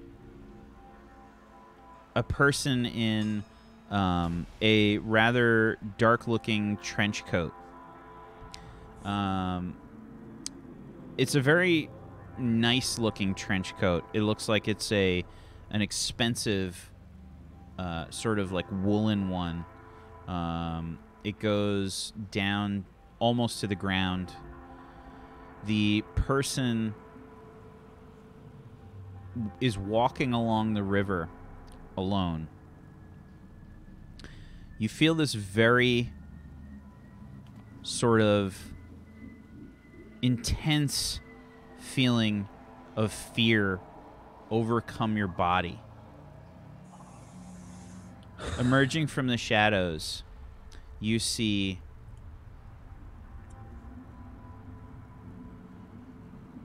[SPEAKER 1] person in a rather dark-looking trench coat. It's a very nice-looking trench coat. It looks like it's an expensive sort of like woolen one. It goes down almost to the ground. The person is walking along the river alone. You feel this very sort of intense feeling of fear overcome your body. Emerging from the shadows, you see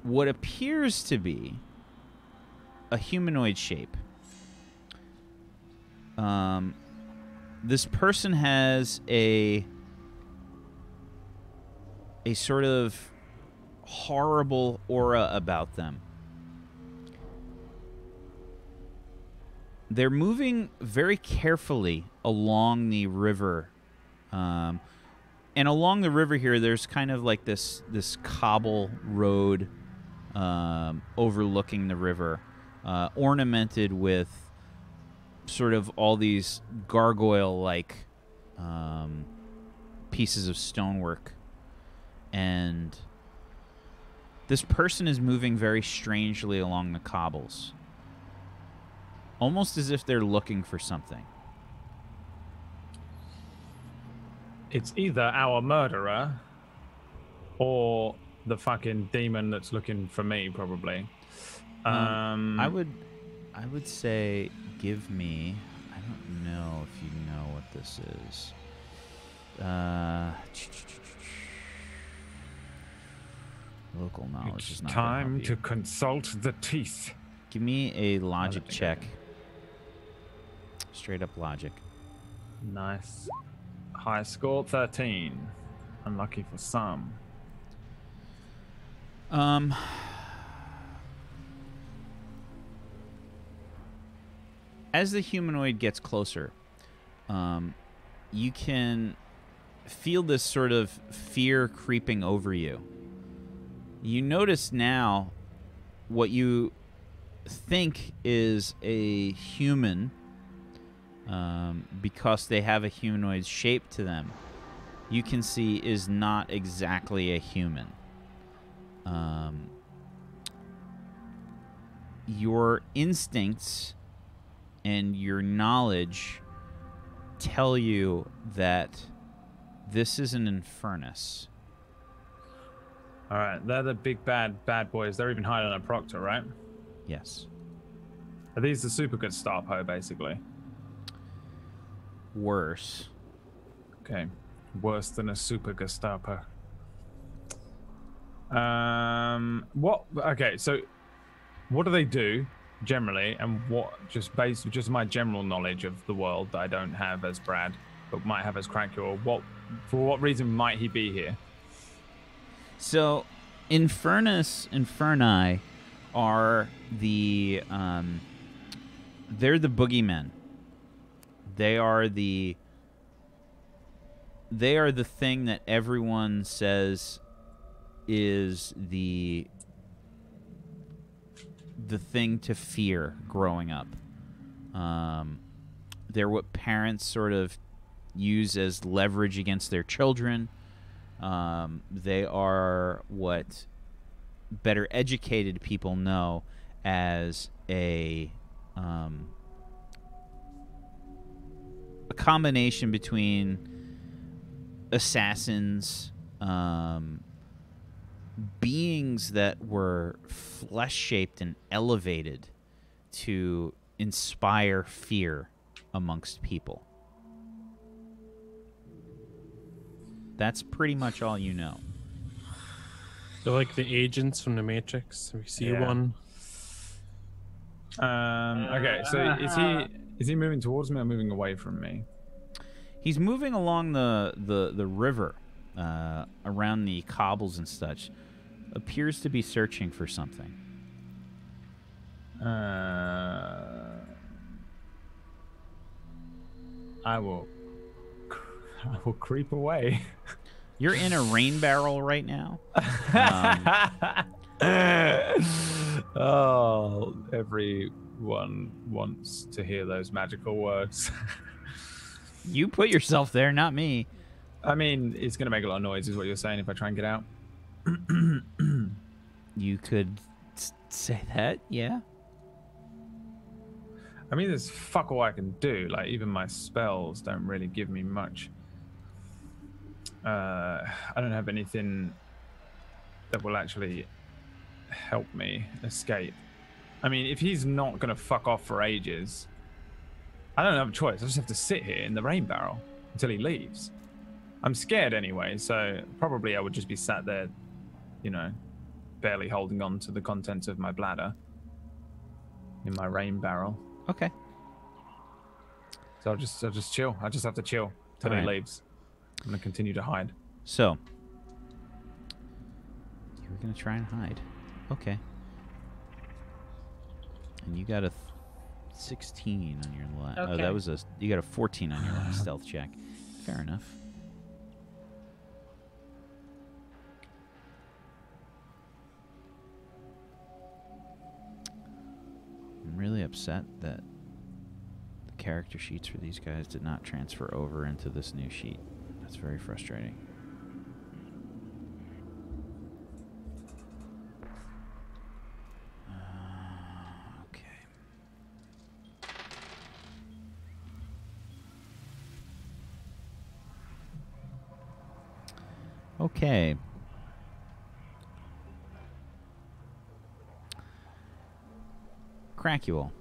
[SPEAKER 1] what appears to be a humanoid shape. This person has a sort of horrible aura about them. They're moving very carefully along the river. And along the river here, there's kind of like this cobble road overlooking the river, ornamented with sort of all these gargoyle-like pieces of stonework. And this person is moving very strangely along the cobbles, almost as if they're looking for something.
[SPEAKER 4] It's either our murderer or the fucking demon that's looking for me, probably.
[SPEAKER 1] I would say give me... I don't know if you know what this is. Local knowledge is not
[SPEAKER 4] time to consult the teeth.
[SPEAKER 1] Give me a logic check. Straight up logic.
[SPEAKER 4] Nice. High score 13. Unlucky for some.
[SPEAKER 1] As the humanoid gets closer, you can feel this sort of fear creeping over you. You notice now what you think is a human, because they have a humanoid shape to them, you can see is not exactly a human. Your instincts and your knowledge tell you that this is an infernus.
[SPEAKER 4] All right, they're the big bad boys. They're even hiding a proctor, right?
[SPEAKER 1] Yes.
[SPEAKER 4] Are these the super good Starpo, basically?
[SPEAKER 1] Worse.
[SPEAKER 4] Okay, worse than a super Gestapo. What? Okay, so what do they do generally, and what just my general knowledge of the world that I don't have as Brad, but might have as Crackure? For what reason might he be here?
[SPEAKER 1] So, Inferni are the they're the boogeymen. They are the thing that everyone says is the thing to fear growing up. They're what parents sort of use as leverage against their children. They are what better educated people know as a combination between assassins, beings that were flesh-shaped and elevated to inspire fear amongst people. That's pretty much all you know.
[SPEAKER 5] They're like the agents from the Matrix. We see one.
[SPEAKER 4] Okay, so is he moving towards me or moving away from me?
[SPEAKER 1] He's moving along the river, around the cobbles and such. Appears to be searching for something.
[SPEAKER 4] I will creep away.
[SPEAKER 1] You're in a rain barrel right now.
[SPEAKER 4] Oh, everyone wants to hear those magical words.
[SPEAKER 1] You put yourself there, not me.
[SPEAKER 4] I mean, it's going to make a lot of noise, is what you're saying, if I try and get out.
[SPEAKER 1] You could say that, yeah.
[SPEAKER 4] I mean, there's fuck all I can do. Like, even my spells don't really give me much. I don't have anything that will actually help me escape. I mean, if he's not going to fuck off for ages, I don't have a choice. I just have to sit here in the rain barrel until he leaves. I'm scared anyway, so probably I would just be sat there, you know, barely holding on to the contents of my bladder in my rain barrel.
[SPEAKER 1] Okay.
[SPEAKER 4] So I'll just chill. I just have to chill till he leaves. I'm gonna continue to hide.
[SPEAKER 1] So you're gonna try and hide. Okay. And you got a 16 on your last.
[SPEAKER 3] Okay.
[SPEAKER 1] Oh, that was you got a 14 on your last stealth check. Fair enough. I'm really upset that the character sheets for these guys did not transfer over into this new sheet. That's very frustrating. Okay. Okay. Crackule.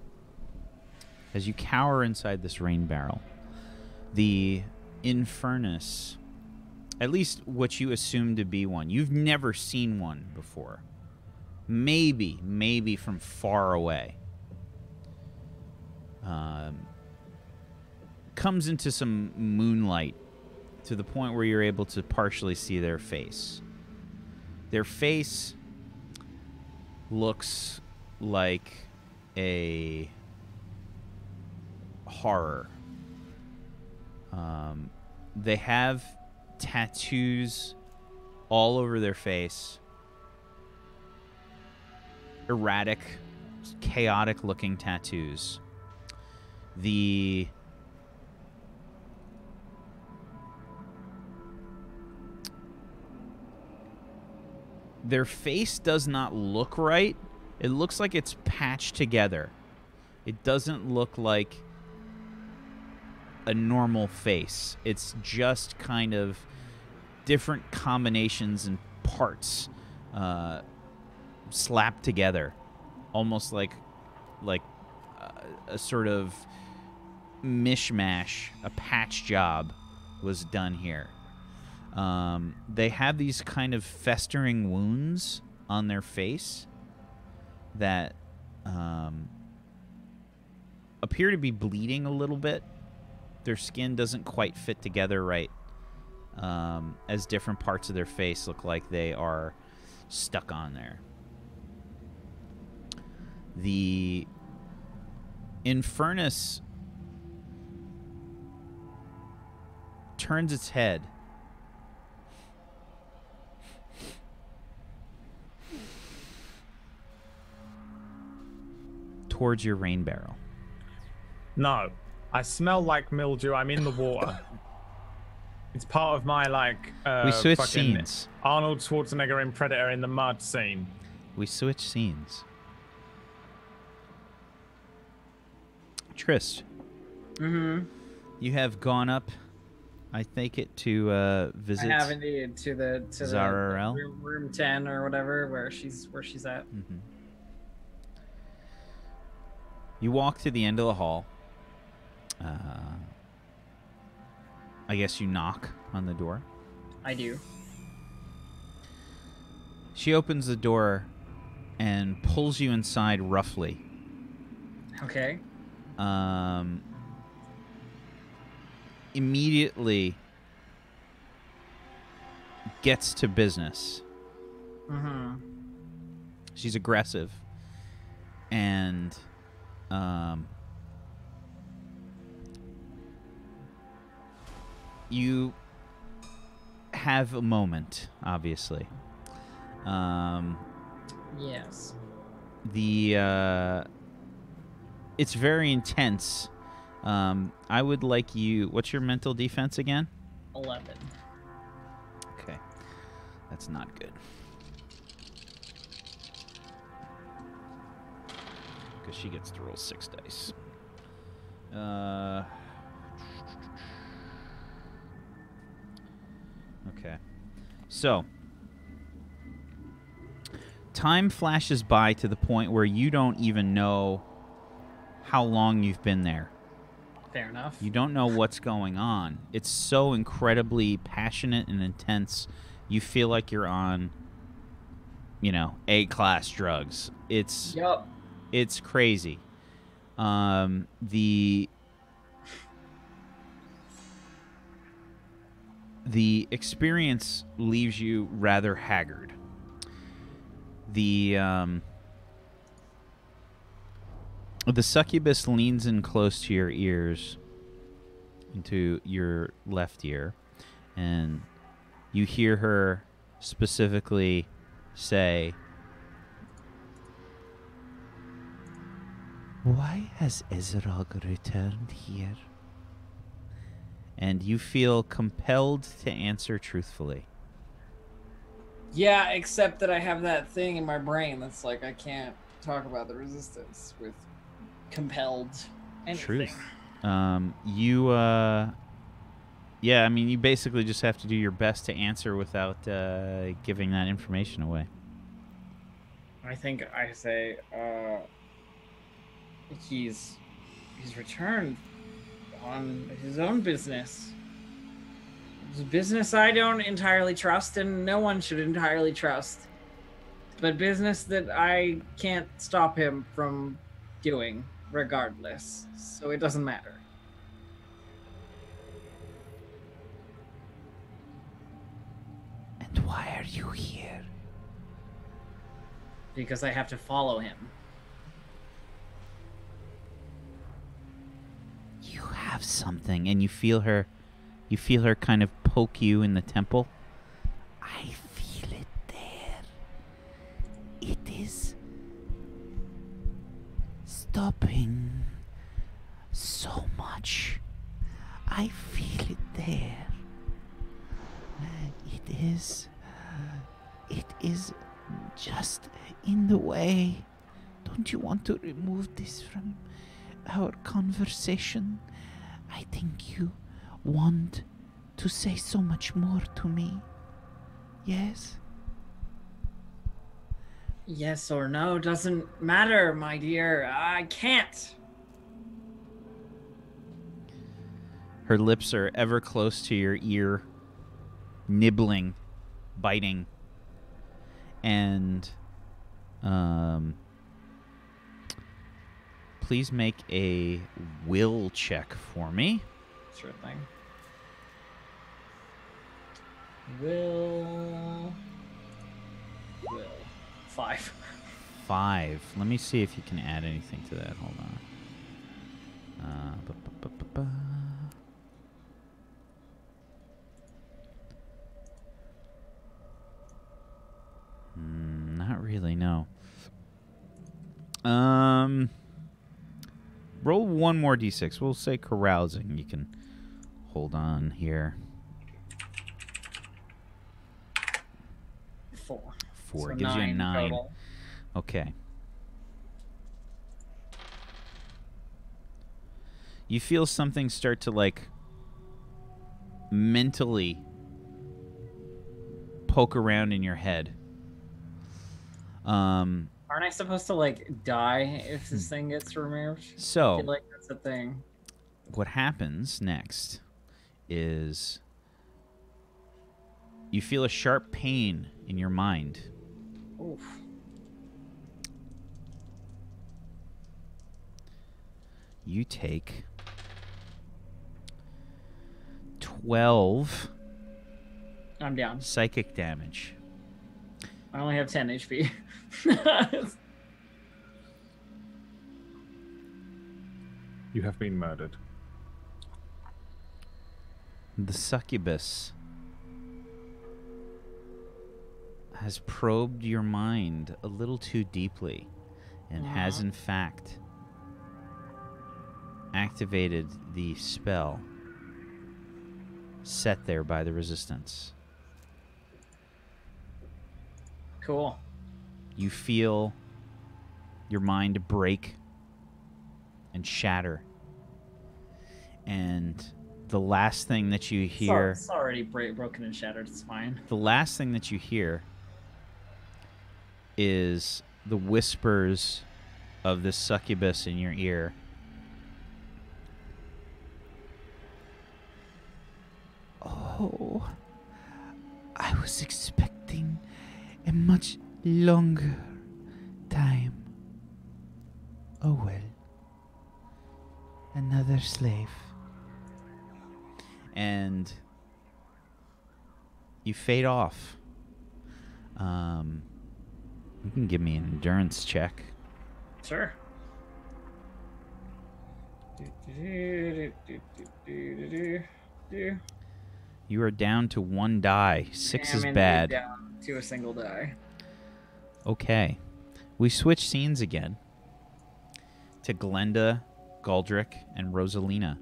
[SPEAKER 1] As you cower inside this rain barrel, the Infernus, at least what you assume to be one, you've never seen one before. Maybe from far away. Comes into some moonlight to the point where you're able to partially see their face. Their face looks like a horror. They have tattoos all over their face. Erratic, chaotic looking tattoos. Their face does not look right. It looks like it's patched together. It doesn't look like a normal face. It's just kind of different combinations and parts slapped together, almost like a sort of mishmash, a patch job was done here. They have these kind of festering wounds on their face that appear to be bleeding a little bit. Their skin doesn't quite fit together right, as different parts of their face look like they are stuck on there. The Infernus turns its head towards your rain barrel.
[SPEAKER 4] No, I smell like mildew. I'm in the water. It's part of my
[SPEAKER 1] we switch scenes.
[SPEAKER 4] Arnold Schwarzenegger in Predator in the mud scene.
[SPEAKER 1] We switch scenes. Tryst.
[SPEAKER 3] Mm-hmm.
[SPEAKER 1] You have gone up, I think it to visit.
[SPEAKER 3] I have indeed to the
[SPEAKER 1] Zararel?
[SPEAKER 3] room 10 or whatever where she's at.
[SPEAKER 1] Mm-hmm. You walk to the end of the hall. I guess you knock on the door.
[SPEAKER 3] I do.
[SPEAKER 1] She opens the door and pulls you inside roughly.
[SPEAKER 3] Okay.
[SPEAKER 1] Immediately gets to business.
[SPEAKER 3] Mm-hmm.
[SPEAKER 1] She's aggressive, and you have a moment, obviously.
[SPEAKER 3] Yes.
[SPEAKER 1] It's very intense. I would like you. What's your mental defense again?
[SPEAKER 3] 11.
[SPEAKER 1] Okay, that's not good. Because she gets to roll 6 dice. Okay. So, time flashes by to the point where you don't even know how long you've been there.
[SPEAKER 3] Fair enough.
[SPEAKER 1] You don't know what's going on. It's so incredibly passionate and intense. You feel like you're on, A-class drugs. It's crazy. The experience leaves you rather haggard. The succubus leans in close to your ears, into your left ear, and you hear her specifically say, "Why has Ezrog returned here?" And you feel compelled to answer truthfully.
[SPEAKER 3] Yeah, except that I have that thing in my brain that's like I can't talk about the resistance with compelled anything.
[SPEAKER 1] Truth. You basically just have to do your best to answer without giving that information away.
[SPEAKER 3] I think I say, he's returned on his own business. It's a business I don't entirely trust, and no one should entirely trust. But business that I can't stop him from doing, regardless. So it doesn't matter.
[SPEAKER 7] And why are you here?
[SPEAKER 3] Because I have to follow him.
[SPEAKER 7] You have
[SPEAKER 1] Something, and you feel her kind of poke you in the temple.
[SPEAKER 7] I feel it there. It is stopping so much. I feel it there. It is just in the way. Don't you want to remove this from our conversation? I think you want to say so much more to me. Yes?
[SPEAKER 3] Yes or no doesn't matter, my dear. I can't.
[SPEAKER 1] Her lips are ever close to your ear, nibbling, biting, and please make a will check for me.
[SPEAKER 3] Sure thing. Will 5.
[SPEAKER 1] 5. Let me see if you can add anything to that. Hold on. Not really, no. Roll one more d6. We'll say carousing. You can hold on here.
[SPEAKER 3] 4.
[SPEAKER 1] 4
[SPEAKER 3] So
[SPEAKER 1] gives you a 9.
[SPEAKER 3] Total.
[SPEAKER 1] Okay. You feel something start to mentally poke around in your head.
[SPEAKER 3] Aren't I supposed to die if this thing gets removed?
[SPEAKER 1] So
[SPEAKER 3] I feel like that's a thing.
[SPEAKER 1] What happens next is you feel a sharp pain in your mind.
[SPEAKER 3] Oof.
[SPEAKER 1] You take 12
[SPEAKER 3] I'm down.
[SPEAKER 1] psychic damage.
[SPEAKER 3] I only have 10 HP.
[SPEAKER 4] You have been murdered.
[SPEAKER 1] The succubus has probed your mind a little too deeply and has in fact activated the spell set there by the resistance.
[SPEAKER 3] Cool.
[SPEAKER 1] You feel your mind break and shatter. And the last thing that you hear...
[SPEAKER 3] It's already broken and shattered. It's fine.
[SPEAKER 1] The last thing that you hear is the whispers of this succubus in your ear. Oh, I was expecting a much longer time. Oh well. Another slave. And you fade off. You can give me an endurance check.
[SPEAKER 3] Sure.
[SPEAKER 1] You are down to 1 die. 6 is bad.
[SPEAKER 3] Down to a single die.
[SPEAKER 1] Okay. We switch scenes again to Glenda, Galdrick, and Rosalina.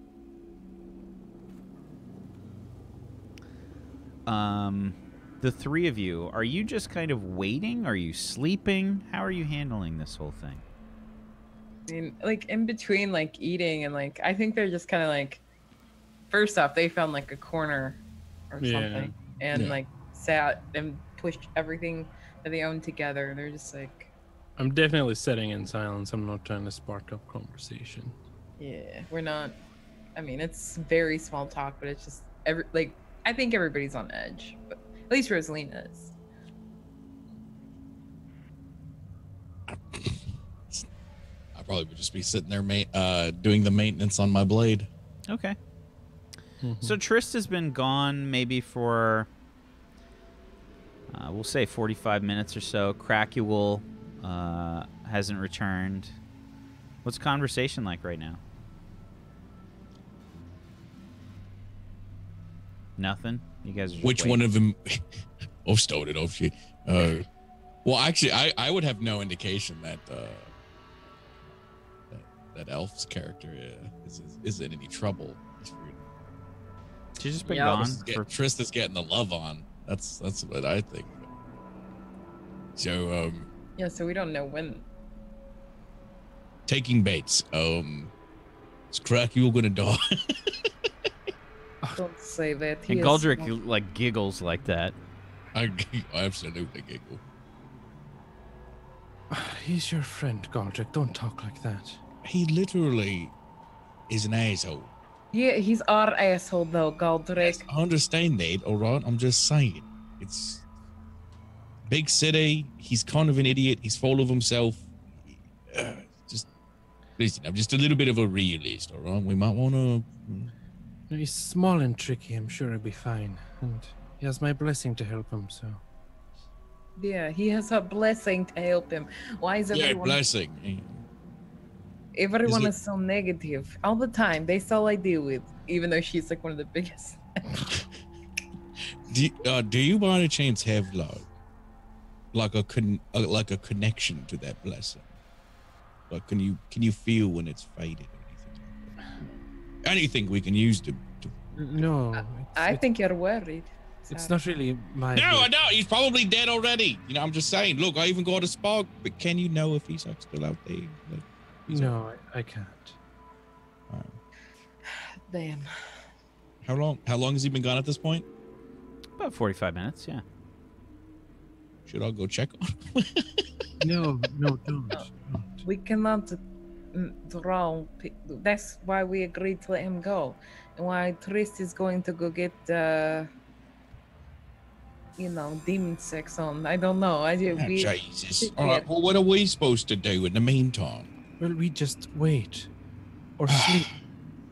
[SPEAKER 1] The three of you, are you just kind of waiting? Are you sleeping? How are you handling this whole thing?
[SPEAKER 6] I mean, like, in between, like, eating and, like, I think they're just kind of, like, first off, they found, like, a corner or something and, like, sat and pushed everything that they owned together. They're just, like...
[SPEAKER 5] I'm definitely sitting in silence. I'm not trying to spark up conversation.
[SPEAKER 6] Yeah, we're not... I mean, it's very small talk, but it's just... I think everybody's on edge, but at least Rosalina is.
[SPEAKER 2] I probably would just be sitting there doing the maintenance on my blade.
[SPEAKER 1] Okay. So Tryst has been gone maybe for, we'll say 45 minutes or so. Crackual hasn't returned. What's conversation like right now? Nothing? You guys are just
[SPEAKER 2] Which
[SPEAKER 1] waiting?
[SPEAKER 2] one of them? Oh, started off shit. Well, actually, I would have no indication that that Elf's character is in any trouble.
[SPEAKER 1] She's just been gone.
[SPEAKER 2] Tryst is getting the love on. That's what I think. So
[SPEAKER 6] yeah, so we don't know when.
[SPEAKER 2] Taking baits. Is Crackual gonna die?
[SPEAKER 6] Don't say that.
[SPEAKER 1] And Galdrick like giggles like that.
[SPEAKER 2] I absolutely giggle.
[SPEAKER 5] He's your friend, Galdrick. Don't talk like that.
[SPEAKER 2] He literally is an asshole.
[SPEAKER 6] Yeah, he's our asshole though, Galdrick.
[SPEAKER 2] I understand that, all right? I'm just saying. It's big city. He's kind of an idiot. He's full of himself. Just listen, I'm just a little bit of a realist, all right? We might want to...
[SPEAKER 5] He's small and tricky. I'm sure he'll be fine. And he has my blessing to help him, so...
[SPEAKER 6] Yeah, he has a blessing to help him. Why is everyone...
[SPEAKER 2] Yeah, blessing.
[SPEAKER 6] Everyone is so negative all the time. That's all I deal with, even though she's like one of the biggest.
[SPEAKER 2] Do you by any chance have like a connection to that blessing? Like, can you feel when it's faded or anything like that? Anything we can use to...
[SPEAKER 5] No.
[SPEAKER 6] I think you're worried.
[SPEAKER 5] It's not really my...
[SPEAKER 2] No, I know. He's probably dead already. You know, I'm just saying. Look, I even got a spark, but can you know if he's like still out there? Like,
[SPEAKER 5] no, I can't.
[SPEAKER 6] Damn.
[SPEAKER 2] How long has he been gone at this point?
[SPEAKER 1] About 45 minutes, yeah.
[SPEAKER 2] Should I go check on him?
[SPEAKER 5] No, don't.
[SPEAKER 6] We cannot draw. That's why we agreed to let him go. And why Tryst is going to go get, demon sex on. I don't know.
[SPEAKER 2] Jesus. All right, well, what are we supposed to do in the meantime?
[SPEAKER 5] Well, we just wait. or sleep.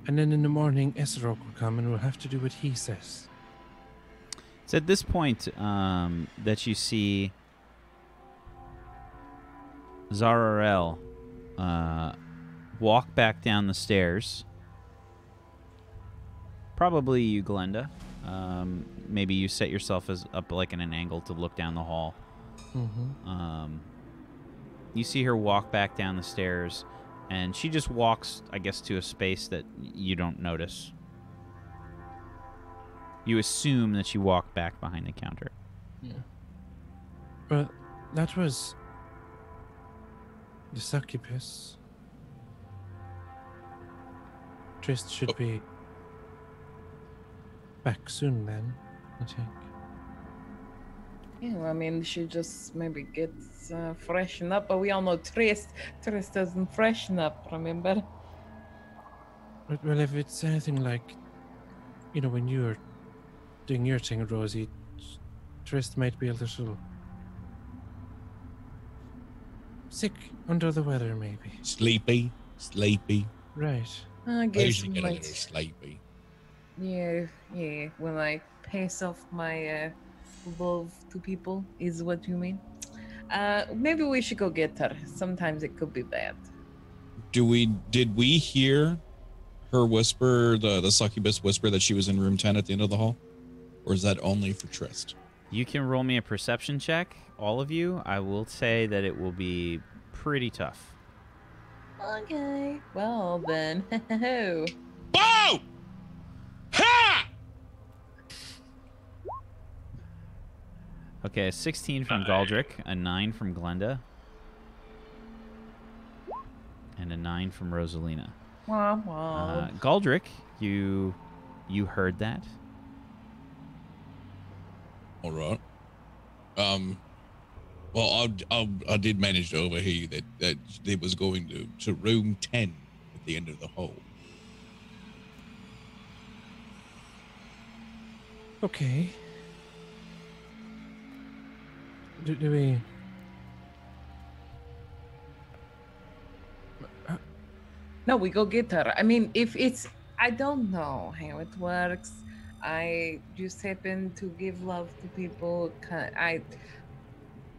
[SPEAKER 5] And then in the morning, Esrog will come and we'll have to do what he says.
[SPEAKER 1] It's at this point that you see Zararel walk back down the stairs. Probably you, Glenda. Maybe you set yourself up like in an angle to look down the hall.
[SPEAKER 5] Mm-hmm.
[SPEAKER 1] You see her walk back down the stairs, and she just walks, I guess, to a space that you don't notice. You assume that she walked back behind the counter.
[SPEAKER 5] Yeah. Well, that was the succubus. Tryst should be back soon then, I think.
[SPEAKER 6] Yeah, well, I mean, she just maybe gets freshened up, but we all know Tryst doesn't freshen up, remember?
[SPEAKER 5] But, well, if it's anything like, when you were doing your thing, Rosie, Tryst might be a little sick, under the weather, maybe.
[SPEAKER 2] Sleepy.
[SPEAKER 5] Right.
[SPEAKER 6] I
[SPEAKER 2] I
[SPEAKER 6] guess
[SPEAKER 2] usually
[SPEAKER 6] we
[SPEAKER 2] get a
[SPEAKER 6] might.
[SPEAKER 2] little sleepy.
[SPEAKER 6] Yeah. When I pass off my love to people, is what you mean? Maybe we should go get her. Sometimes it could be bad.
[SPEAKER 2] Did we hear her whisper, the succubus whisper that she was in room 10 at the end of the hall? Or is that only for Tryst?
[SPEAKER 1] You can roll me a perception check, all of you. I will say that it will be pretty tough.
[SPEAKER 6] Okay. Well then.
[SPEAKER 2] Bow! Ha!
[SPEAKER 1] Okay, a 16 from Galdrick, a 9 from Glenda, and a 9 from Rosalina.
[SPEAKER 6] Wow.
[SPEAKER 1] Galdrick, you heard that?
[SPEAKER 2] All right. Well, I did manage to overhear you that it was going to room 10 at the end of the hall.
[SPEAKER 5] Okay. Do we...
[SPEAKER 6] No, we go get her. I mean, if it's... I don't know how it works. I just happen to give love to people.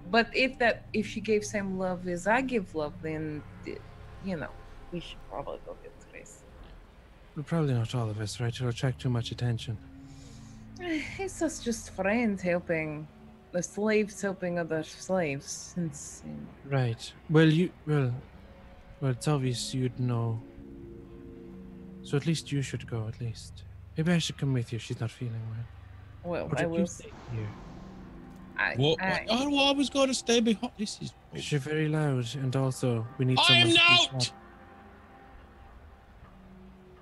[SPEAKER 6] But if she gave same love as I give love, then, we should probably go get Tryst.
[SPEAKER 5] Well, probably not all of us, right? It'll attract too much attention.
[SPEAKER 6] It's just friends helping, the slaves helping other slaves. Since
[SPEAKER 5] Right. Well, it's obvious you'd know. So at least you should go. At least. Maybe I should come with you. She's not feeling well.
[SPEAKER 6] well,
[SPEAKER 5] Or
[SPEAKER 6] I
[SPEAKER 5] did
[SPEAKER 6] will.
[SPEAKER 5] you stay here?
[SPEAKER 6] I
[SPEAKER 2] was going to stay behind. This is.
[SPEAKER 5] You're very loud, and also we need
[SPEAKER 2] I
[SPEAKER 5] someone.
[SPEAKER 2] am
[SPEAKER 5] to keep
[SPEAKER 2] not!
[SPEAKER 5] up.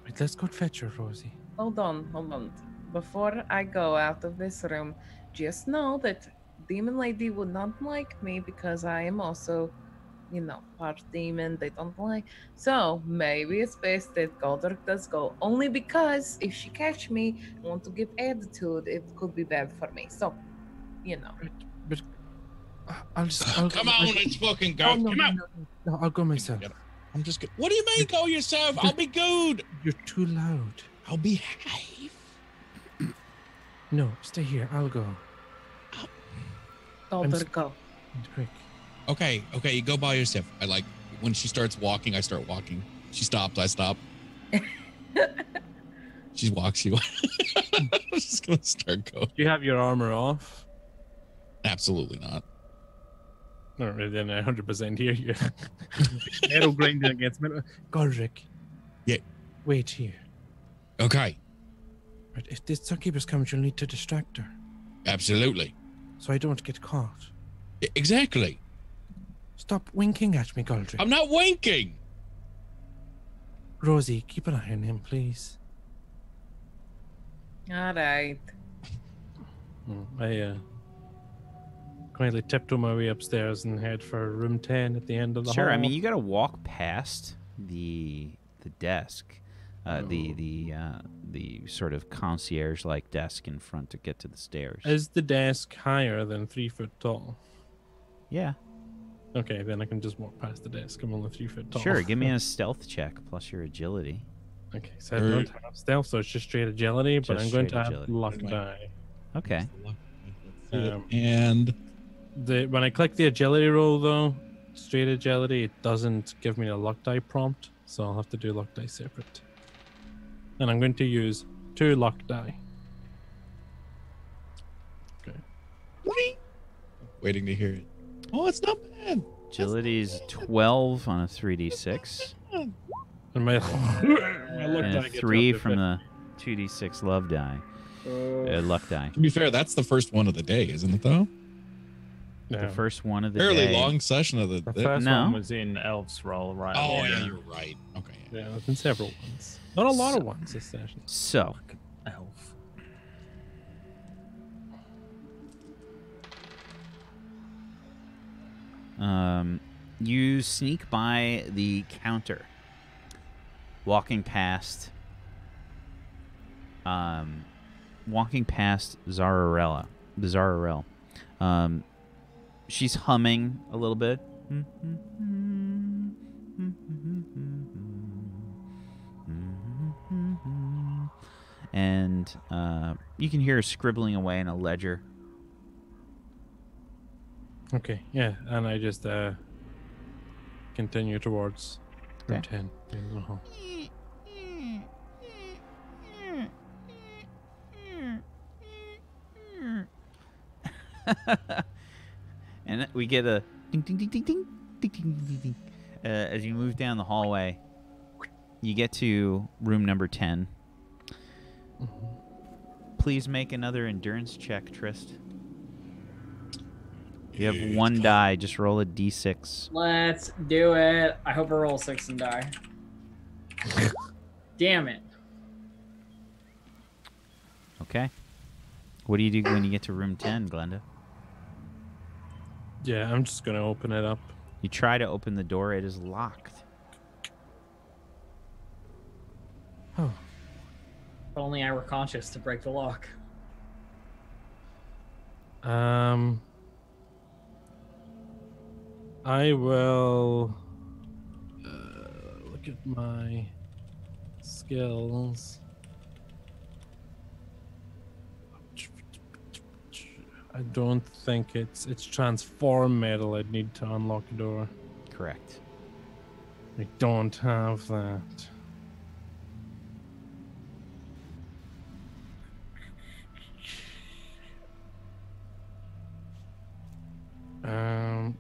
[SPEAKER 5] Right, let's go fetch her, Rosie.
[SPEAKER 6] Hold on. Before I go out of this room, just know that Demon Lady would not like me because I am also, part demon. They don't like. So maybe it's best that Goldrick does go. Only because if she catch me and want to give attitude, it could be bad for me. So,
[SPEAKER 5] Right, but I'll
[SPEAKER 2] Come on, let's fucking go.
[SPEAKER 5] No,
[SPEAKER 2] Come on.
[SPEAKER 5] No, I'll go myself.
[SPEAKER 2] I'm just good. What do you mean, go yourself? I'll be good.
[SPEAKER 5] You're too loud.
[SPEAKER 2] I'll behave.
[SPEAKER 5] No, stay here. I'll go.
[SPEAKER 6] Goldrick, go.
[SPEAKER 5] Quick.
[SPEAKER 2] Okay, you go by yourself. I like when she starts walking, I start walking. She stops, I stop. She walks, you. I'm just gonna start going.
[SPEAKER 5] Do you have your armor off?
[SPEAKER 2] Absolutely not.
[SPEAKER 5] No, then 100% hear you. Metal grinding against metal. Godric.
[SPEAKER 2] Yeah.
[SPEAKER 5] Wait here.
[SPEAKER 2] Okay.
[SPEAKER 5] Right, if this succubus comes, you'll need to distract her.
[SPEAKER 2] Absolutely.
[SPEAKER 5] So I don't get caught.
[SPEAKER 2] Exactly.
[SPEAKER 5] Stop winking at me, Godric.
[SPEAKER 2] I'm not winking.
[SPEAKER 5] Rosie, keep an eye on him, please.
[SPEAKER 6] All right.
[SPEAKER 5] I quietly tiptoe my way upstairs and head for room 10 at the end of the
[SPEAKER 1] Sure.
[SPEAKER 5] hall.
[SPEAKER 1] I mean, you got to walk past the desk, the sort of concierge-like desk in front to get to the stairs.
[SPEAKER 5] Is the desk higher than 3 foot tall?
[SPEAKER 1] Yeah.
[SPEAKER 5] Okay, then I can just walk past the desk. I'm only 3 foot tall.
[SPEAKER 1] Sure, give me a stealth check plus your agility.
[SPEAKER 5] Okay, so I don't have stealth, so it's just straight agility, but
[SPEAKER 1] Just
[SPEAKER 5] I'm going to
[SPEAKER 1] straight
[SPEAKER 5] add
[SPEAKER 1] agility.
[SPEAKER 5] luck die.
[SPEAKER 1] Okay.
[SPEAKER 2] And
[SPEAKER 5] When I click the agility roll, though, straight agility, it doesn't give me a luck die prompt, so I'll have to do luck die separate. And I'm going to use 2 luck die. Okay.
[SPEAKER 2] waiting to hear it. Oh, it's not bad.
[SPEAKER 1] Agility is 12 on a 3d6.
[SPEAKER 5] And my, my luck
[SPEAKER 1] And
[SPEAKER 5] die
[SPEAKER 1] a
[SPEAKER 5] gets
[SPEAKER 1] 3
[SPEAKER 5] up to
[SPEAKER 1] from the 2d6 love die. Luck die.
[SPEAKER 2] To be fair, that's the first one of the day, isn't it, though?
[SPEAKER 5] Yeah.
[SPEAKER 1] The first one of the
[SPEAKER 2] Fairly
[SPEAKER 1] day.
[SPEAKER 2] long session of the
[SPEAKER 4] The
[SPEAKER 2] day.
[SPEAKER 4] first
[SPEAKER 1] No.
[SPEAKER 4] one was in Elf's roll, right?
[SPEAKER 2] Oh, yeah, you're right. Okay.
[SPEAKER 5] Yeah, there's been several ones. Not a lot of ones this session.
[SPEAKER 1] So,
[SPEAKER 4] Elf.
[SPEAKER 1] you sneak by the counter, walking past Zararella. The Zararel. She's humming a little bit. And you can hear her scribbling away in a ledger.
[SPEAKER 5] Okay, yeah, and I just continue towards room
[SPEAKER 1] Okay.
[SPEAKER 5] 10. the end of the hall.
[SPEAKER 1] And we get a ding ding ding ding ding ding ding ding ding. As you move down the hallway, you get to room number 10. Please make another endurance check, Tryst. You have 1 die. Just roll a d6.
[SPEAKER 3] Let's do it. I hope I roll 6 and die. Damn it.
[SPEAKER 1] Okay. What do you do when you get to room 10, Glenda?
[SPEAKER 5] Yeah, I'm just going to open it up.
[SPEAKER 1] You try to open the door. It is locked.
[SPEAKER 5] Oh.
[SPEAKER 3] If only I were conscious to break the lock.
[SPEAKER 5] I will look at my skills. I don't think it's transform metal. I'd need to unlock the door.
[SPEAKER 1] Correct.
[SPEAKER 5] I don't have that.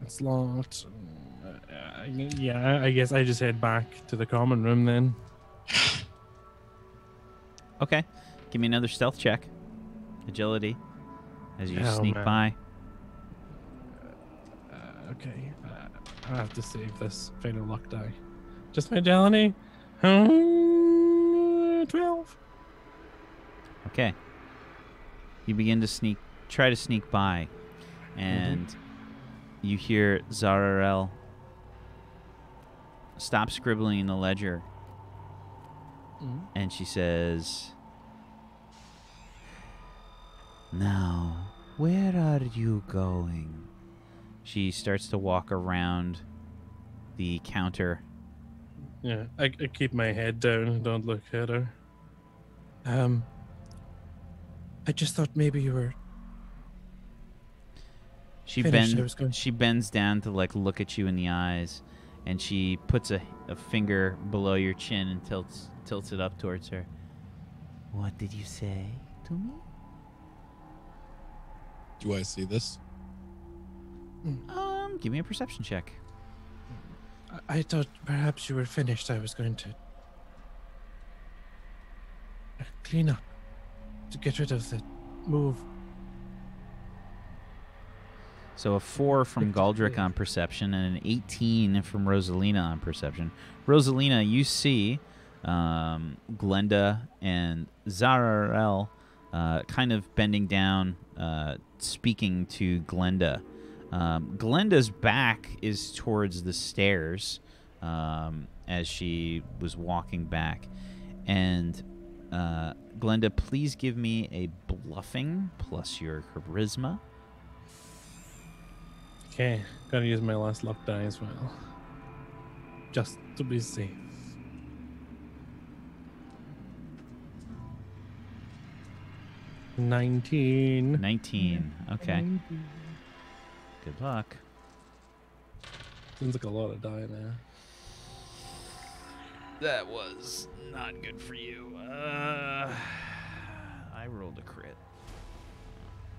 [SPEAKER 5] It's locked. Yeah, I guess I just head back to the common room then.
[SPEAKER 1] Okay. Give me another stealth check. Agility. As you
[SPEAKER 5] Oh,
[SPEAKER 1] sneak
[SPEAKER 5] man.
[SPEAKER 1] by.
[SPEAKER 5] Okay, I have to save this fatal luck die. Just my agility. 12.
[SPEAKER 1] Okay. You begin to try to sneak by, and you hear Zararel stop scribbling in the ledger, and she says, "Now, where are you going?" She starts to walk around the counter.
[SPEAKER 5] Yeah, I keep my head down and don't look at her. I just thought maybe you were.
[SPEAKER 1] She
[SPEAKER 5] Finished, I
[SPEAKER 1] bends.
[SPEAKER 5] was going-
[SPEAKER 1] She bends down to look at you in the eyes, and she puts a finger below your chin and tilts it up towards her. What did you say to me?
[SPEAKER 2] Do I see this?
[SPEAKER 1] Give me a perception check.
[SPEAKER 5] I thought perhaps you were finished. I was going to clean up to get rid of the move.
[SPEAKER 1] So a 4 from Galdrick on perception and an 18 from Rosalina on perception. Rosalina, you see Glenda and Zararel kind of bending down, speaking to Glenda. Glenda's back is towards the stairs as she was walking back. And Glenda, please give me a bluffing plus your charisma.
[SPEAKER 5] Okay, gotta use my last luck die as well. Just to be safe. $19.
[SPEAKER 1] 19. Okay.
[SPEAKER 5] 19.
[SPEAKER 1] Good luck.
[SPEAKER 5] Seems like a lot of die there.
[SPEAKER 1] That was not good for you. I rolled a crit.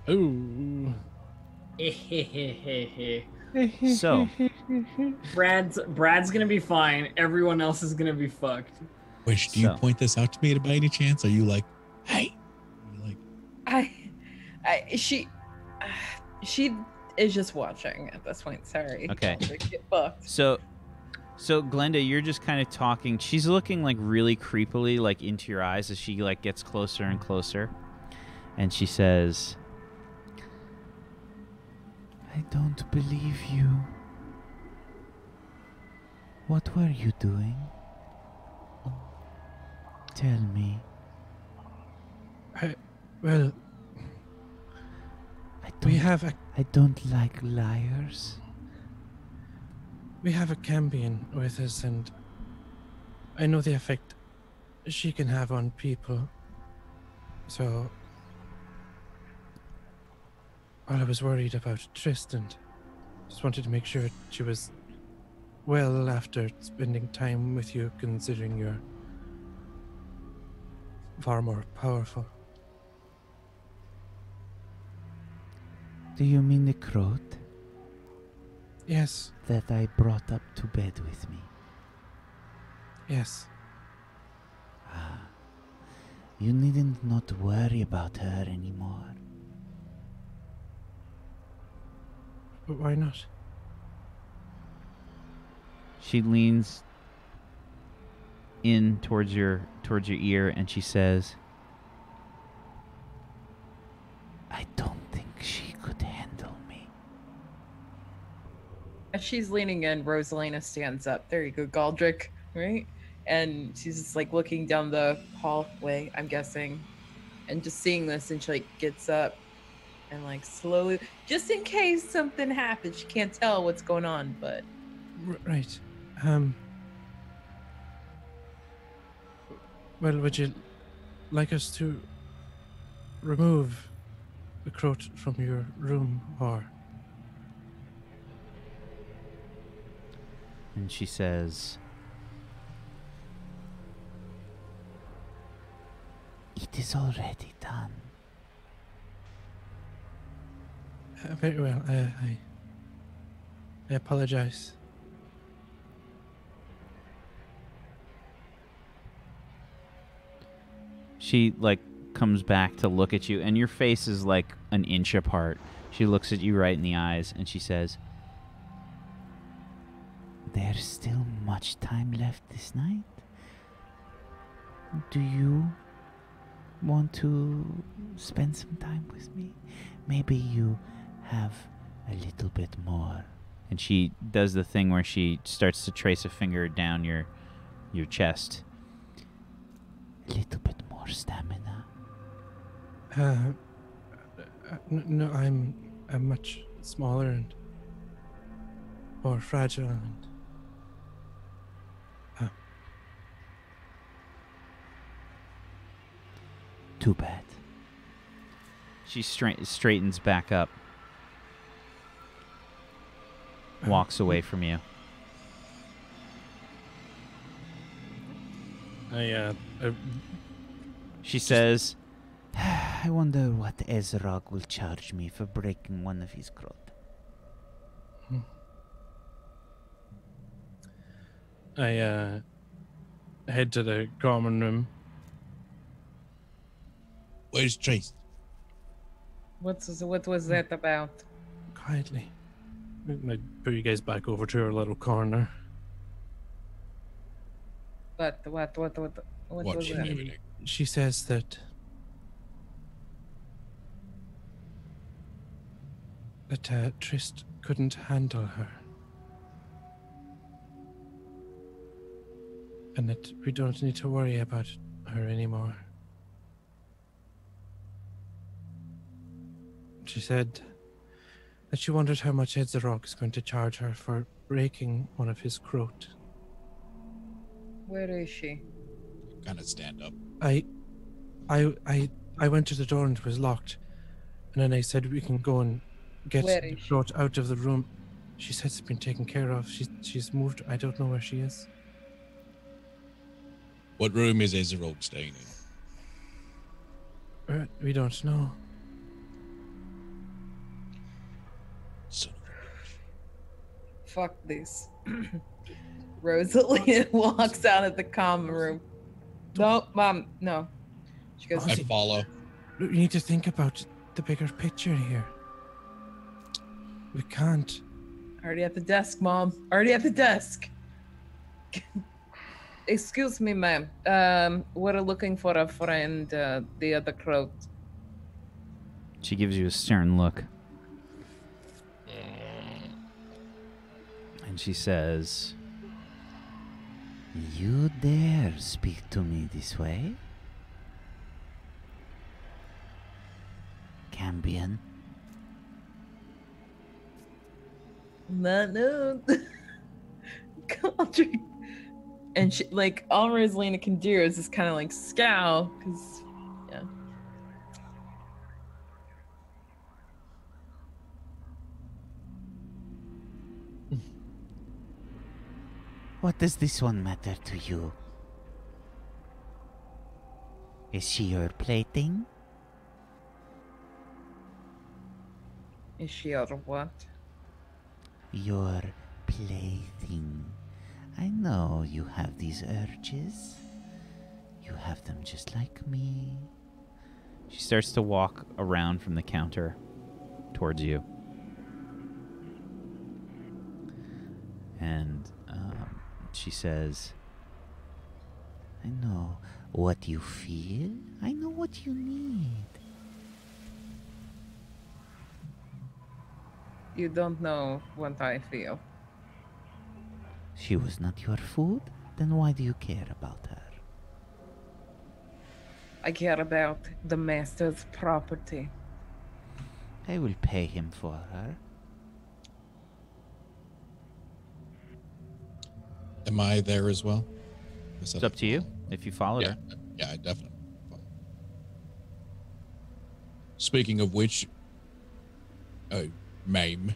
[SPEAKER 5] Ooh.
[SPEAKER 1] So,
[SPEAKER 3] Brad's gonna be fine. Everyone else is gonna be fucked.
[SPEAKER 2] Wish, do you
[SPEAKER 1] So-
[SPEAKER 2] point this out to me by any chance? Are you like, hey? You're like,
[SPEAKER 6] She is just watching at this point. Sorry.
[SPEAKER 1] Okay.
[SPEAKER 6] Get fucked.
[SPEAKER 1] so Glenda, you're just kind of talking. She's looking like really creepily like into your eyes as she like gets closer and closer. And she says, I don't believe you. What were you doing? Tell me.
[SPEAKER 5] Well,
[SPEAKER 1] I don't like liars.
[SPEAKER 5] we have a champion with us, and I know the effect she can have on people. So I was worried about Tryst, and just wanted to make sure she was well after spending time with you, considering you're far more powerful.
[SPEAKER 1] Do you mean the Croat
[SPEAKER 5] Yes,
[SPEAKER 1] that I brought up to bed with me?
[SPEAKER 5] yes.
[SPEAKER 1] You needn't not worry about her anymore.
[SPEAKER 5] But why not?
[SPEAKER 1] She leans in towards your ear and she says, I don't think she could handle me.
[SPEAKER 6] As she's leaning in, Rosalina stands up. There you go, Galdrick, right? And she's just like looking down the hallway, I'm guessing, and just seeing this, and she like gets up and like slowly, just in case something happens, she can't tell what's going on, but
[SPEAKER 5] Right. Well, would you like us to remove the Croat from your room, or?
[SPEAKER 1] And she says, it is already done.
[SPEAKER 5] Very well. I apologize.
[SPEAKER 1] She like comes back to look at you and your face is like an inch apart. She looks at you right in the eyes and she says, there's still much time left this night. Do you want to spend some time with me? Maybe you have a little bit more. And she does the thing where she starts to trace a finger down your chest. A little bit more stamina.
[SPEAKER 5] No, I'm much smaller and more fragile, and
[SPEAKER 1] Too bad. She straightens back up. Walks away from you. She says, I wonder what Ezrog will charge me for breaking one of his crot.
[SPEAKER 5] I head to the common room.
[SPEAKER 2] where's Tryst?
[SPEAKER 6] what was that about?
[SPEAKER 5] Quietly. I put you guys back over to our little corner.
[SPEAKER 6] What was
[SPEAKER 2] What's
[SPEAKER 6] that?
[SPEAKER 2] happening?
[SPEAKER 5] She says that Tryst couldn't handle her, and that we don't need to worry about her anymore. She said that she wondered how much Edzarok is going to charge her for breaking one of his croat.
[SPEAKER 6] Where is she?
[SPEAKER 2] Kind of stand up.
[SPEAKER 5] I went to the door and it was locked. And then I said we can go and get
[SPEAKER 6] Where
[SPEAKER 5] the
[SPEAKER 6] is she?
[SPEAKER 5] croat out of the room. She said it's been taken care of. She's moved. I don't know where she is.
[SPEAKER 2] What room is Ezerog staying in?
[SPEAKER 5] We don't know.
[SPEAKER 2] Son of a bitch.
[SPEAKER 6] Fuck this. Rosalie walks out of the common room. No, Mom, no. She goes,
[SPEAKER 2] I follow.
[SPEAKER 5] You need to think about the bigger picture here. We can't.
[SPEAKER 6] already at the desk, Mom. Already at the desk. Excuse me, ma'am. We're looking for a friend, the other croat.
[SPEAKER 1] She gives you a stern look. And she says,
[SPEAKER 7] You dare speak to me this way? Cambion?
[SPEAKER 6] Not known. Cauldron. And she, like, all Rosalina can do is just kind of like scowl, because, yeah.
[SPEAKER 7] What does this one matter to you? Is she your plaything?
[SPEAKER 6] Is she out of what?
[SPEAKER 7] Your plaything. I know you have these urges. You have them just like me.
[SPEAKER 1] she starts to walk around from the counter towards you. And she says,
[SPEAKER 7] I know what you feel. I know what you need.
[SPEAKER 6] You don't know what I feel.
[SPEAKER 7] She was not your food? Then why do you care about her?
[SPEAKER 6] I care about the master's property.
[SPEAKER 7] I will pay him for her.
[SPEAKER 2] Am I there as well?
[SPEAKER 1] it's up to you if you followed her.
[SPEAKER 2] Yeah, I definitely follow. Speaking of which, Mame.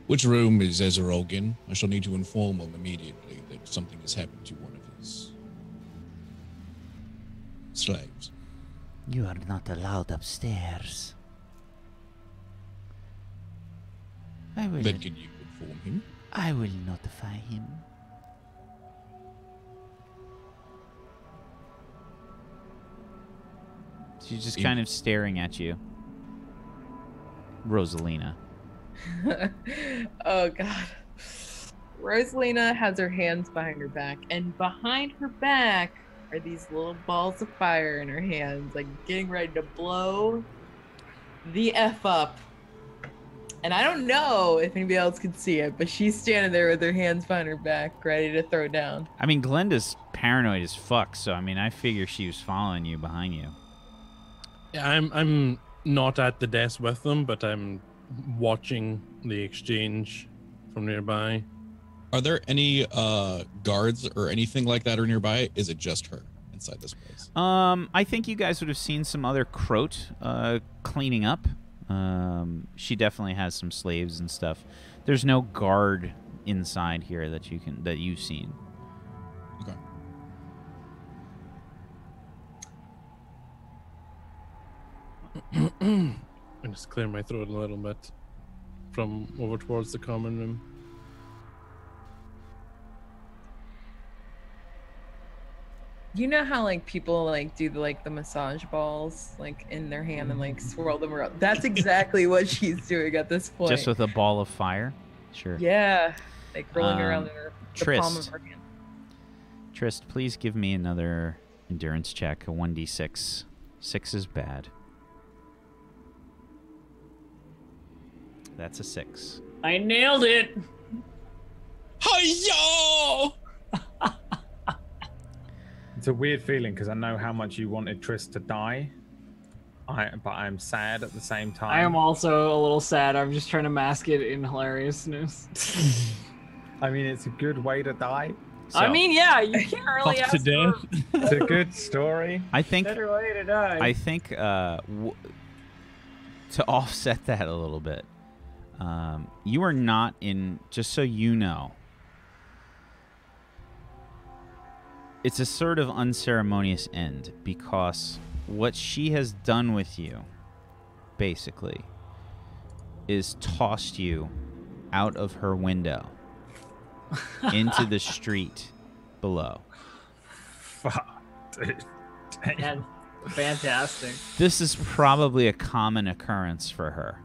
[SPEAKER 2] Which room is Ezerog in? I shall need to inform him immediately that something has happened to one of his slaves.
[SPEAKER 7] You are not allowed upstairs.
[SPEAKER 2] Then can you inform him?
[SPEAKER 7] I will notify him.
[SPEAKER 1] She's just kind of staring at you. Rosalina.
[SPEAKER 6] Oh, God. Rosalina has her hands behind her back, and behind her back are these little balls of fire in her hands, like getting ready to blow the F up. And I don't know if anybody else can see it, but she's standing there with her hands behind her back, ready to throw down.
[SPEAKER 1] I mean, Glenda's paranoid as fuck, so I mean, I figure she was following you behind you.
[SPEAKER 5] Yeah, I'm not at the desk with them, but I'm watching the exchange from nearby.
[SPEAKER 2] Are there any guards or anything like that are nearby? Is it just her inside this place?
[SPEAKER 1] I think you guys would have seen some other croat cleaning up. She definitely has some slaves and stuff. There's no guard inside here that you've seen.
[SPEAKER 2] Okay.
[SPEAKER 5] I just clear my throat a little bit from over towards the common room.
[SPEAKER 6] You know how like people like do the massage balls like in their hand and like swirl them around? That's exactly what she's doing at this point.
[SPEAKER 1] Just with a ball of fire? Sure.
[SPEAKER 6] Yeah, like rolling around in the palm of
[SPEAKER 1] Tryst.
[SPEAKER 6] her hand.
[SPEAKER 1] Tryst, please give me another endurance check, a 1d6. 6 is bad. That's a 6.
[SPEAKER 3] I nailed it.
[SPEAKER 2] Hi-yo!
[SPEAKER 4] It's a weird feeling because I know how much you wanted Tryst to die. I'm sad at the same time.
[SPEAKER 3] I am also a little sad. I'm just trying to mask it in hilariousness.
[SPEAKER 4] I mean, it's a good way to die.
[SPEAKER 1] So,
[SPEAKER 3] I mean, yeah, you can't really
[SPEAKER 5] Fuck
[SPEAKER 3] ask
[SPEAKER 5] to death.
[SPEAKER 3] for
[SPEAKER 4] It's a good story.
[SPEAKER 1] I think
[SPEAKER 3] better way to die.
[SPEAKER 1] I think to offset that a little bit, you are not in. Just so you know, it's a sort of unceremonious end because what she has done with you, basically, is tossed you out of her window into the street below.
[SPEAKER 4] Fuck, dude.
[SPEAKER 3] Man, fantastic.
[SPEAKER 1] This is probably a common occurrence for her.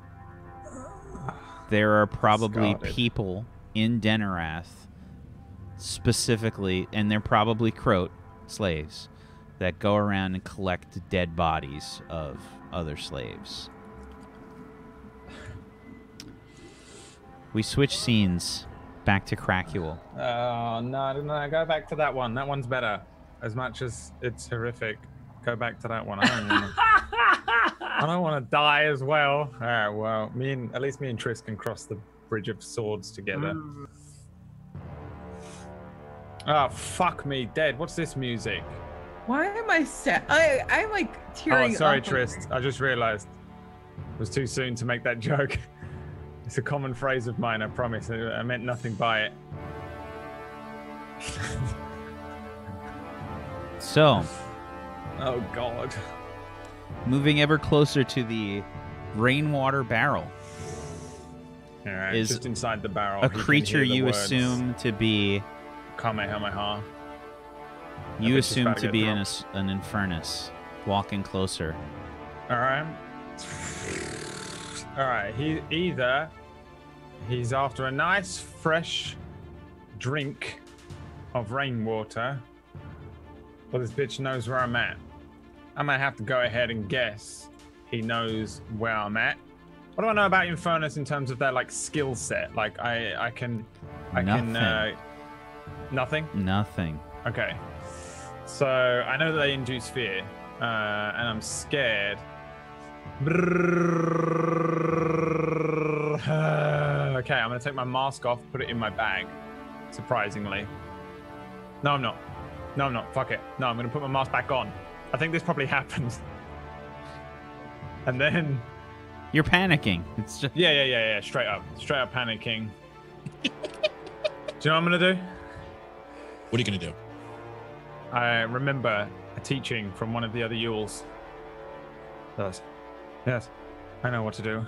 [SPEAKER 1] There are probably
[SPEAKER 4] Scarlet.
[SPEAKER 1] people in Denarath specifically, and they're probably Croat slaves, that go around and collect dead bodies of other slaves. We switch scenes back to Crackuel.
[SPEAKER 4] Oh, no, go back to that one. That one's better. As much as it's horrific, go back to that one. I don't want to die as well. All right, well, at least me and Tryst can cross the Bridge of Swords together. Oh, fuck me, dead. What's this music?
[SPEAKER 6] Why am I sad? I'm like tearing
[SPEAKER 4] Oh, sorry,
[SPEAKER 6] up.
[SPEAKER 4] Tryst. I just realized it was too soon to make that joke. It's a common phrase of mine, I promise. I meant nothing by it.
[SPEAKER 1] So,
[SPEAKER 4] Oh, God.
[SPEAKER 1] moving ever closer to the rainwater barrel,
[SPEAKER 4] All right,
[SPEAKER 1] Is
[SPEAKER 4] just inside the barrel.
[SPEAKER 1] a
[SPEAKER 4] he can
[SPEAKER 1] creature
[SPEAKER 4] hear the
[SPEAKER 1] you
[SPEAKER 4] words,
[SPEAKER 1] assume to be
[SPEAKER 4] Kamehameha.
[SPEAKER 1] you
[SPEAKER 4] bitch is
[SPEAKER 1] assume
[SPEAKER 4] about to
[SPEAKER 1] to
[SPEAKER 4] get
[SPEAKER 1] be
[SPEAKER 4] dropped.
[SPEAKER 1] an infernus, walking closer.
[SPEAKER 4] All right. All right. He's after a nice fresh drink of rainwater, but this bitch knows where I'm at. I might have to go ahead and guess he knows where I'm at. What do I know about Infernus in terms of their like skill set? Like I can nothing.
[SPEAKER 1] Nothing.
[SPEAKER 4] Okay. So I know that they induce fear, and I'm scared. Okay, I'm gonna take my mask off, put it in my bag. Surprisingly. No, I'm not. No, I'm not. Fuck it. No, I'm gonna put my mask back on. I think this probably happens. And then,
[SPEAKER 1] You're panicking. It's just
[SPEAKER 4] yeah. Straight up panicking. Do you know what I'm gonna do?
[SPEAKER 2] What are you gonna do?
[SPEAKER 4] I remember a teaching from one of the other Yules. Yes, I know what to do.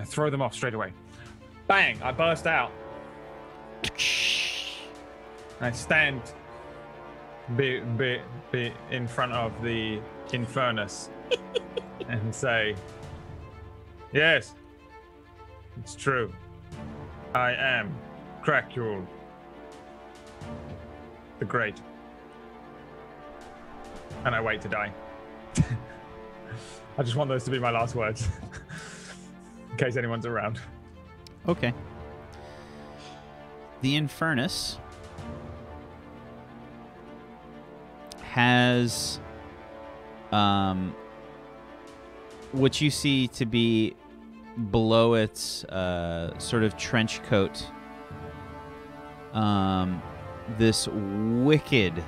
[SPEAKER 4] Throw them off straight away. Bang! I burst out. I stand be in front of the Infernus and say, yes, it's true. I am Crackuel the Great. And I wait to die. I just want those to be my last words. In case anyone's around.
[SPEAKER 1] okay. The Infernus has what you see to be below its sort of trench coat, this wicked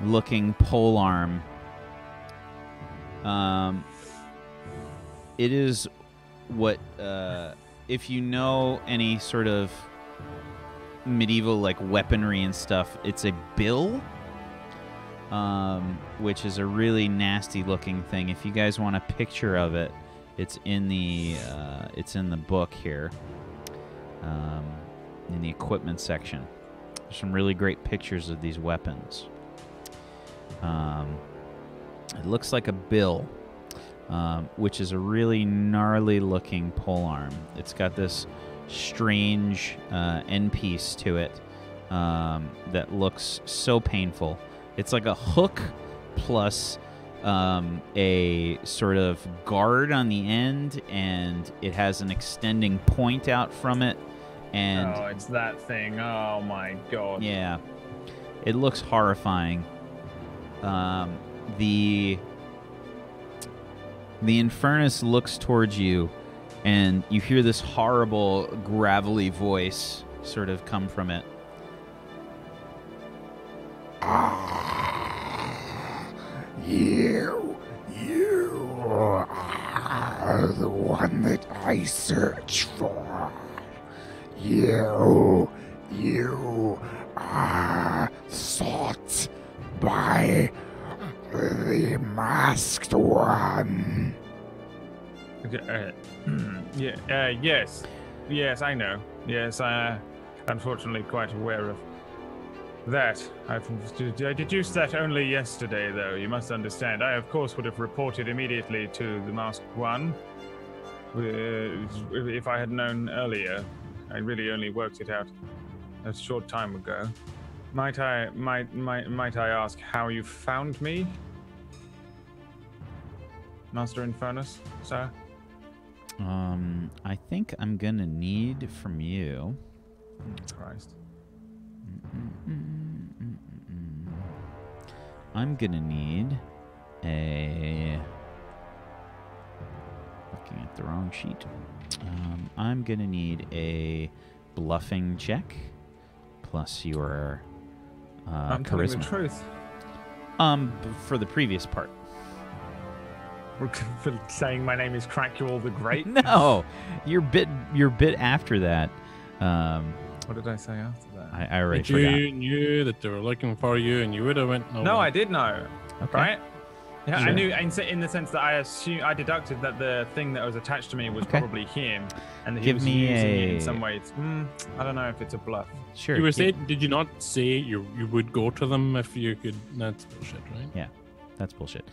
[SPEAKER 1] looking polearm. It is what if you know any sort of medieval like weaponry and stuff, it's a bill, which is a really nasty looking thing. If you guys want a picture of it, it's in the book here, in the equipment section. There's some really great pictures of these weapons. It looks like a bill, which is a really gnarly looking polearm. It's got this strange end piece to it that looks so painful. It's like a hook plus a sort of guard on the end, and it has an extending point out from it. And
[SPEAKER 4] oh, it's that thing. Oh my god.
[SPEAKER 1] yeah, it looks horrifying. The The Infernus looks towards you, and you hear this horrible, gravelly voice sort of come from it.
[SPEAKER 7] You are the one that I search for. You are sought by the masked one.
[SPEAKER 4] Yes, I know. Yes, unfortunately quite aware of that. I deduced that only yesterday, though. You must understand. I, of course, would have reported immediately to the masked one if I had known earlier. I really only worked it out a short time ago. Might I ask how you found me, Master Infernus, sir?
[SPEAKER 1] I think I'm gonna need from you.
[SPEAKER 4] Christ.
[SPEAKER 1] I'm gonna need a. Looking at the wrong sheet. I'm gonna need a bluffing check plus your
[SPEAKER 4] I'm
[SPEAKER 1] charisma.
[SPEAKER 4] telling the truth.
[SPEAKER 1] For the previous part.
[SPEAKER 4] For saying my name is Crackule the Great?
[SPEAKER 1] No, your bit after that.
[SPEAKER 4] What did I say after that?
[SPEAKER 1] I already
[SPEAKER 5] But
[SPEAKER 1] forgot.
[SPEAKER 5] you knew that they were looking for you, and you would have went.
[SPEAKER 4] No, I did know.
[SPEAKER 1] Okay.
[SPEAKER 4] Right? Yeah,
[SPEAKER 1] Sure.
[SPEAKER 4] I knew in the sense that I deducted that the thing that was attached to me was
[SPEAKER 1] Okay.
[SPEAKER 4] probably him, and that he
[SPEAKER 1] Give
[SPEAKER 4] was
[SPEAKER 1] me
[SPEAKER 4] using it
[SPEAKER 1] a-
[SPEAKER 4] in some ways. I don't know if it's a bluff.
[SPEAKER 1] Sure.
[SPEAKER 5] You were
[SPEAKER 1] gi-
[SPEAKER 5] saying, did you not say you would go to them if you could? That's bullshit, right?
[SPEAKER 1] Yeah, that's bullshit.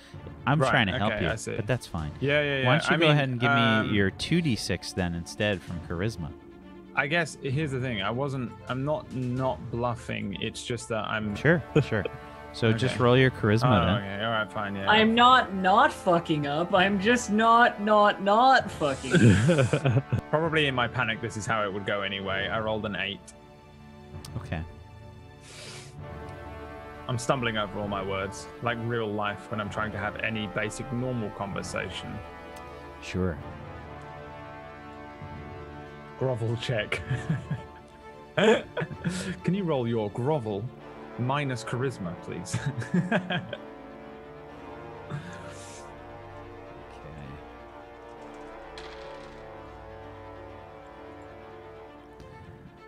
[SPEAKER 1] I'm
[SPEAKER 4] Right,
[SPEAKER 1] trying to help
[SPEAKER 4] okay,
[SPEAKER 1] you,
[SPEAKER 4] I see.
[SPEAKER 1] but that's fine.
[SPEAKER 4] Yeah.
[SPEAKER 1] Why don't you
[SPEAKER 4] I
[SPEAKER 1] go
[SPEAKER 4] mean,
[SPEAKER 1] ahead and give me your 2d6 then instead from charisma?
[SPEAKER 4] I guess here's the thing. I'm not bluffing. It's just that I'm.
[SPEAKER 1] Sure. So just
[SPEAKER 4] Okay.
[SPEAKER 1] roll your charisma
[SPEAKER 4] Oh,
[SPEAKER 1] then.
[SPEAKER 4] okay. All right. Fine. Yeah.
[SPEAKER 3] I'm not fucking up. I'm just not fucking up.
[SPEAKER 4] Probably in my panic. This is how it would go anyway. I rolled an 8.
[SPEAKER 1] Okay.
[SPEAKER 4] I'm stumbling over all my words, like real life when I'm trying to have any basic normal conversation.
[SPEAKER 1] Sure.
[SPEAKER 4] Grovel check. Can you roll your grovel minus charisma, please?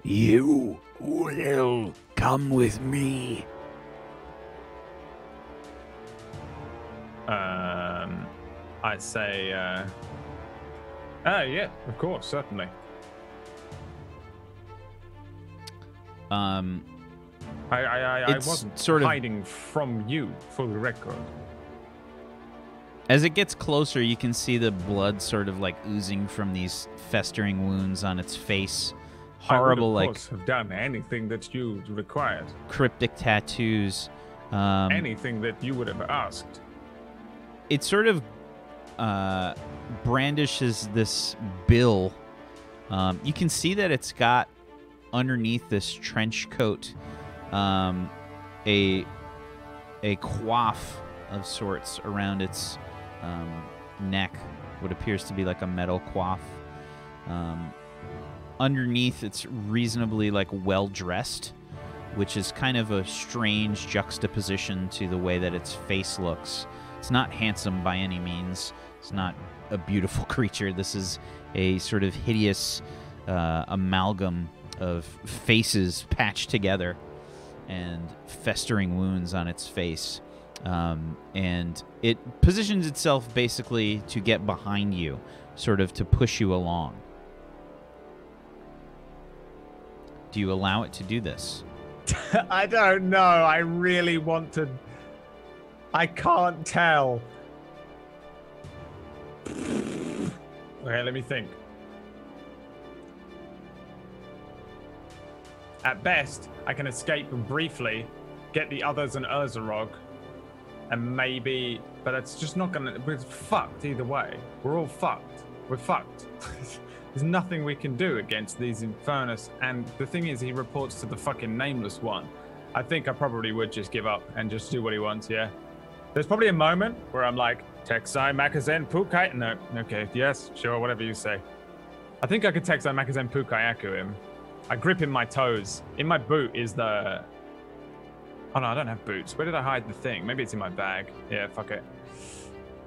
[SPEAKER 8] You will come with me.
[SPEAKER 4] I say, yeah, of course, certainly. I
[SPEAKER 1] It's
[SPEAKER 4] wasn't
[SPEAKER 1] sort of-
[SPEAKER 4] hiding from you, for the record.
[SPEAKER 1] As it gets closer, you can see the blood sort of like oozing from these festering wounds on its face. Horrible,
[SPEAKER 4] I would, of
[SPEAKER 1] like
[SPEAKER 4] course, have done anything that you required.
[SPEAKER 1] cryptic tattoos.
[SPEAKER 4] Anything that you would have asked.
[SPEAKER 1] It sort of brandishes this bill. You can see that it's got underneath this trench coat a coif of sorts around its neck, what appears to be like a metal coif. Underneath, it's reasonably like well dressed, which is kind of a strange juxtaposition to the way that its face looks. It's not handsome by any means. It's not a beautiful creature. This is a sort of hideous amalgam of faces patched together and festering wounds on its face. And it positions itself basically to get behind you, sort of to push you along. Do you allow it to do this?
[SPEAKER 4] I don't know. I really want to. I can't tell. Okay, let me think. At best, I can escape briefly, get the others and Urzarog, and maybe. But it's just not gonna. We're fucked either way. We're all fucked. We're fucked. There's nothing we can do against these Infernus. And the thing is, he reports to the fucking Nameless one. I think I probably would just give up and just do what he wants, yeah? There's probably a moment where I'm like, Texai Makazen Pukai. No, okay, yes, sure, whatever you say. I think I could Texai Makazen Pukai Aku him. I grip in my toes. In my boot is the. Oh no, I don't have boots. Where did I hide the thing? Maybe it's in my bag. Yeah, fuck it.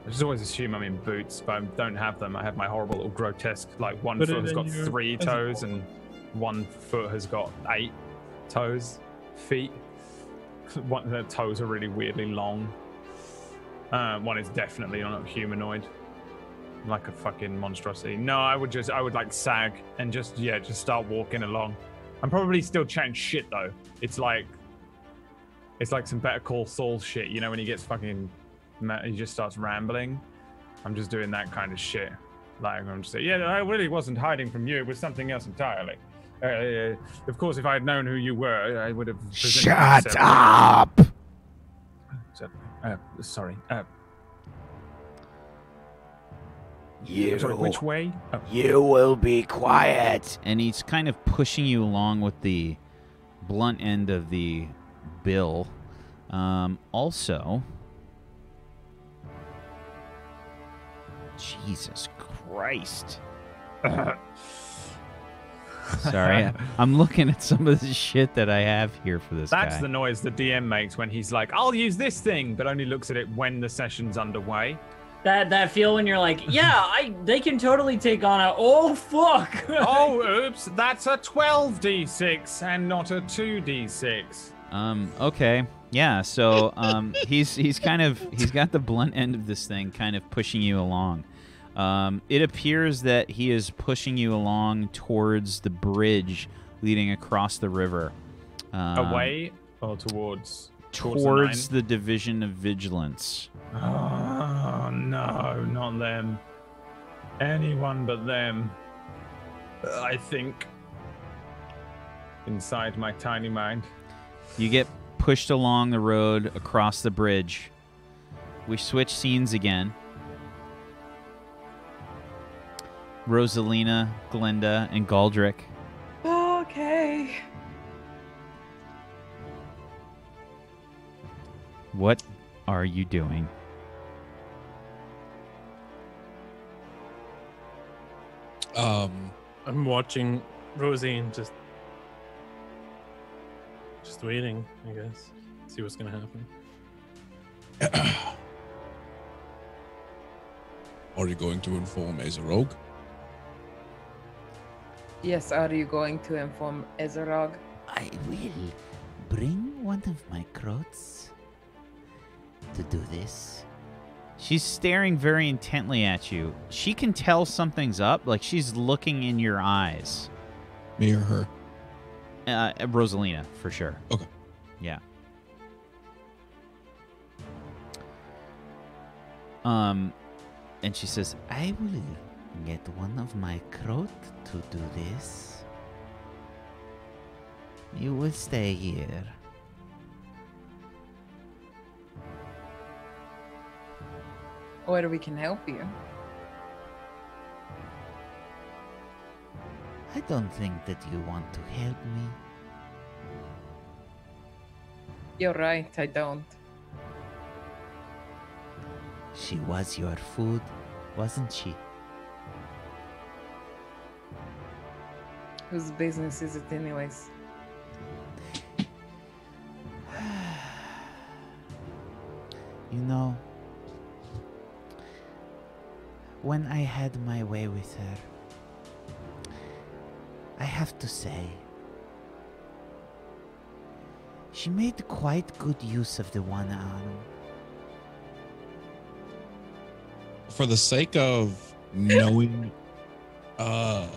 [SPEAKER 4] I just always assume I'm in boots, but I don't have them. I have my horrible little grotesque, like one foot has got 3 toes and one foot has got 8 toes, feet. The toes are really weirdly long. One is definitely not humanoid, like a fucking monstrosity. No, I would like sag and just start walking along. I'm probably still chatting shit though. It's like some Better Call Saul shit, you know, when he gets fucking, he just starts rambling. I'm just doing that kind of shit. Like I'm just saying, yeah, I really wasn't hiding from you. It was something else entirely. Of course, if I had known who you were, I would have.
[SPEAKER 8] Shut up!
[SPEAKER 4] Sorry.
[SPEAKER 8] Sorry,
[SPEAKER 4] which way? Oh.
[SPEAKER 8] You will be quiet.
[SPEAKER 1] And he's kind of pushing you along with the blunt end of the bill. Also, Jesus Christ. Sorry, I'm looking at some of the shit that I have here for this
[SPEAKER 4] That's
[SPEAKER 1] guy.
[SPEAKER 4] the noise the DM makes when he's like, I'll use this thing, but only looks at it when the session's underway.
[SPEAKER 3] That feel when you're like, yeah, they can totally take on a, oh, fuck.
[SPEAKER 4] Oh, oops, that's a 12d6 and not a 2d6.
[SPEAKER 1] Okay. Yeah, so he's got the blunt end of this thing kind of pushing you along. It appears that he is pushing you along towards the bridge leading across the river.
[SPEAKER 4] Away or towards
[SPEAKER 1] the Division of Vigilance.
[SPEAKER 4] Oh, no, not them. Anyone but them. I think. Inside my tiny mind.
[SPEAKER 1] You get pushed along the road across the bridge. We switch scenes again. Rosalina, Glenda, and Galdrick.
[SPEAKER 6] Okay.
[SPEAKER 1] What are you doing?
[SPEAKER 5] I'm watching Rosie and just waiting, I guess. See what's gonna happen.
[SPEAKER 2] Are you going to inform Azarog?
[SPEAKER 6] Yes, are you going to inform Ezerog?
[SPEAKER 7] I will bring one of my croats to do this.
[SPEAKER 1] She's staring very intently at you. She can tell something's up, like she's looking in your eyes.
[SPEAKER 2] Me or her?
[SPEAKER 1] Rosalina, for sure.
[SPEAKER 2] Okay.
[SPEAKER 1] Yeah. And she says,
[SPEAKER 7] I will get one of my croat to do this. You will stay here.
[SPEAKER 6] Or we can help you.
[SPEAKER 7] I don't think that you want to help me.
[SPEAKER 6] You're right, I don't.
[SPEAKER 7] She was your food, wasn't she?
[SPEAKER 6] Whose business is it anyways?
[SPEAKER 7] You know, when I had my way with her, I have to say, she made quite good use of the one arm.
[SPEAKER 2] For the sake of knowing, on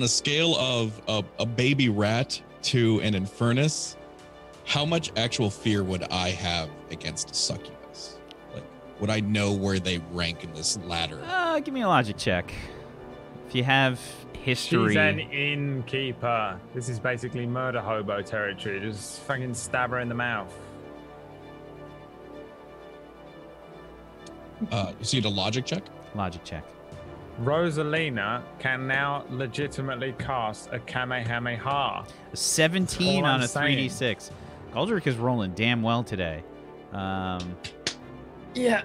[SPEAKER 2] a scale of a baby rat to an infernus, how much actual fear would I have against a succubus? Like, would I know where they rank in this ladder?
[SPEAKER 1] give me a logic check. If you have history.
[SPEAKER 4] She's an innkeeper. This is basically murder hobo territory. Just fucking stab her in the mouth.
[SPEAKER 2] You see the logic check?
[SPEAKER 1] Logic check.
[SPEAKER 4] Rosalina can now legitimately cast a Kamehameha.
[SPEAKER 1] 17
[SPEAKER 4] all
[SPEAKER 1] on
[SPEAKER 4] I'm
[SPEAKER 1] a
[SPEAKER 4] saying.
[SPEAKER 1] 3d6. Galdrick is rolling damn well today.
[SPEAKER 3] Yeah.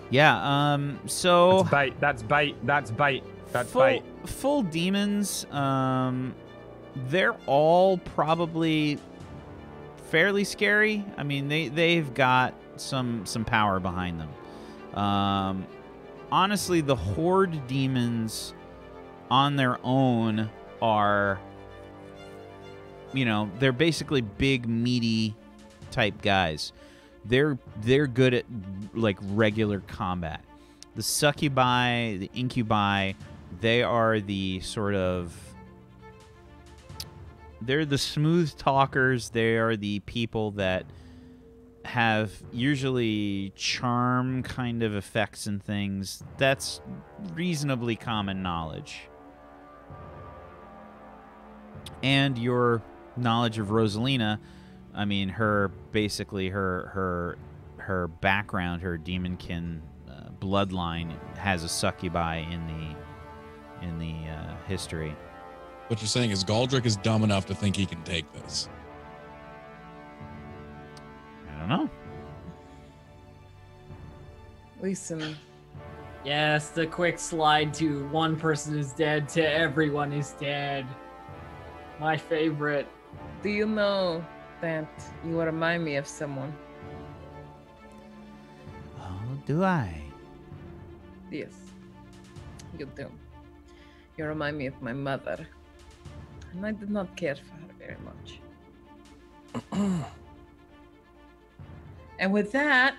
[SPEAKER 1] Yeah. So
[SPEAKER 4] That's bait. That's bait. That's bait. That's bait.
[SPEAKER 1] Full demons. They're all probably fairly scary. I mean, they've got some power behind them. Honestly, the horde demons on their own are, they're basically big, meaty type guys. They're good at like regular combat. The succubi, the incubi, they are the they're the smooth talkers. They are the people that have usually charm kind of effects and things. That's reasonably common knowledge. And your knowledge of Rosalina, I mean, her background, her demonkin bloodline has a succubi in the history.
[SPEAKER 2] What you're saying is Galdrick is dumb enough to think he can take this.
[SPEAKER 1] I don't know.
[SPEAKER 6] Listen.
[SPEAKER 3] Yes, the quick slide to one person is dead to everyone is dead. My favorite.
[SPEAKER 6] Do you know that you remind me of someone?
[SPEAKER 1] Oh, do I?
[SPEAKER 6] Yes, you do. You remind me of my mother. And I did not care for her very much. And with that,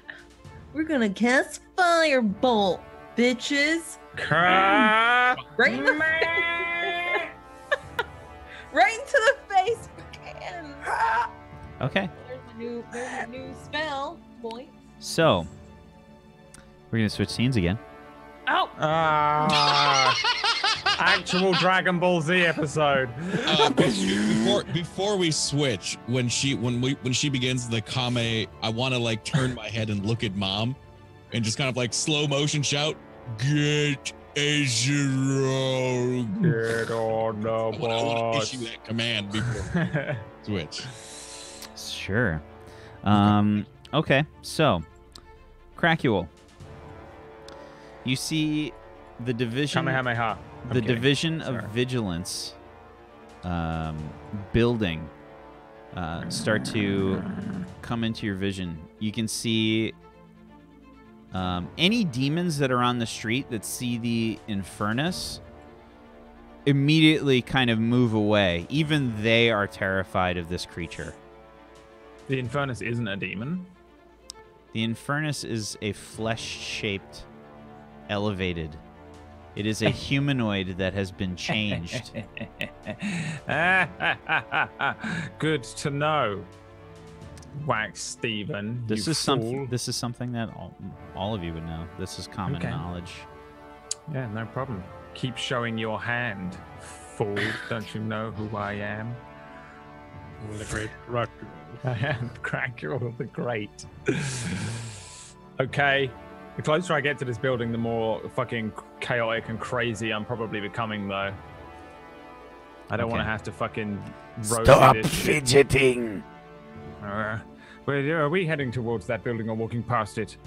[SPEAKER 6] we're gonna cast Firebolt, bitches.
[SPEAKER 4] Right
[SPEAKER 6] in the right into the face, again.
[SPEAKER 1] Okay.
[SPEAKER 6] There's a new spell, boy.
[SPEAKER 1] So, we're going to switch scenes again.
[SPEAKER 6] Oh!
[SPEAKER 4] Actual Dragon Ball Z episode.
[SPEAKER 2] Before we switch, when she begins the Kame, I want to like turn my head and look at Mom, and just kind of like slow motion shout, "Get Ezra!
[SPEAKER 4] Get on the
[SPEAKER 2] I want to
[SPEAKER 4] boss."
[SPEAKER 2] issue that command before switch.
[SPEAKER 1] Sure. Okay, so, Crackuel. You see the division...
[SPEAKER 4] Kamehameha.
[SPEAKER 1] The division of vigilance building start to come into your vision. You can see any demons that are on the street that see the Infernus immediately kind of move away. Even they are terrified of this creature.
[SPEAKER 4] The Infernus isn't a demon.
[SPEAKER 1] The Infernus is a flesh-shaped, elevated. It is a humanoid that has been changed.
[SPEAKER 4] Good to know. Wax Stephen.
[SPEAKER 1] This
[SPEAKER 4] you
[SPEAKER 1] is
[SPEAKER 4] fool.
[SPEAKER 1] something. This is something that all of you would know. This is common knowledge.
[SPEAKER 4] Yeah, no problem. Keep showing your hand, fool. Don't you know who I am?
[SPEAKER 5] The great Crackuel.
[SPEAKER 4] I am Crackuel the Great. Okay. The closer I get to this building, the more fucking chaotic and crazy I'm probably becoming, though. I don't want to have to fucking
[SPEAKER 8] Stop fidgeting.
[SPEAKER 4] Where are we heading towards that building or walking past it?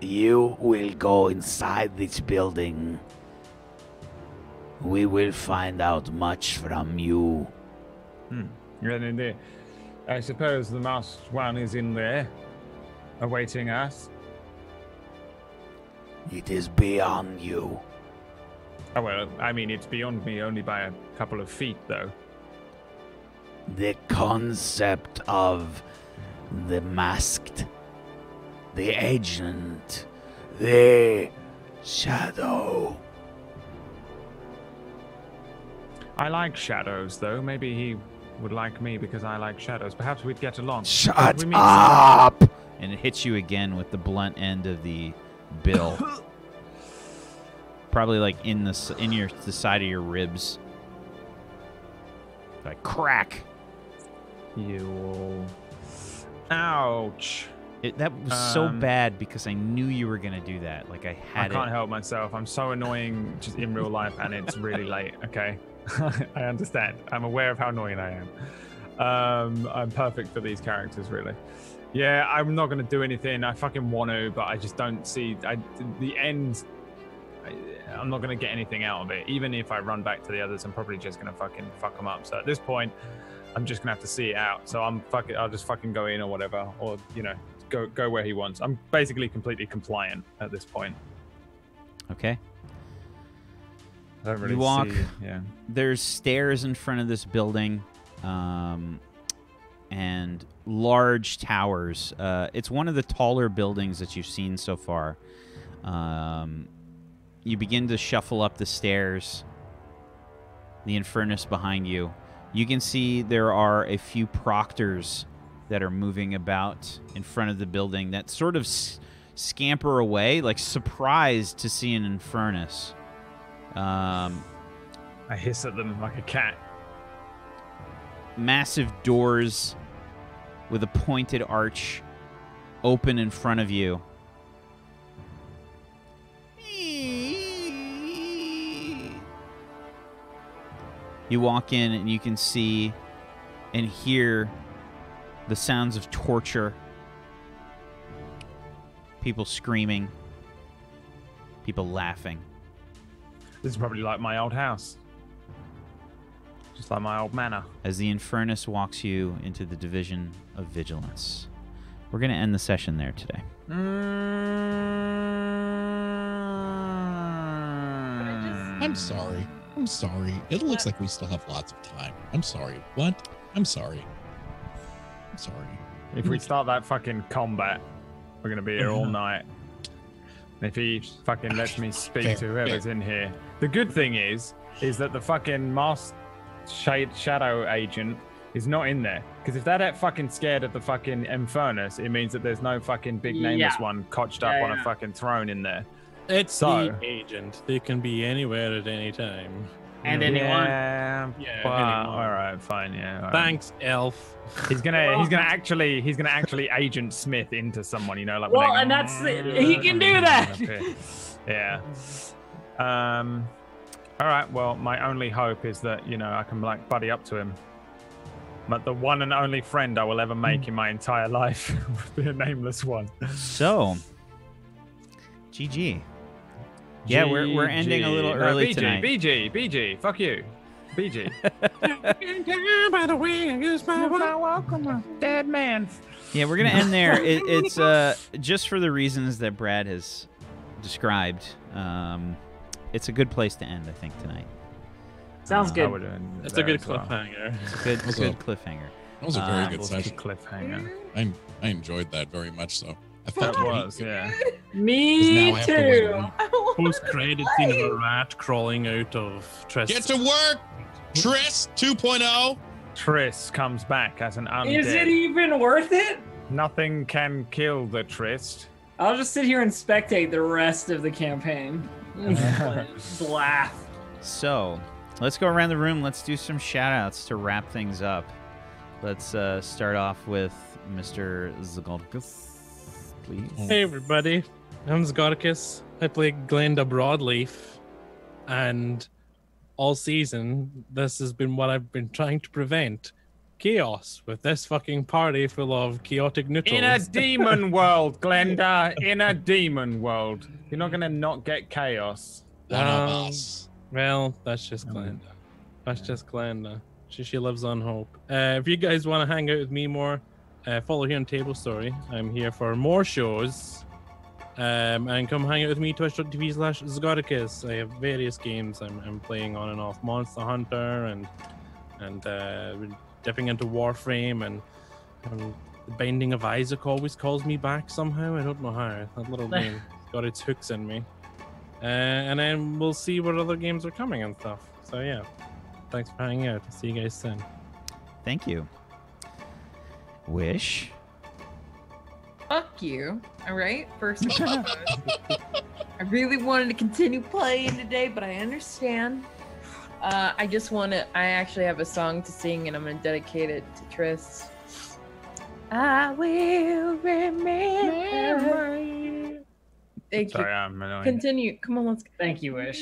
[SPEAKER 8] You will go inside this building. We will find out much from you.
[SPEAKER 4] And in there, I suppose the masked one is in there, awaiting us.
[SPEAKER 8] It is beyond you.
[SPEAKER 4] Oh, well, I mean, it's beyond me only by a couple of feet, though.
[SPEAKER 8] The concept of the masked, the agent, the shadow.
[SPEAKER 4] I like shadows, though. Maybe he would like me because I like shadows. Perhaps we'd get along.
[SPEAKER 8] Shut up!
[SPEAKER 1] And it hits you again with the blunt end of the bill. Probably like in the side of your ribs. Like crack.
[SPEAKER 4] You. Ouch.
[SPEAKER 1] That was so bad because I knew you were gonna do that. Like I
[SPEAKER 4] can't help myself. I'm so annoying just in real life, and it's really late. Okay, I understand. I'm aware of how annoying I am. I'm perfect for these characters, really. Yeah, I'm not gonna do anything. I fucking want to, but I just don't see the end. I'm not gonna get anything out of it. Even if I run back to the others, I'm probably just gonna fucking fuck them up. So at this point, I'm just gonna have to see it out. So I'll just fucking go in or whatever, or go where he wants. I'm basically completely compliant at this point.
[SPEAKER 1] Okay.
[SPEAKER 4] I don't really
[SPEAKER 1] You walk.
[SPEAKER 4] see, yeah.
[SPEAKER 1] There's stairs in front of this building, and large towers. It's one of the taller buildings that you've seen so far. You begin to shuffle up the stairs. The Infernus behind you. You can see there are a few proctors that are moving about in front of the building that sort of scamper away, like surprised to see an Infernus.
[SPEAKER 4] I hiss at them like a cat.
[SPEAKER 1] Massive doors with a pointed arch open in front of you. You walk in and you can see and hear the sounds of torture. People screaming. People laughing.
[SPEAKER 4] This is probably like my old house. Just like my old manor.
[SPEAKER 1] As the Infernus walks you into the Division of Vigilance. We're going to end the session there today.
[SPEAKER 2] I'm sorry. I'm sorry. It looks like we still have lots of time. I'm sorry. What? I'm sorry. I'm sorry.
[SPEAKER 4] If we start that fucking combat, we're going to be here all night. And if he fucking lets me speak to whoever's in here. The good thing is that the fucking shadow agent is not in there. Because if they're that fucking scared of the fucking Infernus, it means that there's no fucking big nameless one cotched up on a fucking throne in there.
[SPEAKER 5] It's the agent. They can be anywhere at any time.
[SPEAKER 3] And anyone.
[SPEAKER 4] Yeah,
[SPEAKER 5] anyone.
[SPEAKER 4] all right, fine, yeah. All right.
[SPEAKER 5] Thanks, Elf.
[SPEAKER 4] He's gonna actually Agent Smith into someone, like.
[SPEAKER 3] Well, and that's he can do that.
[SPEAKER 4] Yeah. All right. Well, my only hope is that I can buddy up to him. But the one and only friend I will ever make in my entire life will be a nameless one.
[SPEAKER 1] So, GG. Yeah, we're ending a little early tonight.
[SPEAKER 4] BG, fuck you. BG.
[SPEAKER 5] By the way, I guess my
[SPEAKER 4] welcome, dead man.
[SPEAKER 1] Yeah, we're going to end there. It's just for the reasons that Brad has described. It's a good place to end, I think, tonight.
[SPEAKER 3] Sounds good.
[SPEAKER 5] It's a good cliffhanger.
[SPEAKER 1] It's a good cliffhanger.
[SPEAKER 2] That was a very good session.
[SPEAKER 4] Cliffhanger.
[SPEAKER 2] I enjoyed that very much so. I
[SPEAKER 4] That
[SPEAKER 2] thought
[SPEAKER 4] was, yeah.
[SPEAKER 3] Me
[SPEAKER 2] now I have to
[SPEAKER 3] too.
[SPEAKER 5] Post credit scene of a rat crawling out of Tryst.
[SPEAKER 2] Get to work, Tryst 2.0.
[SPEAKER 4] Tryst comes back as an undead.
[SPEAKER 3] Is it even worth it?
[SPEAKER 4] Nothing can kill the Tryst.
[SPEAKER 3] I'll just sit here and spectate the rest of the campaign. Just laugh.
[SPEAKER 1] So, let's go around the room. Let's do some shout-outs to wrap things up. Let's start off with Mr. Zagolkus, please.
[SPEAKER 5] Hey everybody, I'm Zagoricus. I play Glenda Broadleaf, and all season this has been what I've been trying to prevent: chaos with this fucking party full of chaotic neutrals.
[SPEAKER 4] In a demon world, Glenda. In a demon world. You're not gonna not get chaos.
[SPEAKER 2] One of us.
[SPEAKER 5] Well, that's just Glenda. That's just Glenda. She lives on hope. If you guys want to hang out with me more, follow here on Tablestory. I'm here for more shows. And come hang out with me, twitch.tv/Zagoricus. I have various games I'm playing on and off. Monster Hunter and dipping into Warframe and the Binding of Isaac always calls me back somehow. I don't know how. That little game got its hooks in me. And then we'll see what other games are coming and stuff. So yeah, thanks for hanging out. See you guys soon.
[SPEAKER 1] Thank you. Wish.
[SPEAKER 6] Fuck you. All right. First of all, I really wanted to continue playing today, but I understand. I actually have a song to sing, and I'm going to dedicate it to Tryst. I will remember. Thank you.
[SPEAKER 4] Sorry, I'm annoying.
[SPEAKER 6] Continue. Come on, let's go.
[SPEAKER 3] Thank you, Wish.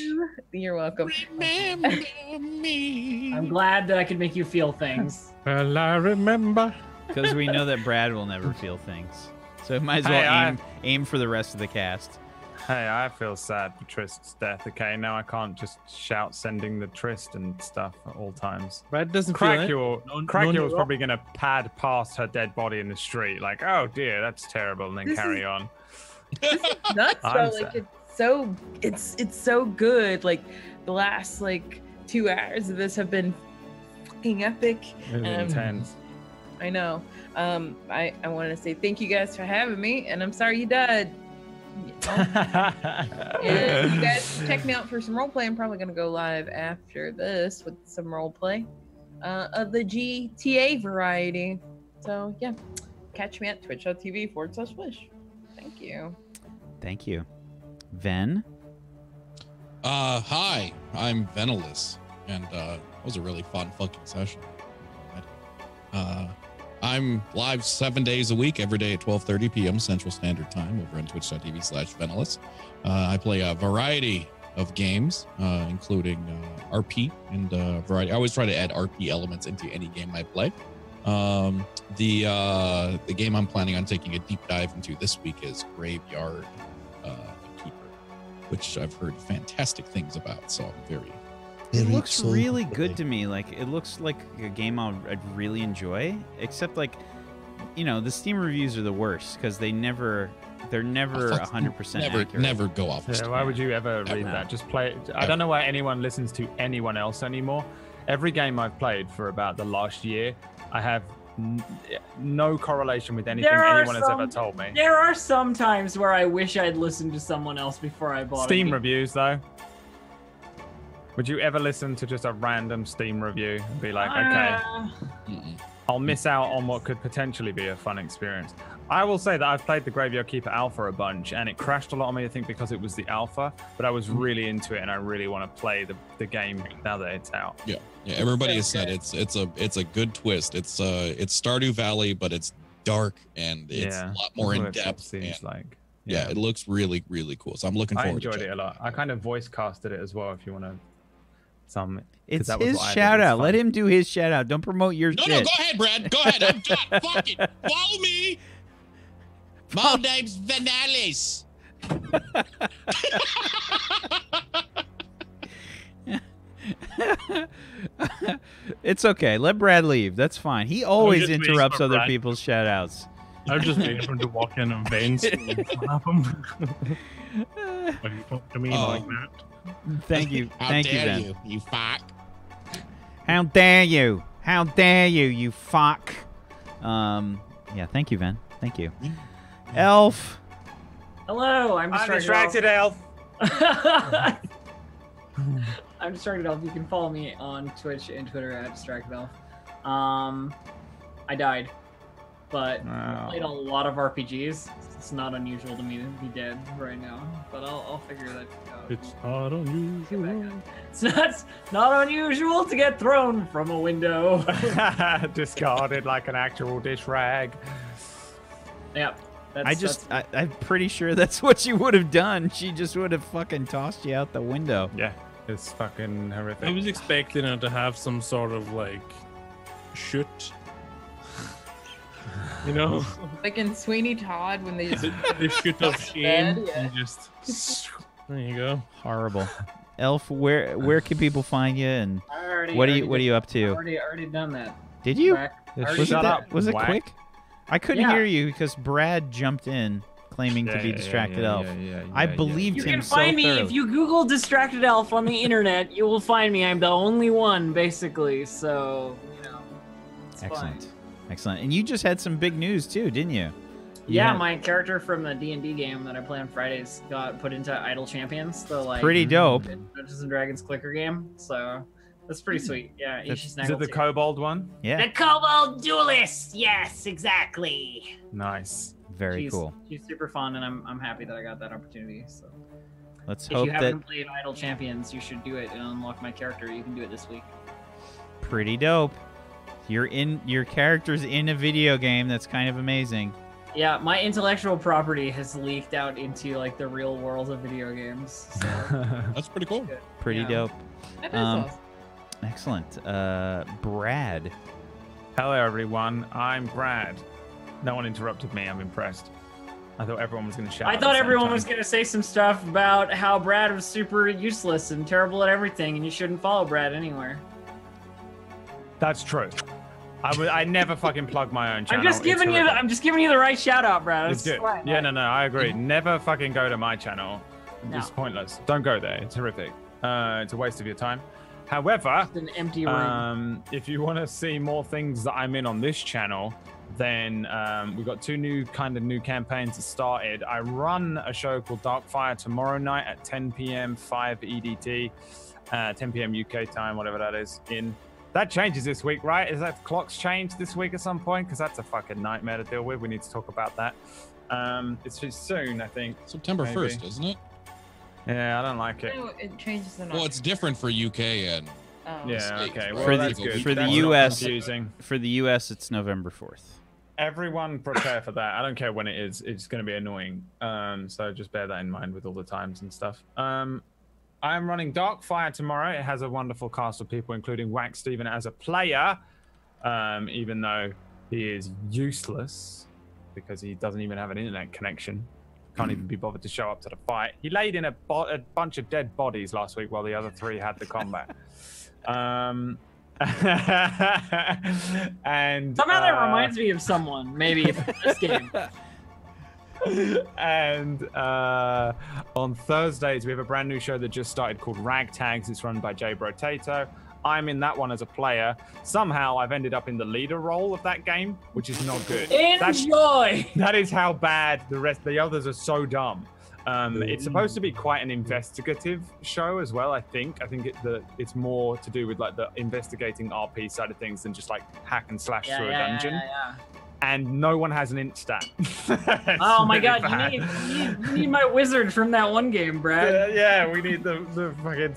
[SPEAKER 6] You're welcome.
[SPEAKER 2] Remember me.
[SPEAKER 3] I'm glad that I could make you feel things.
[SPEAKER 5] Well, I remember
[SPEAKER 1] Because we know that Brad will never feel things. So might as well aim for the rest of the cast.
[SPEAKER 4] Hey, I feel sad for Tryst's death. Okay, now I can't just shout sending the Tryst and stuff at all times.
[SPEAKER 5] Brad doesn't feel it.
[SPEAKER 4] Crackula was probably going to pad past her dead body in the street, like, oh dear, that's terrible, and then carry on.
[SPEAKER 6] This is nuts, bro. Like, it's so good. Like, the last, 2 hours of this have been fucking epic.
[SPEAKER 4] Intense.
[SPEAKER 6] I know. I want to say thank you guys for having me, and I'm sorry you died. And you guys check me out for some roleplay. I'm probably going to go live after this with some roleplay of the GTA variety. So, yeah. Catch me at twitch.tv/wish. Thank you.
[SPEAKER 1] Thank you. Ven?
[SPEAKER 2] Hi, I'm Nameless, and it was a really fun fucking session. I'm live 7 days a week, every day at 12:30 p.m. Central Standard Time over on twitch.tv/Nameless. I play a variety of games, including RP and variety. I always try to add RP elements into any game I play. The game I'm planning on taking a deep dive into this week is Graveyard Keeper, which I've heard fantastic things about, so I'm very
[SPEAKER 1] It looks really good to me. Like, it looks like a game I'd really enjoy, except the Steam reviews are the worst because they're never 100% accurate.
[SPEAKER 2] Never go off.
[SPEAKER 4] Yeah, why would you ever read that? Just play it. I don't know why anyone listens to anyone else anymore. Every game I've played for about the last year, I have no correlation with anything anyone has ever told me.
[SPEAKER 3] There are some times where I wish I'd listened to someone else before I bought
[SPEAKER 4] Steam reviews, though. Would you ever listen to just a random Steam review and be like, okay, I'll miss out on what could potentially be a fun experience? I will say that I've played the Graveyard Keeper Alpha a bunch, and it crashed a lot on me, I think, because it was the alpha, but I was really into it, and I really want to play the game now that it's out.
[SPEAKER 2] Yeah, everybody has said it's a good twist. It's Stardew Valley, but it's dark, and it's a lot more in depth.
[SPEAKER 4] Seems like.
[SPEAKER 2] Yeah, it looks really, really cool. So I'm looking forward to it.
[SPEAKER 4] I enjoyed it a lot. I kind of voice casted it as well, if you want to.
[SPEAKER 1] It's his shout out. Let him do his shout out. Don't promote your shit.
[SPEAKER 2] No, go ahead, Brad. Go ahead. I'm done. Fuck it. Follow me. My name's Nameless.
[SPEAKER 1] It's okay. Let Brad leave. That's fine. He always interrupts other people's shout outs.
[SPEAKER 5] I'm just waiting for him to walk in on Ben's and slap him. When you talk to me like that.
[SPEAKER 1] Thank you. Thank you, Ben.
[SPEAKER 2] You fuck.
[SPEAKER 1] How dare you? How dare you, you fuck? Yeah, thank you, Ben. Thank you. Elf.
[SPEAKER 3] Hello, I'm
[SPEAKER 4] distracted, Elf.
[SPEAKER 3] I'm Distracted Elf. You can follow me on Twitch and Twitter at Distracted Elf. I died, but I played a lot of RPGs. It's not unusual to me to be dead right now, but I'll figure that out.
[SPEAKER 5] It's not unusual.
[SPEAKER 3] It's not unusual to get thrown from a window.
[SPEAKER 4] Discarded like an actual dish rag.
[SPEAKER 3] Yep.
[SPEAKER 1] I'm pretty sure that's what she would have done. She just would have fucking tossed you out the window.
[SPEAKER 4] Yeah, it's fucking horrific.
[SPEAKER 5] I was expecting her to have some sort of shoot. You know?
[SPEAKER 6] Like in Sweeney Todd when they just
[SPEAKER 5] the shoot of shame and just there you go.
[SPEAKER 1] Horrible. Elf, where can people find you, and what are you up to?
[SPEAKER 3] I already done that.
[SPEAKER 1] Did you?
[SPEAKER 4] Was
[SPEAKER 1] it quick? I couldn't hear you because Brad jumped in claiming to be Distracted Elf. I believed him so thoroughly.
[SPEAKER 3] You can find me if you Google Distracted Elf on the internet. You will find me. I'm the only one, basically. So it's
[SPEAKER 1] excellent,
[SPEAKER 3] fine.
[SPEAKER 1] Excellent. And you just had some big news too, didn't you?
[SPEAKER 3] My character from the D&D game that I play on Fridays got put into Idle Champions, the
[SPEAKER 1] pretty dope
[SPEAKER 3] Dungeons and Dragons clicker game. So that's pretty sweet. Yeah,
[SPEAKER 4] is it the Kobold one?
[SPEAKER 1] Yeah.
[SPEAKER 3] The Kobold Duelist. Yes, exactly.
[SPEAKER 4] Nice.
[SPEAKER 1] Very cool.
[SPEAKER 3] She's super fun, and I'm happy that I got that opportunity. So
[SPEAKER 1] let's
[SPEAKER 3] if
[SPEAKER 1] hope
[SPEAKER 3] you
[SPEAKER 1] that
[SPEAKER 3] haven't played Idle Champions, you should do it and unlock my character. You can do it this week.
[SPEAKER 1] Pretty dope. Your character's in a video game. That's kind of amazing.
[SPEAKER 3] Yeah, my intellectual property has leaked out into the real world of video games. So.
[SPEAKER 2] That's pretty cool.
[SPEAKER 1] Pretty dope.
[SPEAKER 6] That is awesome.
[SPEAKER 1] Excellent. Brad.
[SPEAKER 4] Hello, everyone. I'm Brad. No one interrupted me. I'm impressed. I thought everyone was going to shout.
[SPEAKER 3] I thought everyone was going to say some stuff about how Brad was super useless and terrible at everything, and you shouldn't follow Brad anywhere.
[SPEAKER 4] That's true. I never fucking plug my own channel.
[SPEAKER 3] I'm just giving you the right shout out, Brad.
[SPEAKER 4] It's good. Yeah, no, I agree. Never fucking go to my channel.
[SPEAKER 3] No.
[SPEAKER 4] It's pointless. Don't go there. It's horrific. It's a waste of your time. However,
[SPEAKER 3] it's an empty room.
[SPEAKER 4] If you want to see more things that I'm in on this channel, then we've got two new campaigns that started. I run a show called Darkfire tomorrow night at 10 p.m. 5 EDT, 10 p.m. UK time, whatever that is. That changes this week, right? Is that clocks changed this week at some point? Because that's a fucking nightmare to deal with. We need to talk about that. It's soon, I think.
[SPEAKER 2] September 1st, isn't it?
[SPEAKER 4] Yeah, I don't like it.
[SPEAKER 6] No, it changes the night.
[SPEAKER 2] Well, it's different for UK and.
[SPEAKER 4] Yeah, okay. Well,
[SPEAKER 1] for
[SPEAKER 4] that's good.
[SPEAKER 1] For the US, it's November 4th.
[SPEAKER 4] Everyone prepare for that. I don't care when it is. It's going to be annoying. So just bear that in mind with all the times and stuff. I'm running Darkfire tomorrow. It has a wonderful cast of people, including Wax Steven as a player, even though he is useless because he doesn't even have an internet connection. Can't even be bothered to show up to the fight. He laid in a bunch of dead bodies last week while the other three had the combat. And
[SPEAKER 3] somehow that reminds me of someone, maybe from this game.
[SPEAKER 4] And on Thursdays we have a brand new show that just started called Ragtags. It's run by Jay Brotato. I'm in that one as a player. Somehow I've ended up in the leader role of that game, which is not good.
[SPEAKER 3] Enjoy!
[SPEAKER 4] That is how bad the others are so dumb. It's supposed to be quite an investigative show as well, I think. I think it's more to do with like the investigating RP side of things than just like hack and slash through a dungeon.
[SPEAKER 3] Yeah.
[SPEAKER 4] And no one has an int stat.
[SPEAKER 3] Oh my god, you need my wizard from that one game, Brad.
[SPEAKER 4] Yeah, we need the fucking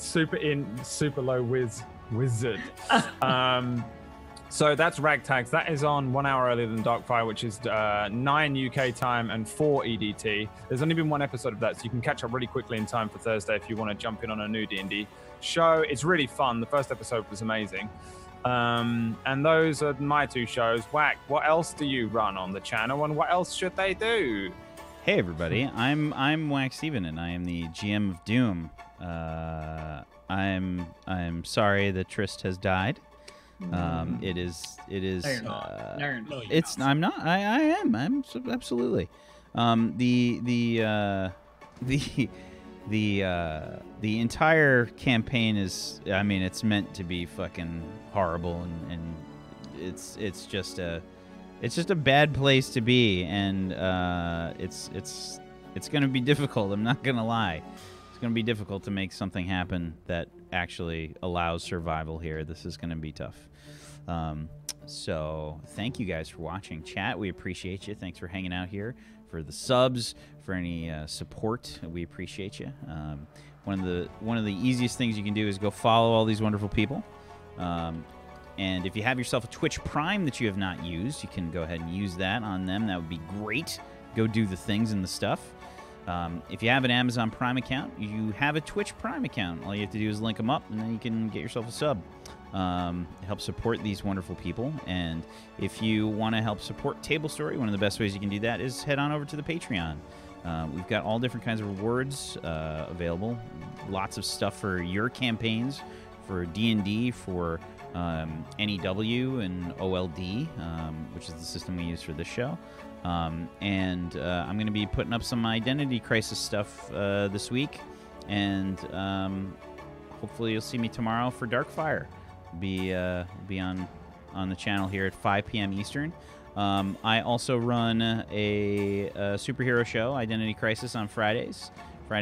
[SPEAKER 4] super low wizard. So that's Ragtags. That is on 1 hour earlier than Darkfire, which is 9 UK time and 4 EDT. There's only been one episode of that, so you can catch up really quickly in time for Thursday if you want to jump in on a new D&D show. It's really fun. The first episode was amazing. And those are my two shows. Whack, what else do you run on the channel, and what else should they do?
[SPEAKER 1] Hey everybody, I'm Wax Steven, and I am the GM of Doom. I'm sorry that Tryst has died. It is.
[SPEAKER 3] No, you're not. No,
[SPEAKER 1] It's. Not. I'm not. I am. I'm absolutely. The entire campaign is. I mean, it's meant to be fucking horrible, and it's just a bad place to be, and it's gonna be difficult. I'm not gonna lie. It's gonna be difficult to make something happen that actually allows survival here. This is gonna be tough. So thank you guys for watching, chat. We appreciate you. Thanks for hanging out here, for the subs, for any support. We appreciate you. One of the easiest things you can do is go follow all these wonderful people. And if you have yourself a Twitch Prime that you have not used, you can go ahead and use that on them. That would be great. Go do the things and the stuff. If you have an Amazon Prime account, you have a Twitch Prime account. All you have to do is link them up, and then you can get yourself a sub. Help support these wonderful people. And if you want to help support Tablestory, one of the best ways you can do that is head on over to the Patreon. We've got all different kinds of rewards available. Lots of stuff for your campaigns, for D&D, for NEW and OLD, which is the system we use for this show. I'm going to be putting up some Identity Crisis stuff this week, and hopefully you'll see me tomorrow for Darkfire. Be on the channel here at 5 p.m. Eastern. I also run a superhero show, Identity Crisis, on Friday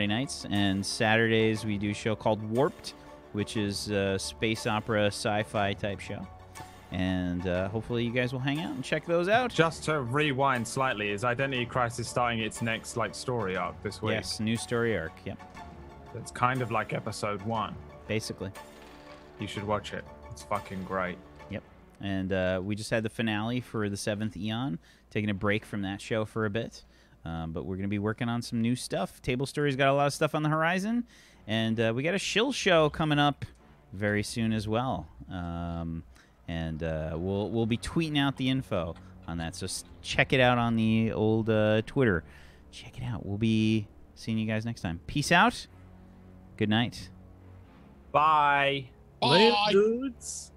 [SPEAKER 1] nights, and Saturdays we do a show called Warped, which is a space opera sci-fi type show. And hopefully you guys will hang out and check those out.
[SPEAKER 4] Just to rewind slightly, is Identity Crisis starting its next story arc this week?
[SPEAKER 1] Yes, new story arc. Yep.
[SPEAKER 4] It's kind of like episode 1.
[SPEAKER 1] Basically.
[SPEAKER 4] You should watch it. It's fucking great.
[SPEAKER 1] Yep. And we just had the finale for the 7th Eon, taking a break from that show for a bit. But we're going to be working on some new stuff. Tablestory's got a lot of stuff on the horizon. And we got a shill show coming up very soon as well. and we'll be tweeting out the info on that. So check it out on the old Twitter. Check it out. We'll be seeing you guys next time. Peace out. Good night.
[SPEAKER 4] Bye.
[SPEAKER 2] Bye.
[SPEAKER 5] Later, dudes.